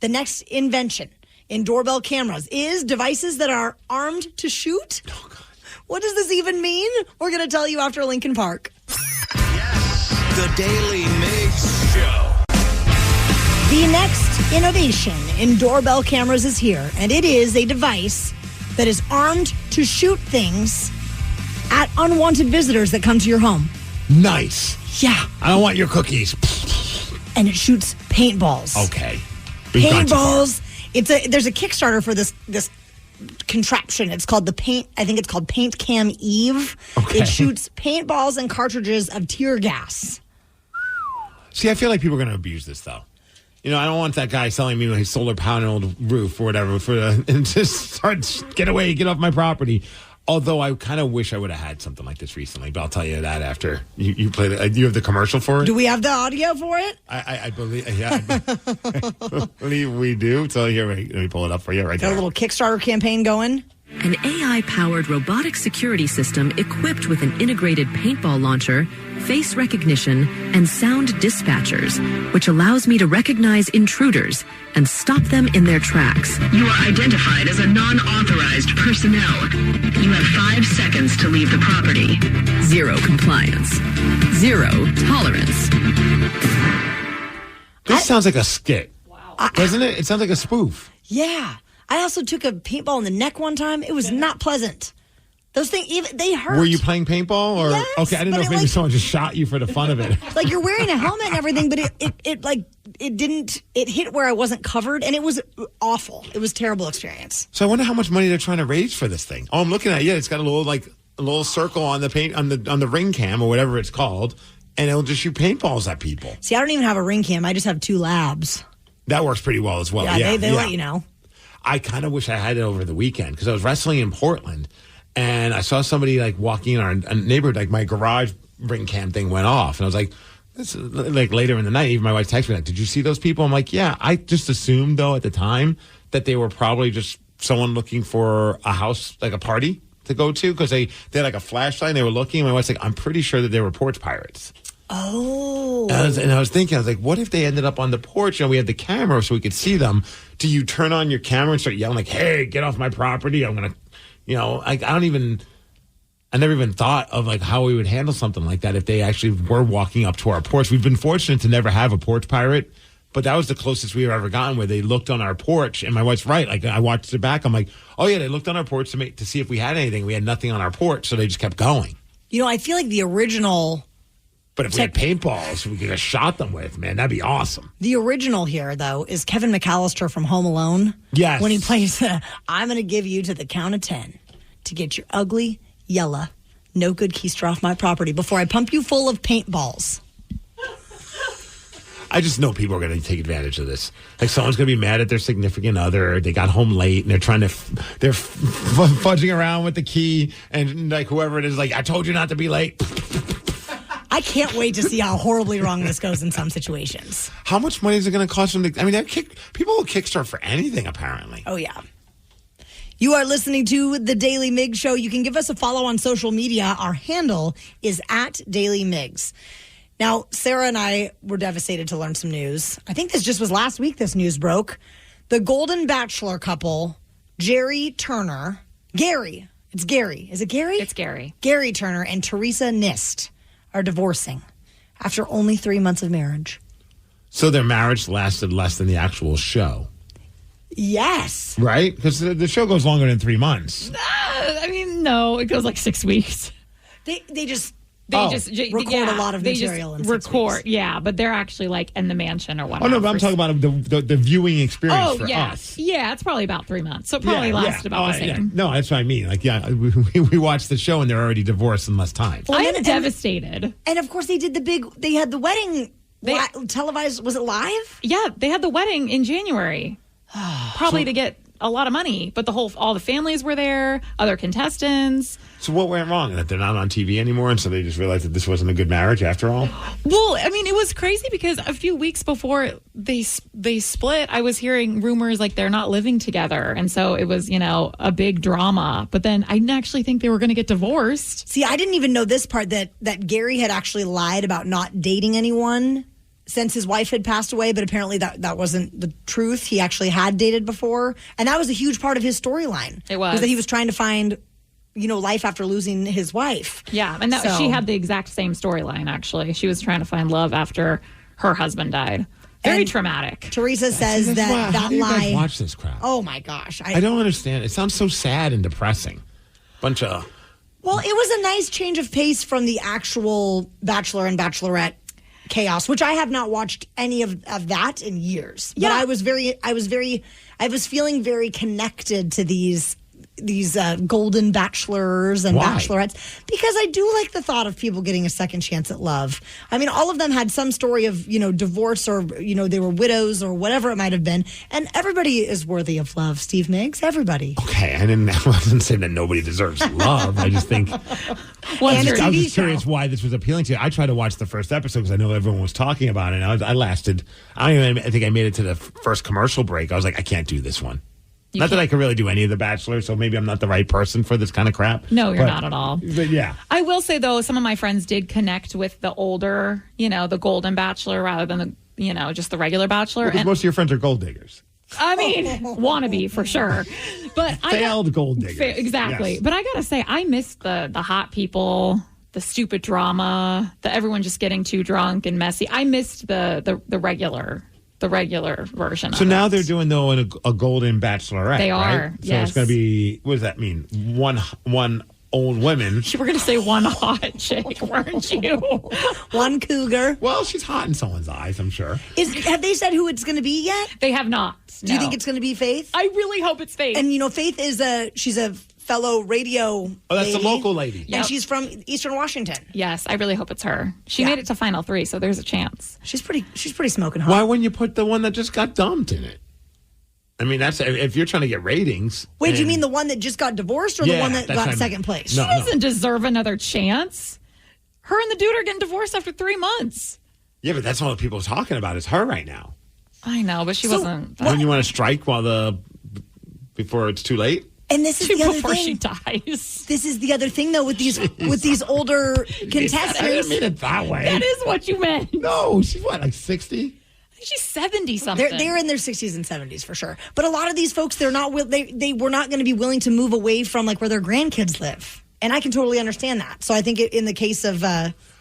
The next invention in doorbell cameras is devices that are armed to shoot. Oh, God. What does this even mean? We're going to tell you after Lincoln Park. The Daily Migs Show. The next innovation in doorbell cameras is here, and it is a device that is armed to shoot things at unwanted visitors that come to your home. Nice. Yeah. I don't want your cookies. And it shoots paintballs. Okay. We've gone too far. Paintballs. There's a Kickstarter for this contraption. It's called I think it's called Paint Cam Eve. Okay. It shoots paintballs and cartridges of tear gas. See, I feel like people are going to abuse this, though. You know, I don't want that guy selling me his solar paneled roof or whatever and just start, get off my property. Although I kind of wish I would have had something like this recently, but I'll tell you that after you play it. You have the commercial for it? Do we have the audio for it? I believe, yeah. I believe we do. So here, let me pull it up for you right Got there. a little Kickstarter campaign going. An AI-powered robotic security system equipped with an integrated paintball launcher, face recognition, and sound dispatchers, which allows me to recognize intruders and stop them in their tracks. You are identified as a non-authorized personnel. You have 5 seconds to leave the property. Zero compliance. Zero tolerance. This sounds like a skit. Wow. Doesn't it? It sounds like a spoof. Yeah. I also took a paintball in the neck one time. It was not pleasant. Those things, they hurt. Were you playing paintball? Or Yes, okay, I didn't know if maybe someone just shot you for the fun of it. Like you're wearing a helmet and everything, but it hit where I wasn't covered, and it was awful. It was a terrible experience. So I wonder how much money they're trying to raise for this thing. Oh, I'm looking at it. Yeah, it's got a little circle on the paint on the ring cam or whatever it's called, and it'll just shoot paintballs at people. See, I don't even have a ring cam. I just have 2 labs. That works pretty well as well. Yeah, they let you know. I kind of wish I had it over the weekend because I was wrestling in Portland and I saw somebody like walking in our neighborhood, like my garage ring cam thing went off. And I was like, this is like later in the night, even my wife texted me like, did you see those people? I'm like, yeah. I just assumed though at the time that they were probably just someone looking for a house, like a party to go to because they had like a flashlight and they were looking. And my wife's like, I'm pretty sure that they were porch pirates. Oh. And I was thinking, I was like, what if they ended up on the porch and we had the camera so we could see them? Do you turn on your camera and start yelling like, hey, get off my property? I'm going to, I never even thought of like how we would handle something like that if they actually were walking up to our porch. We've been fortunate to never have a porch pirate, but that was the closest we've ever gotten where they looked on our porch. And my wife's right. Like I watched it back. I'm like, oh yeah, they looked on our porch to see if we had anything. We had nothing on our porch. So they just kept going. I feel like the original... But if we had paintballs we could have shot them with, man, that'd be awesome. The original here, though, is Kevin McAllister from Home Alone. Yes. When he plays, I'm going to give you to the count of 10 to get your ugly, yellow, no good keister off my property before I pump you full of paintballs. I just know people are going to take advantage of this. Like someone's going to be mad at their significant other. They got home late and they're they're fudging around with the key. And like whoever it is, like, I told you not to be late. I can't wait to see how horribly wrong this goes in some situations. How much money is it going to cost them to... I mean, people will Kickstart for anything, apparently. Oh, yeah. You are listening to The Daily Migs Show. You can give us a follow on social media. Our handle is @DailyMigs. Now, Sarah and I were devastated to learn some news. I think this just was last week this news broke. The Golden Bachelor couple, Gary Turner... Gary. It's Gary. Is it Gary? It's Gary. Gary Turner and Teresa Nist are divorcing after only 3 months of marriage. So their marriage lasted less than the actual show. Yes. Right? Because the show goes longer than 3 months. No, it goes like 6 weeks. They just record a lot of material in 6 weeks. Yeah, but they're actually like in the mansion or whatever. Oh, no, but I'm talking about the viewing experience for us. Yeah, it's probably about 3 months. So it probably lasted about the same. Yeah. No, that's what I mean. Like, yeah, we watched the show and they're already divorced in less time. Well, I'm devastated. And of course, they had the wedding televised. Was it live? Yeah, they had the wedding in January. Probably to get a lot of money. But all the families were there, other contestants. So what went wrong? That they're not on TV anymore, and so they just realized that this wasn't a good marriage after all? Well, I mean, it was crazy because a few weeks before they split, I was hearing rumors like they're not living together. And so it was, a big drama. But then I didn't actually think they were going to get divorced. See, I didn't even know this part that Gary had actually lied about not dating anyone since his wife had passed away, but apparently that wasn't the truth. He actually had dated before. And that was a huge part of his storyline. It was. That he was trying to find life after losing his wife. Yeah, and she had the exact same storyline, actually. She was trying to find love after her husband died. Very traumatic. Teresa says that How do you guys lie... watch this crap? Oh, my gosh. I don't understand. It sounds so sad and depressing. Bunch of... Well, it was a nice change of pace from the actual Bachelor and Bachelorette chaos, which I have not watched any of that in years. Yeah. But I was feeling very connected to these golden bachelors and bachelorettes because I do like the thought of people getting a second chance at love. I mean, all of them had some story of, divorce or, they were widows or whatever it might have been. And everybody is worthy of love, Steve Migs. Everybody. Okay, I wasn't saying that nobody deserves love. I just think... I was just curious why this was appealing to you. I tried to watch the first episode because I know everyone was talking about it. And I think I made it to the first commercial break. I was like, I can't do this one. Not that I can really do any of The Bachelor, so maybe I'm not the right person for this kind of crap. No, you're not at all. But yeah. I will say, though, some of my friends did connect with the older, the Golden Bachelor rather than the, just the regular Bachelor. Because most of your friends are gold diggers. I mean, wannabe for sure. But Failed gold diggers. Exactly. Yes. But I got to say, I missed the hot people, the stupid drama, the everyone just getting too drunk and messy. I missed the regular version. So now they're doing a golden bachelorette. They are. Right? So yes. it's going to be. What does that mean? One old women. You were going to say one hot chick, weren't you? One cougar. Well, she's hot in someone's eyes, I'm sure. Have they said who it's going to be yet? They have not. Do you think it's going to be Faith? I really hope it's Faith. And Faith is she's a fellow radio. Oh, that's lady, the local lady. and she's from Eastern Washington. Yes, I really hope it's her. She made it to Final 3, so there's a chance. She's pretty smoking hot. Why wouldn't you put the one that just got dumped in it? I mean, that's if you're trying to get ratings. Wait, do you mean the one that just got divorced or the one that got second place? She doesn't deserve another chance. Her and the dude are getting divorced after 3 months. Yeah, but that's all the people are talking about is her right now. I know, but she wasn't. Wouldn't you want to strike before it's too late? And this is the other before thing. she dies. This is the other thing, though, with these older contestants. I didn't mean it that way. That is what you meant. No, she's like 60? She's 70 something. They're in their 60s and 70s for sure. But a lot of these folks, they were not going to be willing to move away from where their grandkids live. And I can totally understand that. So I think in the case of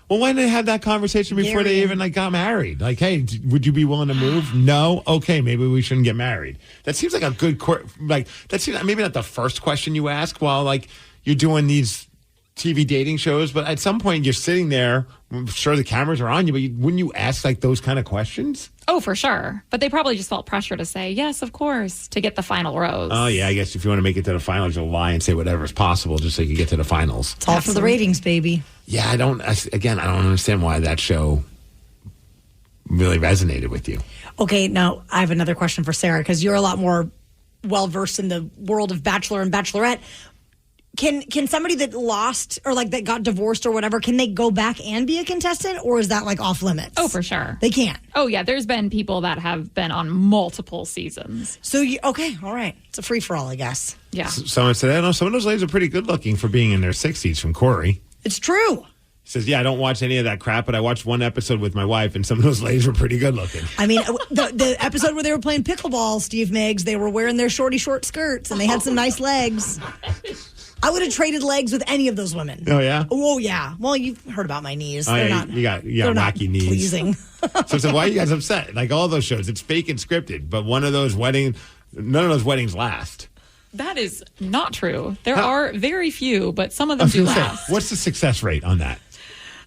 well, why didn't they have that conversation before they even got married? Like, hey, would you be willing to move? No? Okay, maybe we shouldn't get married. That seems like a good that seems maybe not the first question you ask while you're doing these TV dating shows, but at some point you're sitting there. I'm sure the cameras are on you, but wouldn't you ask those kind of questions? Oh, for sure. But they probably just felt pressure to say, yes, of course, to get the final rose. Oh, yeah. I guess if you want to make it to the finals, you'll lie and say whatever is possible just so you can get to the finals. It's all for the ratings, baby. Yeah, I don't understand why that show really resonated with you. Okay, now I have another question for Sarah because you're a lot more well-versed in the world of Bachelor and Bachelorette. Can somebody that lost or that got divorced or whatever, can they go back and be a contestant, or is that off limits? Oh, for sure. They can't. Oh, yeah. There's been people that have been on multiple seasons. So, okay, all right. It's a free-for-all, I guess. Yeah. Someone said, I know some of those ladies are pretty good looking for being in their 60s from Corey. It's true. He says, yeah, I don't watch any of that crap, but I watched one episode with my wife, and some of those ladies were pretty good looking. I mean, the episode where they were playing pickleball, Steve Migs, they were wearing their short skirts, and they had some nice legs. I would have traded legs with any of those women. Oh, yeah? Oh, yeah. Well, you've heard about my knees. Oh, They're yeah, not, you got they're not wacky knees. Pleasing. So why are you guys upset? All those shows, it's fake and scripted, but none of those weddings last. That is not true. There are very few, but some of them do last. What's the success rate on that?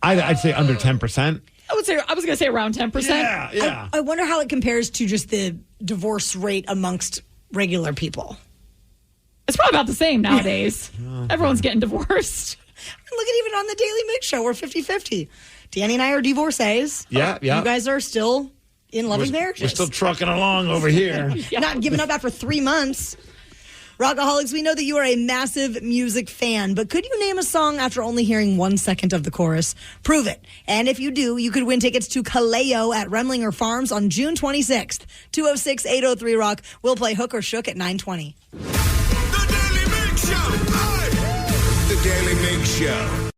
I'd say under 10%. I was going to say around 10%. Yeah. I wonder how it compares to just the divorce rate amongst regular people. It's probably about the same nowadays. Everyone's getting divorced. Look at even on the Daily Mix show, we're 50-50. Danny and I are divorcees. Yeah. You guys are still in loving marriages. We're still trucking along over here. Not giving up after 3 months. Rockaholics, we know that you are a massive music fan, but could you name a song after only hearing 1 second of the chorus? Prove it. And if you do, you could win tickets to Kaleo at Remlinger Farms on June 26th. 206-803-ROCK. We'll play Hook or Shook at 9:20. The Daily Migs Show.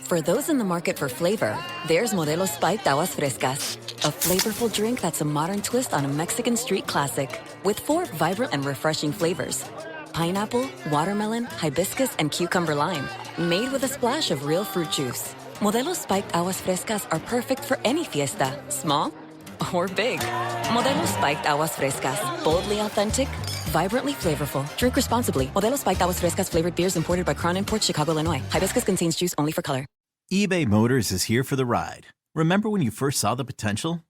For those in the market for flavor, there's Modelo Spiked Aguas Frescas, a flavorful drink that's a modern twist on a Mexican street classic with 4 vibrant and refreshing flavors. Pineapple, watermelon, hibiscus, and cucumber lime, made with a splash of real fruit juice. Modelo Spiked Aguas Frescas are perfect for any fiesta, small or big. Modelo Spiked Aguas Frescas, boldly authentic, vibrantly flavorful. Drink responsibly. Modelo Spiked Aguas Frescas flavored beers imported by Crown Imports, Chicago, Illinois. Hibiscus contains juice only for color. eBay Motors is here for the ride. Remember when you first saw the potential?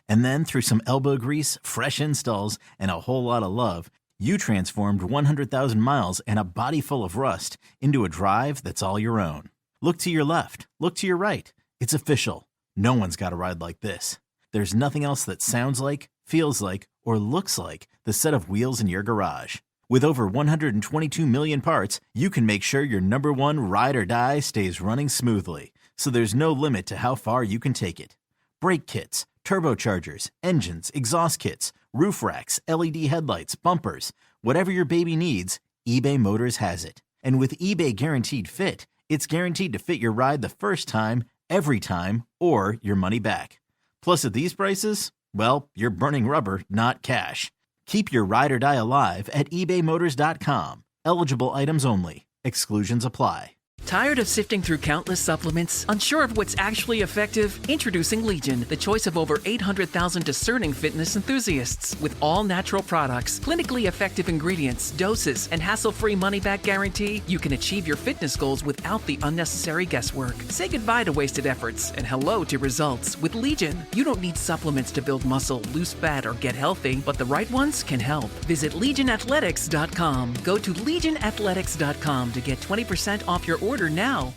And then through some elbow grease, fresh installs, and a whole lot of love, you transformed 100,000 miles and a body full of rust into a drive that's all your own. Look to your left. Look to your right. It's official. No one's got a ride like this. There's nothing else that sounds like, feels like, or looks like the set of wheels in your garage. With over 122 million parts, you can make sure your number one ride or die stays running smoothly. So there's no limit to how far you can take it. Brake kits, turbochargers, engines, exhaust kits, roof racks, LED headlights, bumpers, whatever your baby needs, eBay Motors has it. And with eBay Guaranteed Fit, it's guaranteed to fit your ride the first time, every time, or your money back. Plus at these prices, well, you're burning rubber, not cash. Keep your ride or die alive at ebaymotors.com. Eligible items only. Exclusions apply. Tired of sifting through countless supplements? Unsure of what's actually effective? Introducing Legion, the choice of over 800,000 discerning fitness enthusiasts. With all natural products, clinically effective ingredients, doses, and hassle-free money-back guarantee, you can achieve your fitness goals without the unnecessary guesswork. Say goodbye to wasted efforts and hello to results. With Legion, you don't need supplements to build muscle, lose fat, or get healthy, but the right ones can help. Visit LegionAthletics.com. Go to LegionAthletics.com to get 20% off your order now.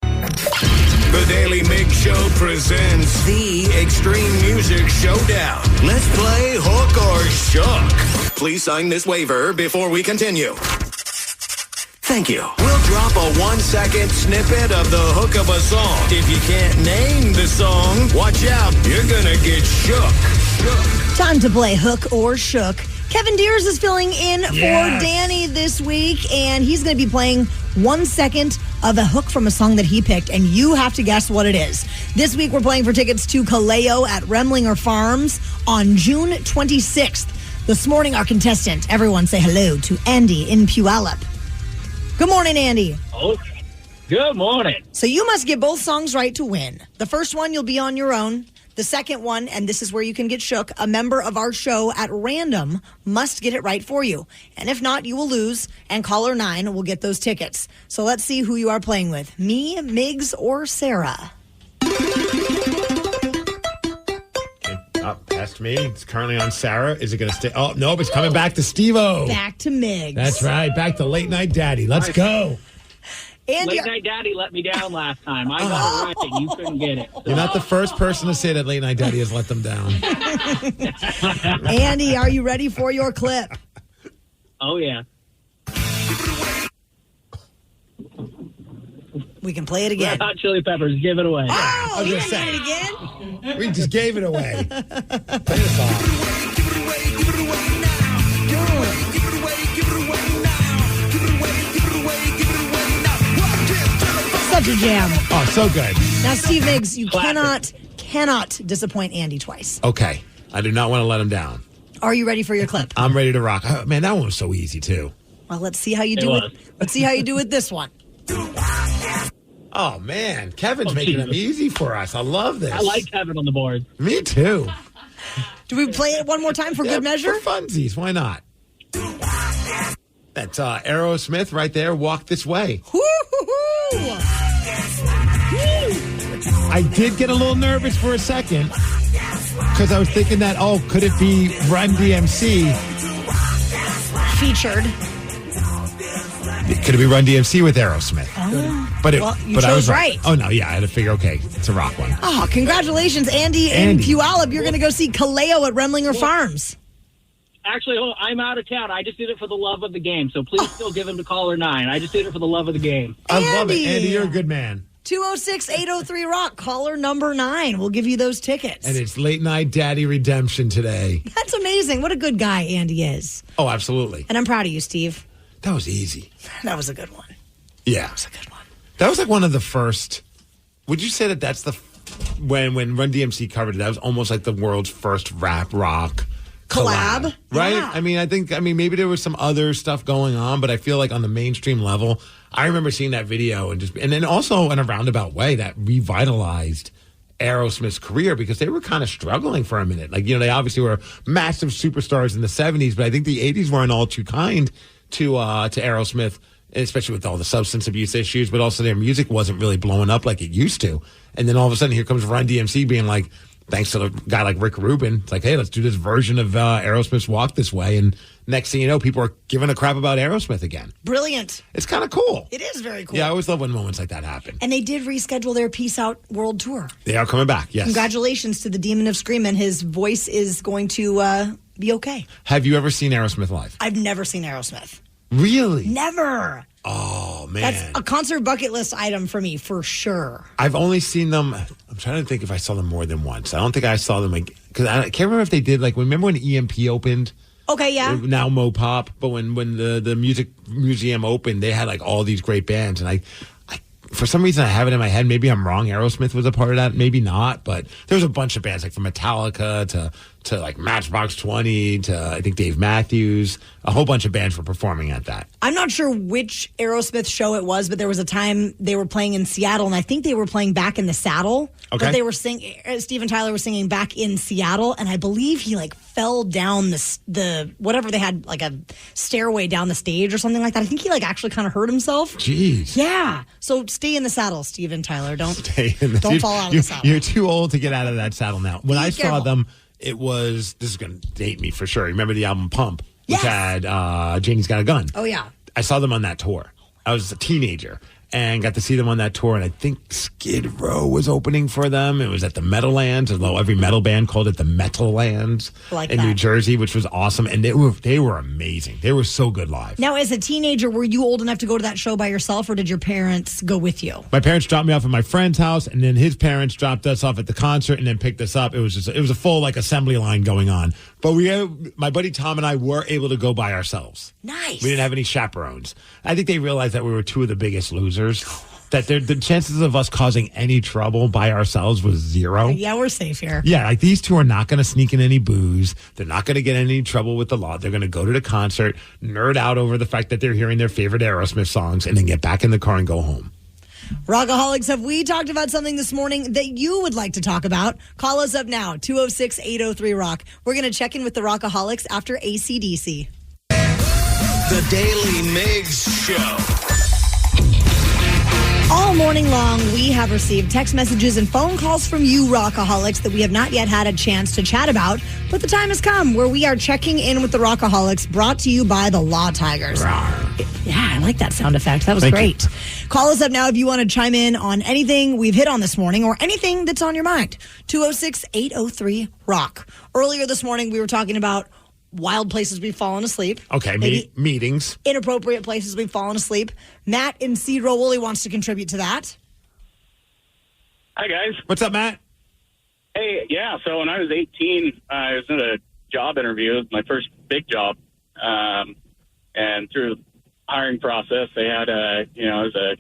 The Daily Migs Show presents the Extreme Music Showdown. Let's play Hook or Shook. Please sign this waiver before we continue. Thank you. We'll drop a 1-second snippet of the hook of a song. If you can't name the song, watch out. You're gonna get shook. Time to play Hook or Shook. Kevin Deers is filling in for Danny this week, and he's going to be playing 1 second of a hook from a song that he picked, and you have to guess what it is. This week, we're playing for tickets to Kaleo at Remlinger Farms on June 26th. This morning, our contestant, everyone say hello to Andy in Puyallup. Good morning, Andy. Oh, good morning. So you must get both songs right to win. The first one, you'll be on your own. The second one, and this is where you can get shook, a member of our show at random must get it right for you. And if not, you will lose, and caller 9 will get those tickets. So let's see who you are playing with. Me, Migs, or Sarah? Up past me. It's currently on Sarah. Is it going to stay? Oh, no, it's coming back to Steve-O. Back to Migs. That's right. Back to Late Night Daddy. Let's go. Andy, Late Night Daddy let me down last time. I got it right. You couldn't get it. You're not the first person to say that Late Night Daddy has let them down. Andy, are you ready for your clip? Oh, yeah. We can play it again. Red Hot Chili Peppers, give it away. Oh, I was you gonna didn't say. get it again? We just gave it away. Play the song. Such a jam. Oh, so good. Now, Steve Migs, you cannot disappoint Andy twice. Okay. I do not want to let him down. Are you ready for your clip? I'm ready to rock. Oh, man, that one was so easy, too. Well, let's see how you do it. Let's see how you do with this one. Oh, man. Kevin's making them easy for us. I love this. I like Kevin on the board. Me, too. Do we play it one more time for good measure? For funsies. Why not? That's Aerosmith right there. Walk This Way. Woo-hoo-hoo! I did get a little nervous for a second because I was thinking that, could it be Run DMC? Featured. Could it be Run DMC with Aerosmith? Oh. But you I chose was right. Oh, no, yeah, I had to figure, okay, it's a rock one. Oh, congratulations, Andy in Puyallup. You're going to go see Kaleo at Remlinger Farms. Actually, I'm out of town. I just did it for the love of the game. So please still give him to caller 9. I just did it for the love of the game. I love it. Andy, you're a good man. 206-803-ROCK, caller number 9. We'll give you those tickets. And it's late night daddy redemption today. That's amazing. What a good guy Andy is. Oh, absolutely. And I'm proud of you, Steve. That was easy. That was a good one. Yeah. That was a good one. That was like one of the first. Would you say that that's the when Run DMC covered it? That was almost like the world's first rap rock collab, right? Yeah. I mean, maybe there was some other stuff going on, but I feel like on the mainstream level, I remember seeing that video and then also in a roundabout way that revitalized Aerosmith's career because they were kind of struggling for a minute. Like, they obviously were massive superstars in the 70s, but I think the 80s weren't all too kind to Aerosmith, especially with all the substance abuse issues, but also their music wasn't really blowing up like it used to. And then all of a sudden, here comes Run DMC being like, thanks to a guy like Rick Rubin, it's like, hey, let's do this version of Aerosmith's Walk This Way. And next thing you know, people are giving a crap about Aerosmith again. Brilliant. It's kind of cool. It is very cool. Yeah, I always love when moments like that happen. And they did reschedule their Peace Out World Tour. They are coming back, yes. Congratulations to the Demon of Screamin'. His voice is going to be okay. Have you ever seen Aerosmith live? I've never seen Aerosmith. Really? Never. Oh, man. That's a concert bucket list item for me, for sure. I've only seen them. I'm trying to think if I saw them more than once. I don't think I saw them because I can't remember if they did. Like, remember when EMP opened? Okay, yeah. Now Mopop, but when the music museum opened, they had like all these great bands, and I for some reason I have it in my head. Maybe I'm wrong. Aerosmith was a part of that, maybe not. But there's a bunch of bands like from Metallica to like Matchbox 20 to I think Dave Matthews. A whole bunch of bands were performing at that. I'm not sure which Aerosmith show it was, but there was a time they were playing in Seattle, and I think they were playing Back in the Saddle. Okay. But they were singing. Steven Tyler was singing Back in Seattle, and I believe he like fell down the whatever they had, like a stairway down the stage or something like that. I think he like actually kind of hurt himself. Jeez. Yeah. So stay in the saddle, Steven Tyler. Don't Don't fall out of the saddle. You're too old to get out of that saddle now. When I saw careful. them, it was, this is going to date me for sure. Remember the album Pump, which Yes. had Janie's Got a Gun. Oh yeah. I saw them on that tour. I was a teenager and got to see them on that tour. And I think Skid Row was opening for them. It was at the Meadowlands, although every metal band called it the Metallands Like in that. New Jersey, which was awesome. And they were amazing. They were so good live. Now, as a teenager, were you old enough to go to that show by yourself, or did your parents go with you? My parents dropped me off at my friend's house, and then his parents dropped us off at the concert and then picked us up. It was a full like assembly line going on. But my buddy Tom and I were able to go by ourselves. Nice. We didn't have any chaperones. I think they realized that we were two of the biggest losers. That the chances of us causing any trouble by ourselves was zero. Yeah, we're safe here. Yeah, like these two are not going to sneak in any booze. They're not going to get in any trouble with the law. They're going to go to the concert, nerd out over the fact that they're hearing their favorite Aerosmith songs, and then get back in the car and go home. Rockaholics, have we talked about something this morning that you would like to talk about? Call us up now, 206-803-ROCK. We're going to check in with the Rockaholics after AC/DC. The Daily Migs Show. All morning long, we have received text messages and phone calls from you, Rockaholics, that we have not yet had a chance to chat about. But the time has come where we are checking in with the Rockaholics, brought to you by the Law Tigers. Yeah, I like that sound effect. That was great. Call us up now if you want to chime in on anything we've hit on this morning or anything that's on your mind. 206-803-ROCK. Earlier this morning, we were talking about wild places we've fallen asleep. Okay, meetings. Inappropriate places we've fallen asleep. Matt in Cedro Woolley wants to contribute to that. Hi, guys. What's up, Matt? Hey, yeah, so when I was 18, I was in a job interview. It was my first big job. And through the hiring process, they had it was a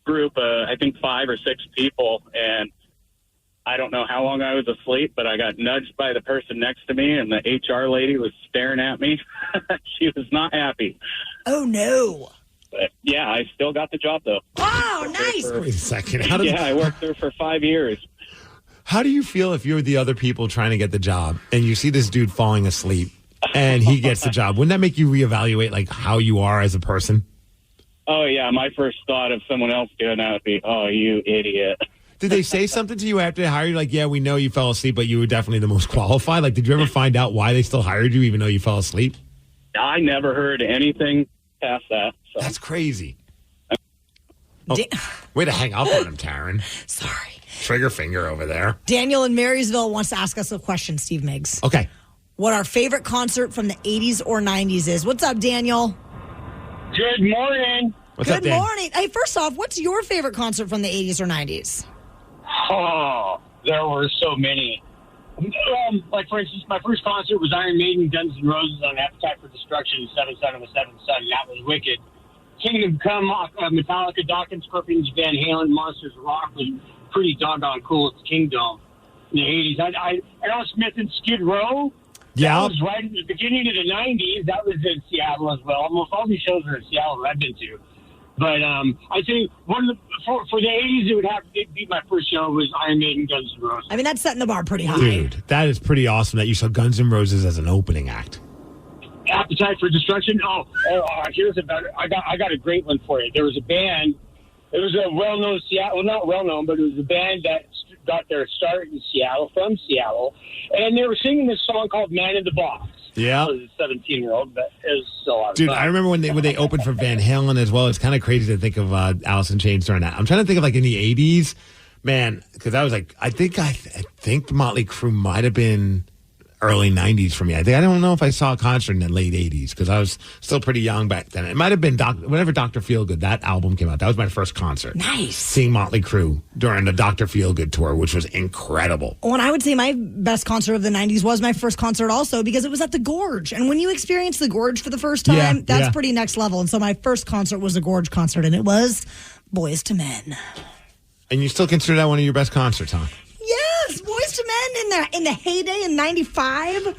group, I think 5 or 6 people, and I don't know how long I was asleep, but I got nudged by the person next to me, and the HR lady was staring at me. She was not happy. Oh, no. But, yeah, I still got the job, though. Oh, nice. Wait a second. I worked there for 5 years. How do you feel if you're the other people trying to get the job and you see this dude falling asleep and he gets the job? Wouldn't that make you reevaluate like how you are as a person? Oh, yeah. My first thought of someone else doing that would be, oh, you idiot. Did they say something to you after they hired you? Like, yeah, we know you fell asleep, but you were definitely the most qualified. Like, did you ever find out why they still hired you even though you fell asleep? I never heard anything past that. So. That's crazy. Oh, way to hang up on him, Taryn. Sorry. Trigger finger over there. Daniel in Marysville wants to ask us a question, Steve Miggs. Okay. what our favorite concert from the 80s or 90s is. What's up, Daniel? Good morning. What's up, Good Dan? morning. Hey, first off, what's your favorite concert from the 80s or 90s? Oh, there were so many. Like, for instance, my first concert was Iron Maiden, Guns N' Roses on Appetite for Destruction, Seven Son of a Seventh Son. That was wicked. Kingdom Come, Metallica, Dawkins, Scorpions, Van Halen, Monsters of Rock was pretty doggone cool at the Kingdom in the 80s. Aerosmith and Skid Row. Yeah. That was right at the beginning of the 90s. That was in Seattle as well. Almost all these shows are in Seattle that I've been to. But I think for the 80s, it would have to be my first show was Iron Maiden, Guns N' Roses. I mean, that's setting the bar pretty high. Dude, that is pretty awesome that you saw Guns N' Roses as an opening act. Appetite for Destruction. Here's about it. I got a great one for you. There was a band. It was a well-known Seattle, well, not well-known, but it was a band that got their start in Seattle, from Seattle, and they were singing this song called "Man in the Box." Yeah. I was a 17-year-old, but it was still a lot of Dude, fun. I remember when they opened for Van Halen as well. It's kind of crazy to think of Alice in Chains during that. I'm trying to think of like in the 80s, man, because I was like, I think Motley Crue might have been early 90s for me. I don't know if I saw a concert in the late 80s because I was still pretty young back then. It might have been whenever Dr. Feelgood, that album came out. That was my first concert. Nice. Seeing Motley Crue during the Dr. Feelgood tour, which was incredible. Well, and I would say my best concert of the 90s was my first concert also because it was at the Gorge. And when you experience the Gorge for the first time, that's pretty next level. And so my first concert was a Gorge concert, and it was Boys to Men. And you still consider that one of your best concerts, huh? Yes, Boys to Men in the heyday in 95.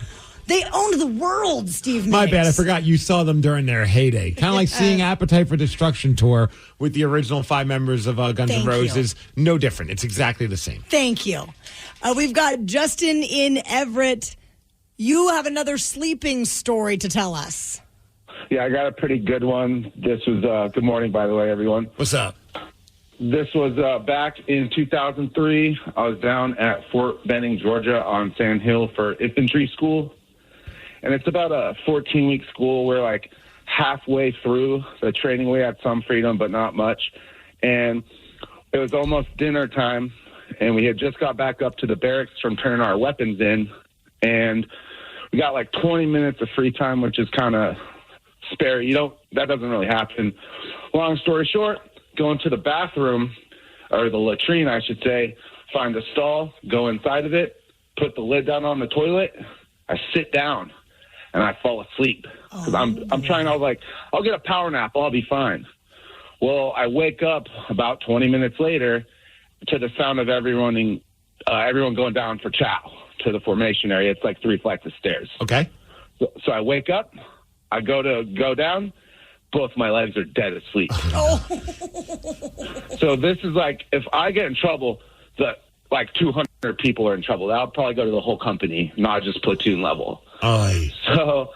They owned the world, Steve My Migs. bad. I forgot you saw them during their heyday. Kind of like seeing Appetite for Destruction tour with the original 5 members of Guns N' Thank Roses. No different. It's exactly the same. Thank you. We've got Justin in Everett. You have another sleeping story to tell us. Yeah, I got a pretty good one. This was, good morning, by the way, everyone. What's up? This was back in 2003. I was down at Fort Benning, Georgia on Sand Hill for infantry school. And it's about a 14-week school. We're like halfway through the training. We had some freedom, but not much. And it was almost dinner time, and we had just got back up to the barracks from turning our weapons in. And we got like 20 minutes of free time, which is kind of spare. That doesn't really happen. Long story short, go into the bathroom, or the latrine, I should say, find a stall, go inside of it, put the lid down on the toilet. I sit down, and I fall asleep. Because I'm trying, I was like, I'll get a power nap, I'll be fine. Well, I wake up about 20 minutes later to the sound of everyone going down for chow to the formation area. It's like 3 flights of stairs. Okay. So I wake up, I go down, both my legs are dead asleep. So this is like, if I get in trouble, like 200 people are in trouble. I'll probably go to the whole company, not just platoon level. So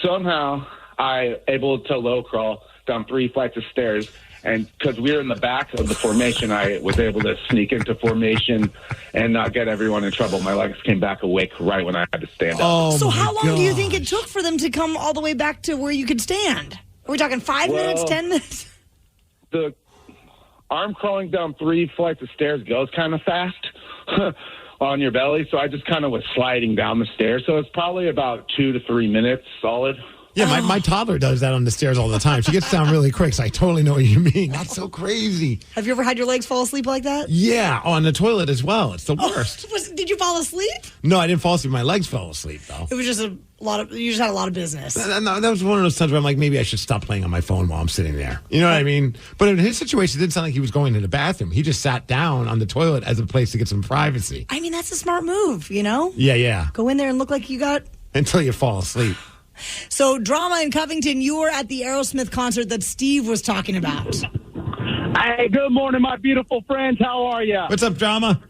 somehow I able to low crawl down 3 flights of stairs. And because we were in the back of the formation, I was able to sneak into formation and not get everyone in trouble. My legs came back awake right when I had to stand up. So how long do you think it took for them to come all the way back to where you could stand? Are we talking 5 minutes, 10 minutes? The arm crawling down 3 flights of stairs goes kind of fast on your belly, so I just kind of was sliding down the stairs. So it's probably about 2 to 3 minutes solid. Yeah, my toddler does that on the stairs all the time. She gets down really quick, so I totally know what you mean. That's so crazy. Have you ever had your legs fall asleep like that? Yeah, on the toilet as well. It's the worst. Did you fall asleep? No, I didn't fall asleep. My legs fell asleep, though. It was just you just had a lot of business. That was one of those times where I'm like, maybe I should stop playing on my phone while I'm sitting there. You know what I mean? But in his situation, it didn't sound like he was going to the bathroom. He just sat down on the toilet as a place to get some privacy. I mean, that's a smart move, you know? Yeah. Go in there and look like you got... Until you fall asleep. So, drama in Covington, you were at the Aerosmith concert that Steve was talking about. Hey, good morning, my beautiful friends. How are you? What's up, drama?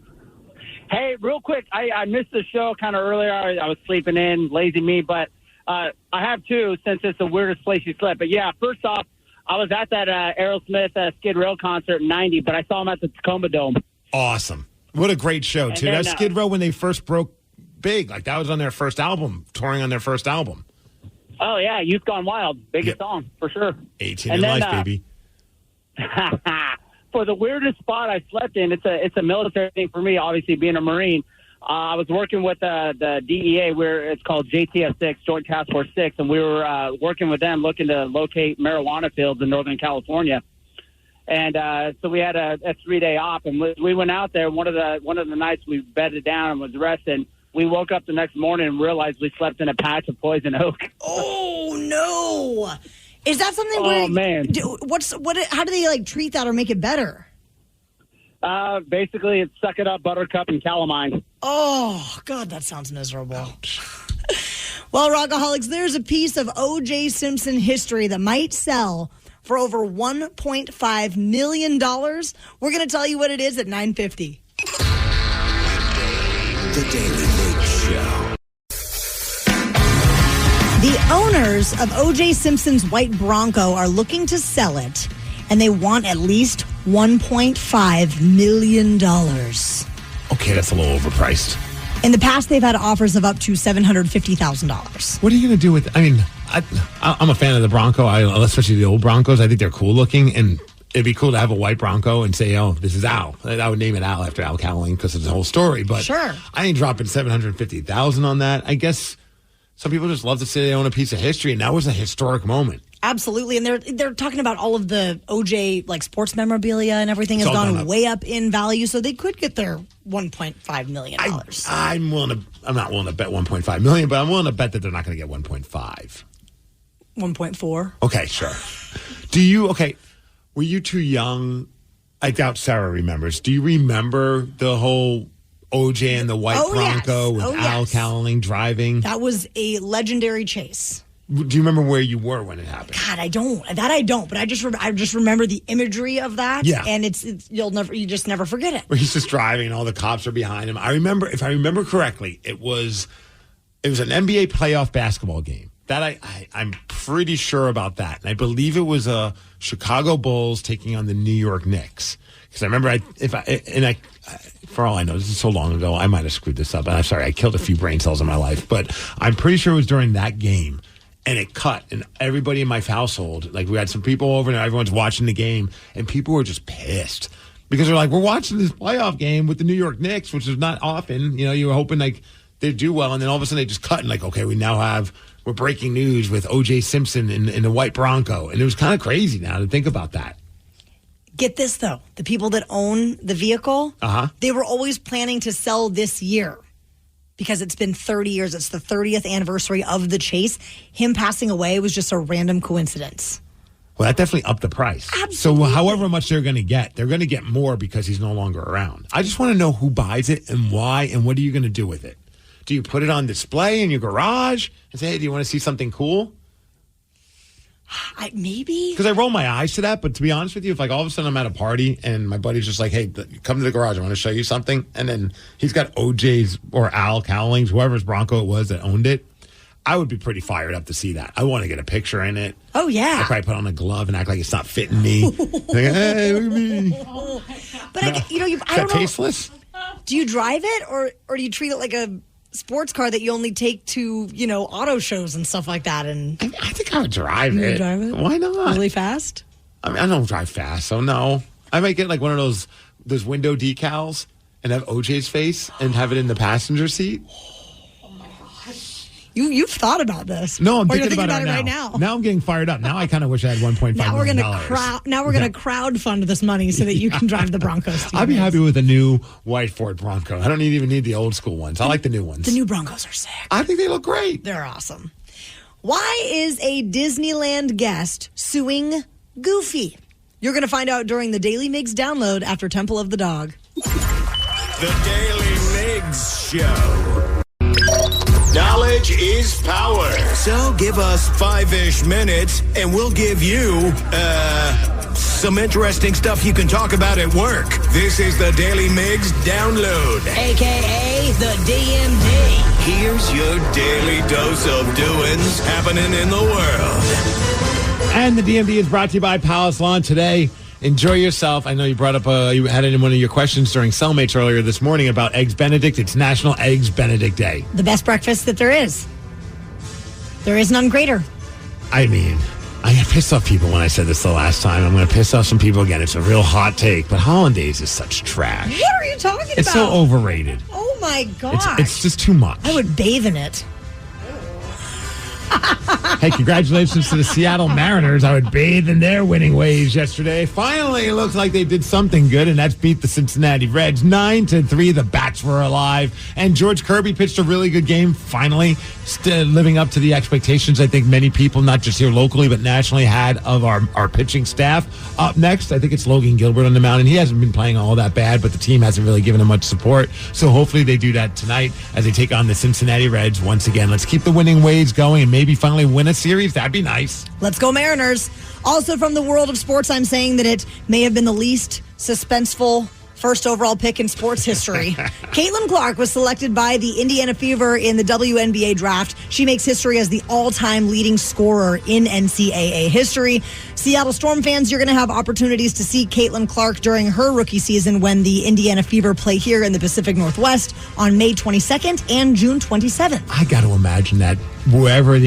Hey, real quick, I missed the show kind of earlier. I was sleeping in, lazy me, but I have two since it's the weirdest place you slept. But yeah, first off, I was at that Aerosmith Skid Row concert in '90, but I saw him at the Tacoma Dome. Awesome. What a great show, too. then, That Skid Row, when they first broke big, like that was on their first album, touring on their first album. Oh, yeah, Youth Gone Wild. Biggest song, for sure. 18 in life, baby. For the weirdest spot I slept in, it's a military thing for me, obviously being a Marine. I was working with the DEA, where it's called JTF 6, Joint Task Force 6, and we were working with them looking to locate marijuana fields in Northern California. And so we had a 3-day op, and we went out there. One of the nights we bedded down and was resting. We woke up the next morning and realized we slept in a patch of poison oak. Oh no! Is that something? Oh man! How do they treat that or make it better? Basically, it's suck it up, buttercup, and calamine. Oh God, that sounds miserable. Well, Rockaholics, there's a piece of O.J. Simpson history that might sell for over $1.5 million. We're going to tell you what it is at 9:50. The Daly Migs Show. The owners of O.J. Simpson's white Bronco are looking to sell it, and they want at least $1.5 million. Okay, that's a little overpriced. In the past, they've had offers of up to $750,000. What are you going to do with? I mean, I'm a fan of the Bronco, especially the old Broncos. I think they're cool looking, and it'd be cool to have a white Bronco and say, "Oh, this is Al." I would name it Al after Al Cowling because it's the whole story. But sure, I ain't dropping $750,000 on that. I guess some people just love to say they own a piece of history, and that was a historic moment. Absolutely, and they're talking about all of the OJ sports memorabilia and everything has gone way up in value, so they could get their $1.5 million. I'm not willing to bet $1.5 million, but I'm willing to bet that they're not going to get 1.5. 1.4. Okay, sure. Were you too young? I doubt Sarah remembers. Do you remember the whole OJ and the white Bronco with Al Cowling driving? That was a legendary chase. Do you remember where you were when it happened? God, I don't. But I just remember the imagery of that. Yeah. And you just never forget it. Where he's just driving and all the cops are behind him. If I remember correctly, it was an NBA playoff basketball game. That I'm pretty sure about that. And I believe it was a Chicago Bulls taking on the New York Knicks. Because I remember for all I know, this is so long ago, I might have screwed this up. And I'm sorry, I killed a few brain cells in my life. But I'm pretty sure it was during that game. And it cut, and everybody in my household, we had some people over, and everyone's watching the game, and people were just pissed because they're like, "We're watching this playoff game with the New York Knicks, which is not often. You were hoping they'd do well, and then all of a sudden they just cut, and okay, we're breaking news with O.J. Simpson in the white Bronco, and it was kind of crazy now to think about that." Get this though, the people that own the vehicle, they were always planning to sell this year. Because it's been 30 years. It's the 30th anniversary of the chase. Him passing away was just a random coincidence. Well, that definitely upped the price. Absolutely. So however much they're going to get more because he's no longer around. I just want to know who buys it and why and what are you going to do with it? Do you put it on display in your garage and say, "Hey, do you want to see something cool?" Maybe. Because I roll my eyes to that, but to be honest with you, if all of a sudden I'm at a party and my buddy's just like, "Hey, come to the garage, I want to show you something," and then he's got OJ's or Al Cowling's, whoever's Bronco it was that owned it, I would be pretty fired up to see that. I want to get a picture in it. Oh, yeah. I'd probably put on a glove and act like it's not fitting me. Hey, look at me. But I don't know. Tasteless? Do you drive it or do you treat it like a sports car that you only take to, auto shows and stuff like that? And I think I would drive it. You drive it? Why not? Really fast? I mean, I don't drive fast, so no. I might get one of those window decals and have OJ's face and have it in the passenger seat. You've thought about this. No, I'm or thinking about it right now. Now I'm getting fired up. Now I kind of wish I had $1.5 million. Now we're going to crowdfund this money so that you can drive the Broncos. I'd be happy with a new white Ford Bronco. I don't even need the old school ones. I like the new ones. The new Broncos are sick. I think they look great. They're awesome. Why is a Disneyland guest suing Goofy? You're going to find out during the Daily Migs download after Temple of the Dog. The Daily Migs Show. Knowledge is power. So give us 5-ish minutes and we'll give you, some interesting stuff you can talk about at work. This is the Daily Migs Download. AKA the DMD. Here's your daily dose of doings happening in the world. And the DMD is brought to you by Palace Lawn today. Enjoy yourself. I know you brought up, you had it in one of your questions during Cellmates earlier this morning about Eggs Benedict. It's National Eggs Benedict Day. The best breakfast that there is. There is none greater. I mean, I pissed off people when I said this the last time. I'm going to piss off some people again. It's a real hot take, but Hollandaise is such trash. What are you talking about? It's so overrated. Oh my gosh. It's just too much. I would bathe in it. Hey, congratulations to the Seattle Mariners. I would bathe in their winning ways yesterday. Finally, it looks like they did something good, and that's beat the Cincinnati Reds 9-3. The bats were alive, and George Kirby pitched a really good game, finally living up to the expectations I think many people, not just here locally, but nationally, had of our pitching staff. Up next, I think it's Logan Gilbert on the mound, and he hasn't been playing all that bad, but the team hasn't really given him much support. So hopefully they do that tonight as they take on the Cincinnati Reds once again. Let's keep the winning ways going and maybe finally win a series. That'd be nice. Let's go Mariners. Also from the world of sports, I'm saying that it may have been the least suspenseful first overall pick in sports history. Caitlin Clark was selected by the Indiana Fever in the WNBA draft. She makes history as the all-time leading scorer in NCAA history. Seattle Storm fans, you're going to have opportunities to see Caitlin Clark during her rookie season when the Indiana Fever play here in the Pacific Northwest on May 22nd and June 27th. I got to imagine that wherever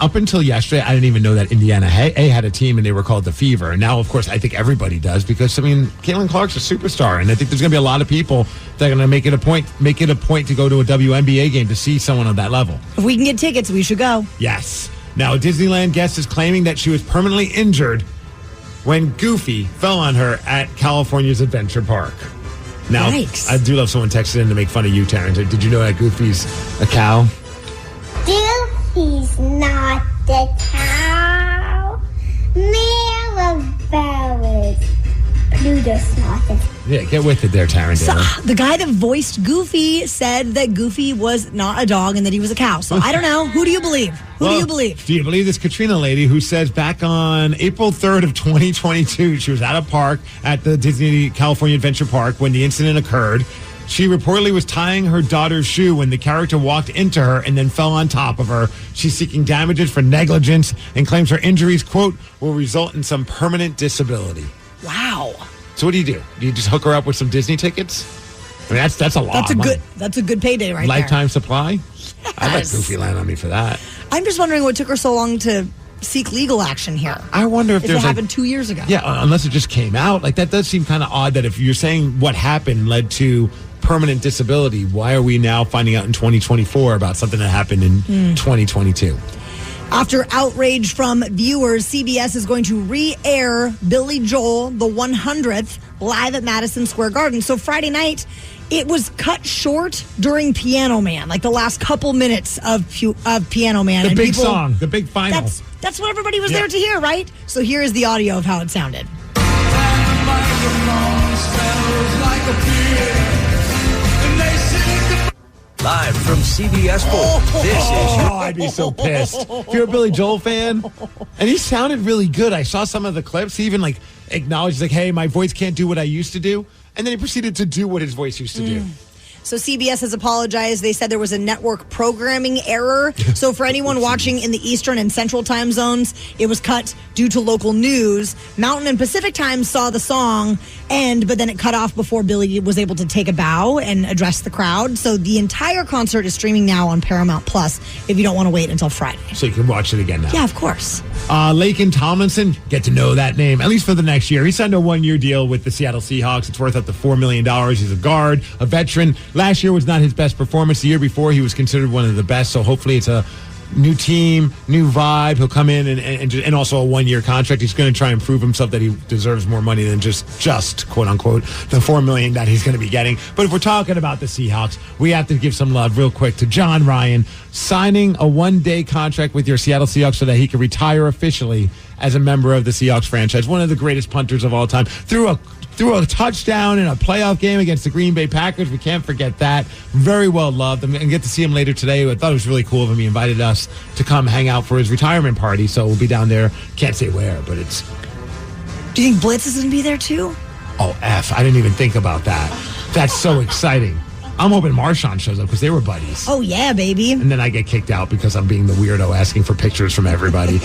up until yesterday, I didn't even know that Indiana had a team and they were called the Fever. And now, of course, I think everybody does because, I mean, Caitlin Clark's a superstar. And I think there's going to be a lot of people that are going to make it a point to go to a WNBA game to see someone on that level. If we can get tickets, we should go. Yes. Now, a Disneyland guest is claiming that she was permanently injured when Goofy fell on her at California's Adventure Park. Now, Yikes. I do love someone texted in to make fun of you, Taryn. Did you know that Goofy's a cow? Goofy's not the cow. Mirabelle. Pluto's not the cow. Yeah, get with it there, Taryn. So, the guy that voiced Goofy said that Goofy was not a dog and that he was a cow. So I don't know. Who do you believe? Who do you believe? Do you believe this Katrina lady who says back on April 3rd of 2022, she was at a park at the Disney California Adventure Park when the incident occurred. She reportedly was tying her daughter's shoe when the character walked into her and then fell on top of her. She's seeking damages for negligence and claims her injuries, quote, will result in some permanent disability. Wow. So what do? Do you just hook her up with some Disney tickets? I mean, that's a lot. That's a good payday right Lifetime there. supply? Yes. I'd let Goofy land on me for that. I'm just wondering what took her so long to seek legal action here. I wonder if it happened 2 years ago. Yeah, unless it just came out. Like, that does seem kind of odd that if you're saying what happened led to permanent disability, why are we now finding out in 2024 about something that happened in 2022? After outrage from viewers, CBS is going to re-air Billy Joel, the 100th, live at Madison Square Garden. So Friday night, it was cut short during Piano Man, like the last couple minutes of Piano Man. The big song, the big final. That's what everybody was there to hear, right? So here is the audio of how it sounded. Live from CBS Sports, this is I'd be so pissed. If you're a Billy Joel fan, and he sounded really good. I saw some of the clips. He even acknowledged hey, my voice can't do what I used to do. And then he proceeded to do what his voice used to do. So CBS has apologized. They said there was a network programming error. So for anyone watching in the Eastern and Central time zones, it was cut due to local news. Mountain and Pacific time saw the song end, but then it cut off before Billy was able to take a bow and address the crowd. So the entire concert is streaming now on Paramount Plus if you don't want to wait until Friday. So you can watch it again now. Yeah, of course. Laken Tomlinson, get to know that name, at least for the next year. He signed a one-year deal with the Seattle Seahawks. It's worth up to $4 million. He's a guard, a veteran. Last year was not his best performance. The year before, he was considered one of the best. So hopefully it's a new team, new vibe. He'll come in and also a one-year contract. He's going to try and prove himself that he deserves more money than just quote-unquote the $4 million that he's going to be getting. But if we're talking about the Seahawks, we have to give some love real quick to John Ryan, signing a one-day contract with your Seattle Seahawks so that he can retire officially as a member of the Seahawks franchise. One of the greatest punters of all time. Threw a touchdown in a playoff game against the Green Bay Packers. We can't forget that. Very well loved. I'm going to get to see him later today. I thought it was really cool of him. He invited us to come hang out for his retirement party. So we'll be down there. Can't say where, but it's... Do you think Blitz is going to be there too? Oh, F. I didn't even think about that. That's so exciting. I'm hoping Marshawn shows up because they were buddies. Oh, yeah, baby. And then I get kicked out because I'm being the weirdo asking for pictures from everybody.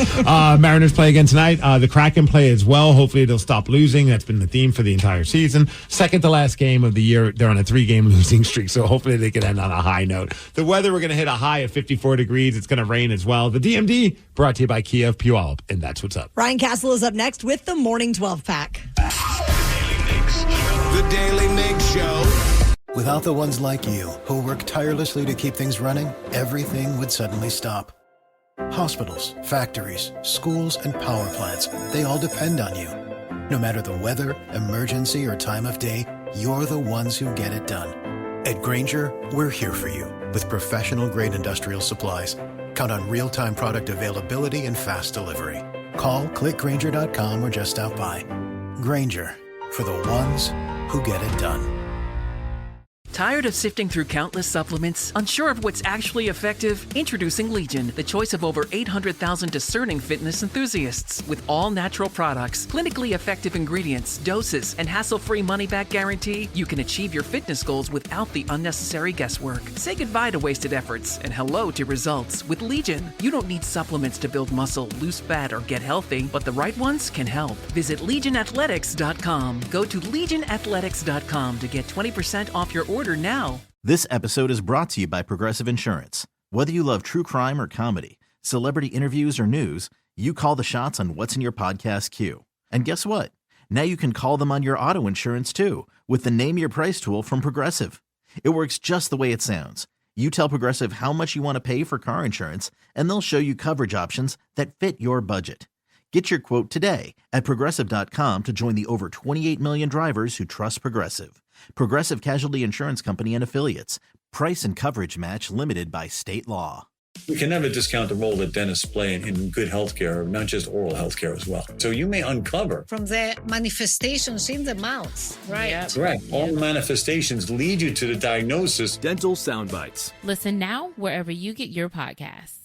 Mariners play again tonight. The Kraken play as well. Hopefully they'll stop losing. That's been the theme for the entire season. Second to last game of the year. They're on a 3-game losing streak, so hopefully they can end on a high note. The weather, we're going to hit a high of 54 degrees. It's going to rain as well. The DMD brought to you by Kia of Puyallup, and that's what's up. Ryan Castle is up next with the Morning 12 Pack. The Daily Migs Show. Without the ones like you, who work tirelessly to keep things running, everything would suddenly stop. Hospitals, factories, schools, and power plants, they all depend on you. No matter the weather, emergency, or time of day, you're the ones who get it done. At Grainger, we're here for you with professional-grade industrial supplies. Count on real-time product availability and fast delivery. Call, clickgrainger.com, or just stop by. Grainger, for the ones who get it done. Tired of sifting through countless supplements? Unsure of what's actually effective? Introducing Legion, the choice of over 800,000 discerning fitness enthusiasts. With all natural products, clinically effective ingredients, doses, and hassle-free money-back guarantee, you can achieve your fitness goals without the unnecessary guesswork. Say goodbye to wasted efforts and hello to results with Legion. You don't need supplements to build muscle, lose fat, or get healthy, but the right ones can help. Visit LegionAthletics.com. Go to LegionAthletics.com to get 20% off your order now. This episode is brought to you by Progressive Insurance. Whether you love true crime or comedy, celebrity interviews or news, you call the shots on what's in your podcast queue. And guess what? Now you can call them on your auto insurance too with the Name Your Price tool from Progressive. It works just the way it sounds. You tell Progressive how much you want to pay for car insurance, and they'll show you coverage options that fit your budget. Get your quote today at Progressive.com to join the over 28 million drivers who trust Progressive. Progressive Casualty Insurance Company and Affiliates. Price and coverage match limited by state law. We can never discount the role that dentists play in good healthcare, not just oral healthcare as well. So you may uncover from the manifestations in the mouth, right? Yeah. Correct. All manifestations lead you to the diagnosis. Dental Soundbites. Listen now wherever you get your podcasts.